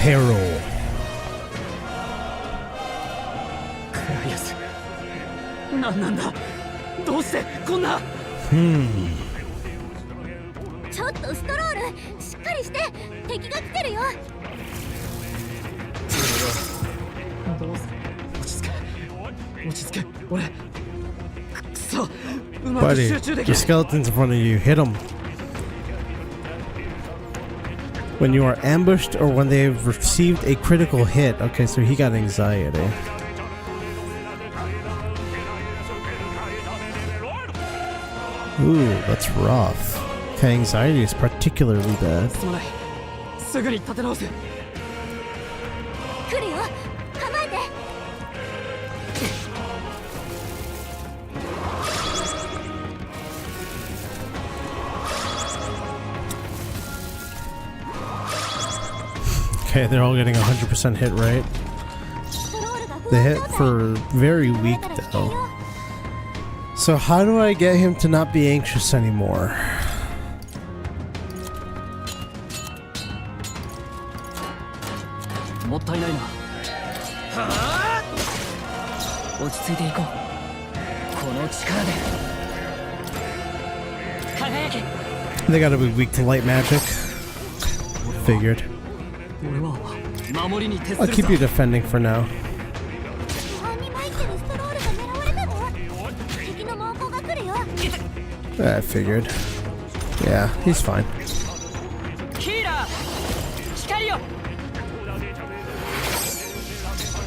Peril. クライアス、なんなんだ。どうしてこんな。ちょっとストロール、しっかりして。敵が来てるよ。どうする。落ち着け、落ち着け。俺くそ、うまく Buddy, 集中でき the ない。 skeletons in front of you. Hit them. When you are ambushed or when they have received a critical hit. Okay, so he got anxiety. Ooh, that's rough. Okay, anxiety is particularly bad. すまない。すぐに立て直す。来るよ、構えて。Okay, they're all getting 100% hit rate. The hit for very weak though. So how do I get him to not be anxious anymore? もったいないな。落ち着いていこう。この力で輝け。 They gotta be weak to light magic. Figured. 俺は守りに徹す I'll る keep you defending for now. 顔に巻いてるストロールが狙われたの。敵の猛攻が来るよ。I figured. Yeah, he's fine. ヒーラー、光よ。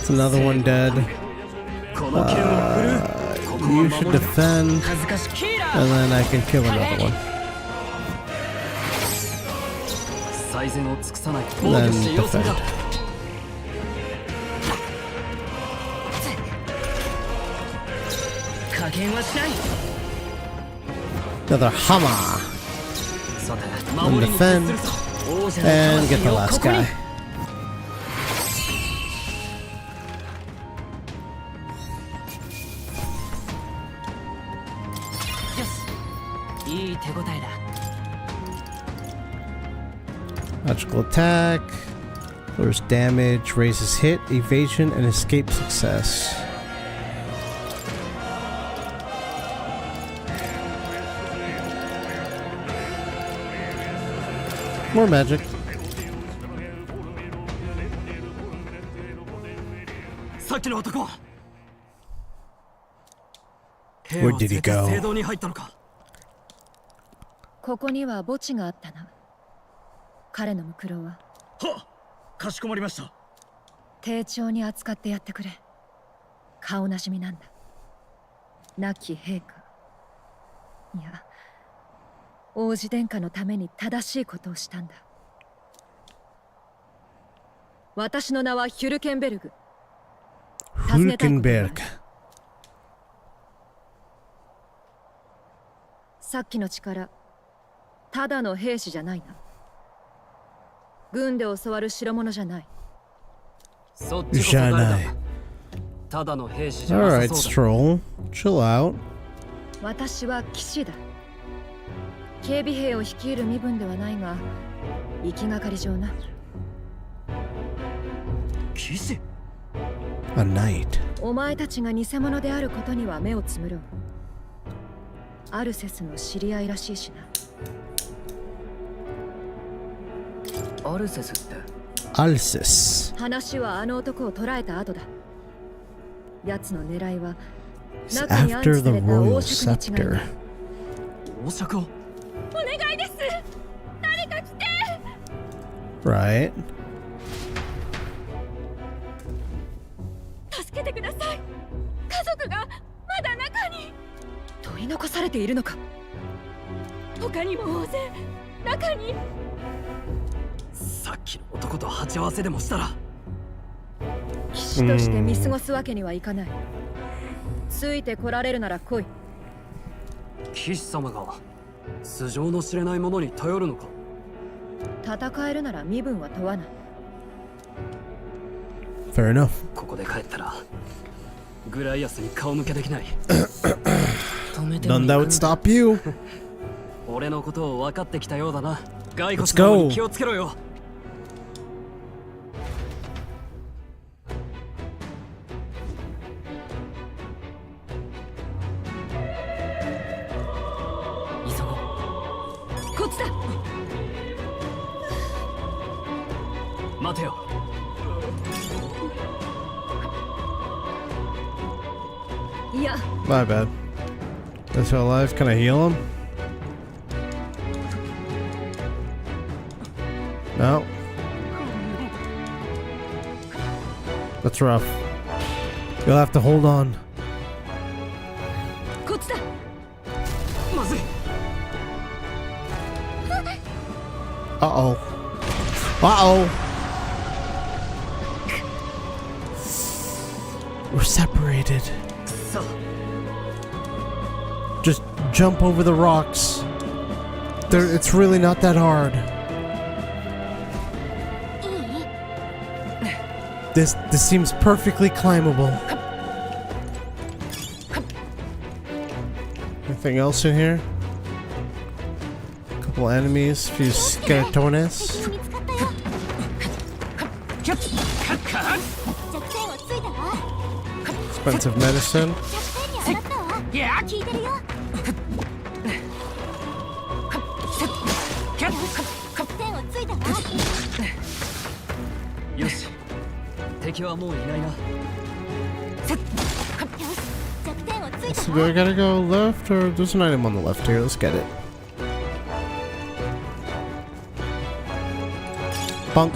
It's another one dead. この剣を振るう。ここは You 守 should る。 defend, 恥ずかしヒーラ and ー。 then I can kill another one. 最善を尽くさない。防 Then 御して様子見だ。 defend. 加減はしない。 Another hammer. さて、 And 守りに徹 defend. するぞ。王者 And の get the 魂を last ここに。 guy. Yes. いい手応えだ。 Magical attack. Lowers damage, raises hit, evasion, and escape success. More magic. さっきの男は。 Where did he go? 聖堂に入ったのか。ここには墓地があったな。彼のムクロははっ、かしこまりました。丁重に扱ってやってくれ。顔なじみなんだ。亡き陛下。いや、王子殿下のために正しいことをしたんだ。私の名はヒュルケンベルグ。フルケンベルグ。さっきの力、ただの兵士じゃないな。軍で教わる代物じゃない。そっちこそ誰だ。ただの兵士じゃなさ Alright, そうだ。Stroll. Chill out. 私は騎士だ。警備兵を率いる身分ではないが、行きがかり上な。騎士？ A knight. お前たちが偽物であることには目をつむろう。アルセスの知り合いらしいしな。アルセスって Alces. 話はあの男を捕らえた後だ。奴の狙いは It's 中に安 after 置 the された royal 王爵に違いな scepter. い。王爵を？お願いです。誰か来て。 Right. 助けてください。家族がまだ中に取り残されているのか。他にも大勢中に。さっきの男と鉢合わせでもしたら。騎士として見過ごすわけにはいかない。ついてこられるなら来い。騎士様が素性の知れないものに頼るのか。戦えるなら身分は問わない。 Fair enough. ここで帰ったらグライアスに顔向けできない。 None that would stop you. 俺のことを分かってきたようだな。骸骨 Let's の方 go. に気をつけろよ。急ごう。こっちだ。待てよ。いや、 My bad. Is he alive? Can I heal him? No. That's rough. You'll have to hold on. こっちだ。まずい。 Uh-oh. Uh-oh. We're separated. さあ。 Just jump over the rocks. It's really not that hard. This seems perfectly climbable. Anything else in here? A couple enemies, a few skeletones. 弱点をついたわ。 Expensive medicine. 弱点に当たったわ。聞いてるよ。弱点をついたわ。よし。敵はもういないな。よし、弱点をついた So わ。 do I gotta go left or there's an item on the left here? Let's get it. Bunk.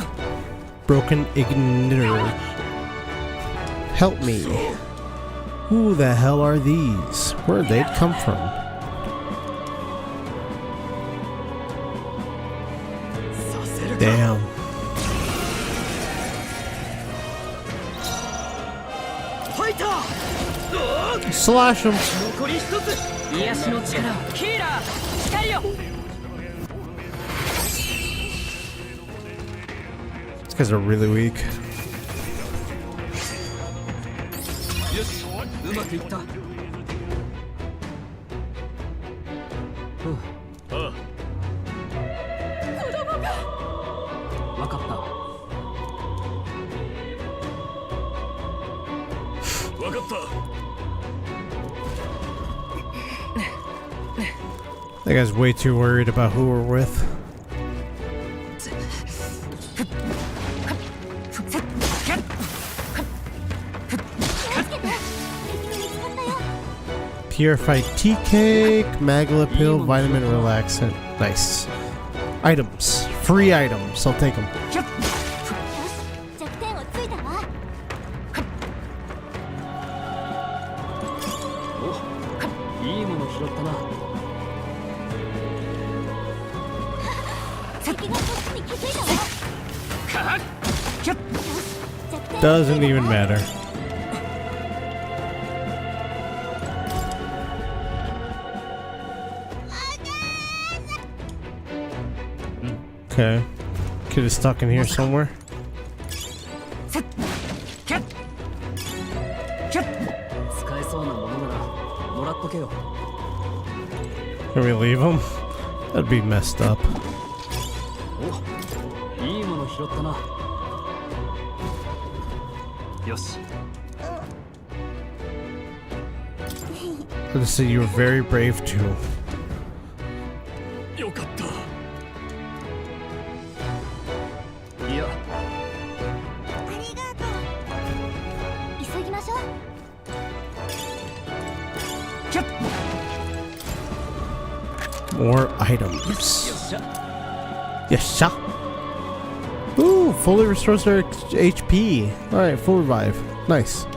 Broken igniter. Help me. Who the hell are these? Where'd they come from? Damn. Slash him. 残り一つ。癒しの力。ヒーラー。光よ。 These guys are really weak. よし、うまくいった。わかった。わかった。 That guy's way too worried about who we're with. Purified tea cake, Magla pill, vitamin relaxant. Nice. Items. Free items. I'll take them. よし、弱点をついたわ。いいもの拾ったな。Doesn't even matter. Okay. Kid is stuck in here somewhere. 使えそうなものならもらっとけよ。 Can we leave him? That'd be messed up. お、いいもの拾ったな。よし。 I'll just say you were very brave too. よかった。いや。ありがとう。急ぎましょう。 More items. Yes, sir. Ooh, fully restores their HP. Alright, full revive. Nice.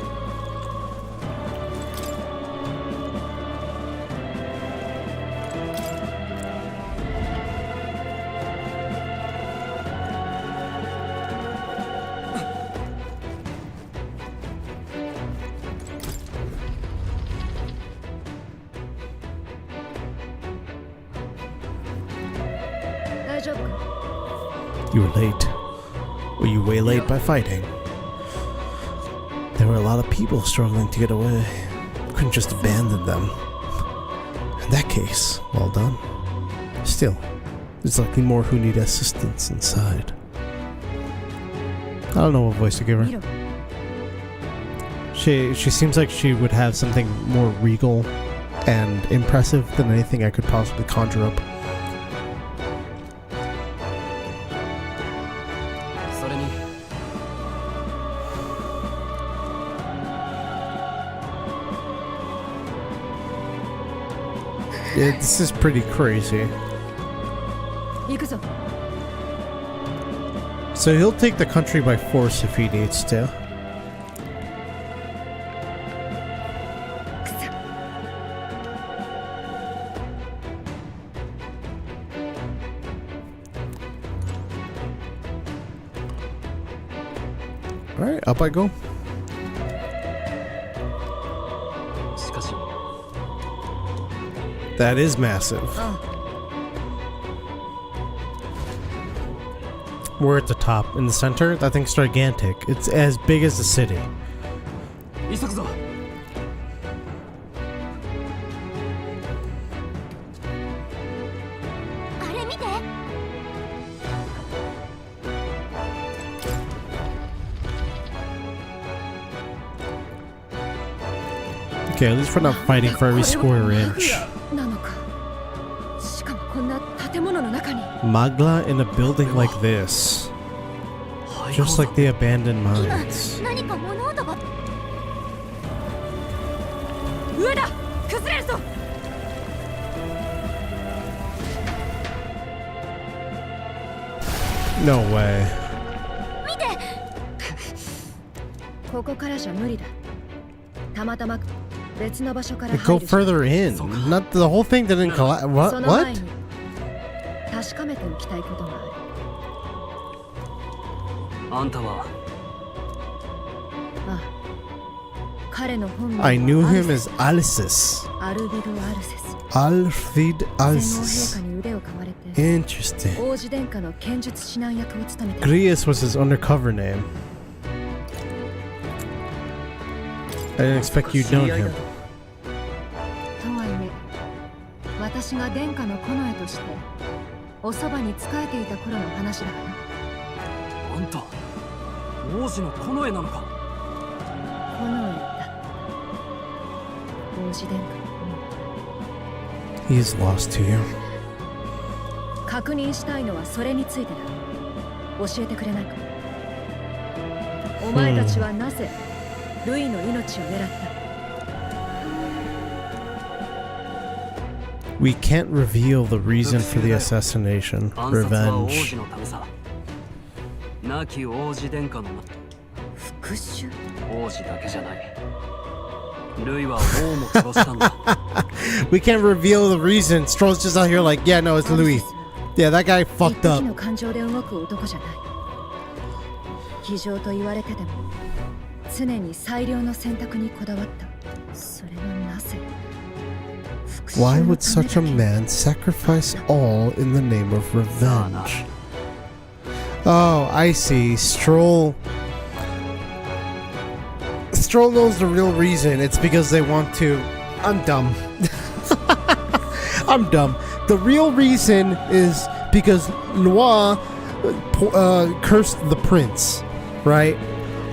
You were late. Were you waylaid by fighting? There were a lot of people struggling to get away. Couldn't just abandon them. In that case, well done. Still, there's likely more who need assistance inside. I don't know what voice to give her. She seems like she would have something more regal and impressive than anything I could possibly conjure up. Yeah, this is pretty crazy. So he'll take the country by force if he needs to. Alright, up I go. That is massive. We're at the top. In the center, that thing's gigantic. It's as big as the city. Okay, at least we're not fighting for every square inch. Magla in a building like this. Just like the abandoned mines. No way. Go further in. Not the whole thing didn't collapse. What? What? I knew him as Alces. Alfred Alces. Interesting. Grius was his undercover name. I didn't expect you'd known him. He is lost to you. We can't reveal the reason for the assassination. Revenge. We can't reveal the reason. Stroll's just out here like, yeah, no, it's Louis. Yeah, that guy fucked 一 up. 時の感情で動く男じゃない。非情と言われてても常に最良の選択にこだわった。それはなぜ？ Why would such a man sacrifice all in the name of revenge? Oh, I see. Stroll knows the real reason. It's because they want to... I'm dumb. I'm dumb. The real reason is because Noir cursed the prince, right?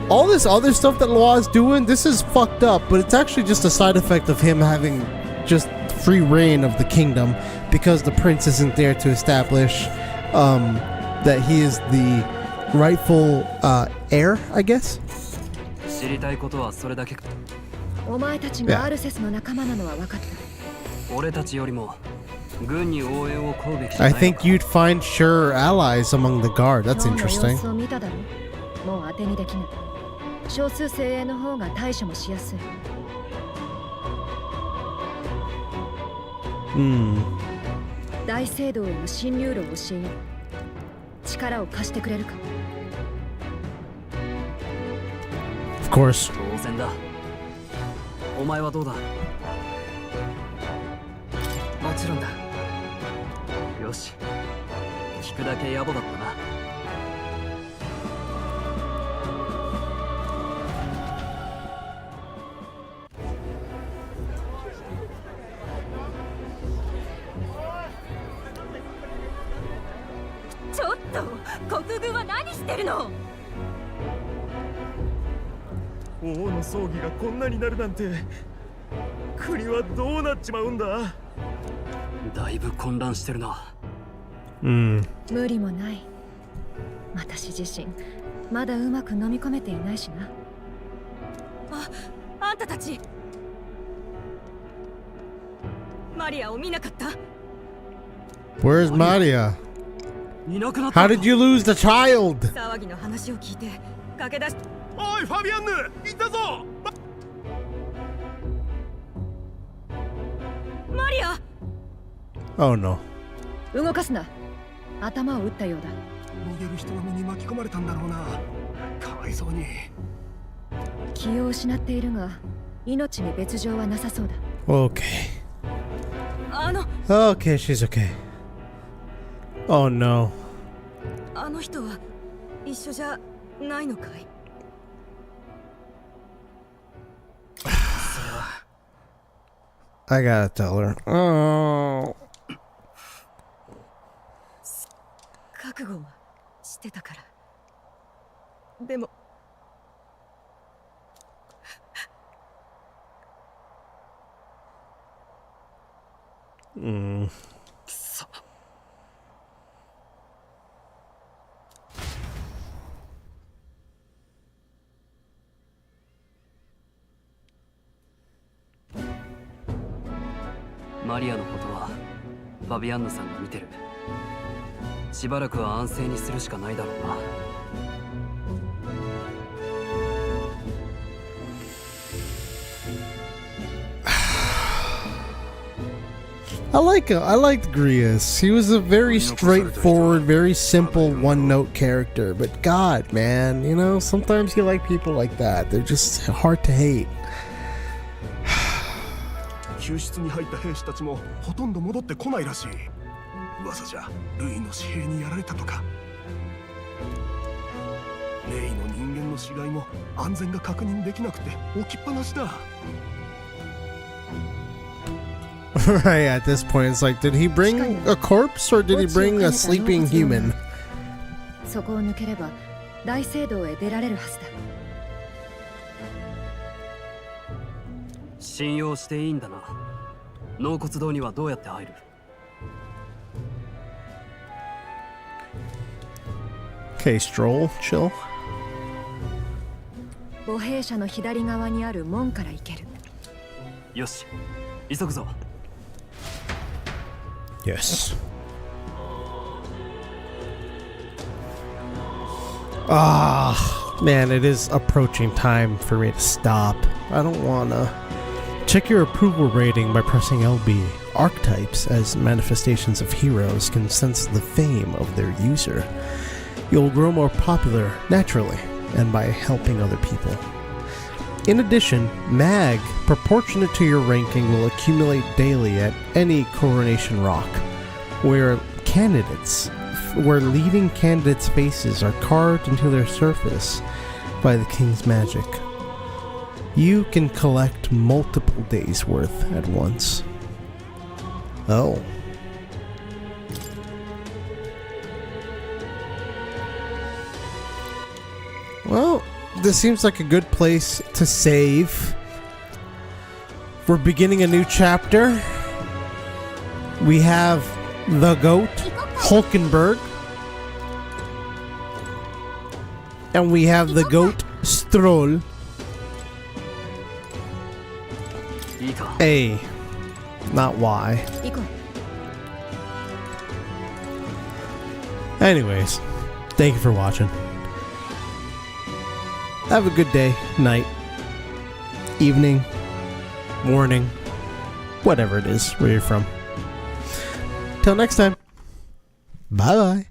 All this other stuff that Noir is doing, this is fucked up, but it's actually just a side effect of him having just free reign of the kingdom because the prince isn't there to establish that he is the rightful heir, I guess. 知りたいことはそれだけか。お前たちがアルセスの仲間なのは分かった。俺たちよりも軍に応援を請うべきじゃ I ないのか。 think you'd find sure allies among the guard. That's 今日の interesting. 様子を見ただろ。もう当てにできない。少数精鋭の方が対処もしやすい。大聖堂への侵入路を教えよう。力を貸してくれるか。 Of course. 当然だ。お前はどうだ。もちろんだ。よし。聞くだけ野暮だったな。ちょっと、国軍は何してるの？王の葬儀がこんなになるなんて、国はどうなっちまうんだ。だいぶ混乱してるな。Mm. 無理もない。私自身まだうまく飲み込めていないしな。あんたたちマリアを見なかった？ Where's Maria? いなくなった。 How did you lose the child? 騒ぎの話を聞いて駆け出し。おいファビアンヌ、いたぞ。マリア。 Oh no. 動かすな。頭を打ったようだ。逃げる人の身に巻き込まれたんだろうな。かわいそうに。気を失っているが命に別状はなさそうだ。 Okay. Okay, she's okay. Oh no. あの人は一緒じゃないのかい？ I gotta tell her. Oh. 覚悟はしてたから。でもマリアのことはファビアンヌさんが見てる。しばらくは安静にするしかないだろうな。I liked Grius. He was a very straightforward, very simple one-note character. But God, man, you know, sometimes you like people like that. They're just hard to hate. 救出に入った兵士たちもほとんど戻ってこないらしい。噂じゃルイの私兵にやられたとか。レイの人間の死骸も安全が確認できなくて置きっぱなしだ。Right, at this point, it's like, did he bring a corpse or did he bring a sleeping human? そこを抜ければ大聖堂へ出られるはずだ。信用していいんだな。納骨堂にはどうやって入る？ Okay, Stroll, chill. 母兵舎の左側にある門から行ける。よし、急ぐぞ。 Yes. Ah, man, it is approaching time for me to stop. I don't wanna. Check your approval rating by pressing LB. Archetypes, as manifestations of heroes, can sense the fame of their user. You'll grow more popular naturally and by helping other people. In addition, MAG, proportionate to your ranking, will accumulate daily at any Coronation Rock, where leading candidates' faces are carved into their surface by the King's magic. You can collect multiple days' worth at once. Oh. Well, this seems like a good place to save. We're beginning a new chapter. We have the goat, Hulkenberg. And we have the goat, Stroll. A, not Y. Anyways, thank you for watching. Have a good day, night, evening, morning, whatever it is where you're from. Till next time. Bye bye.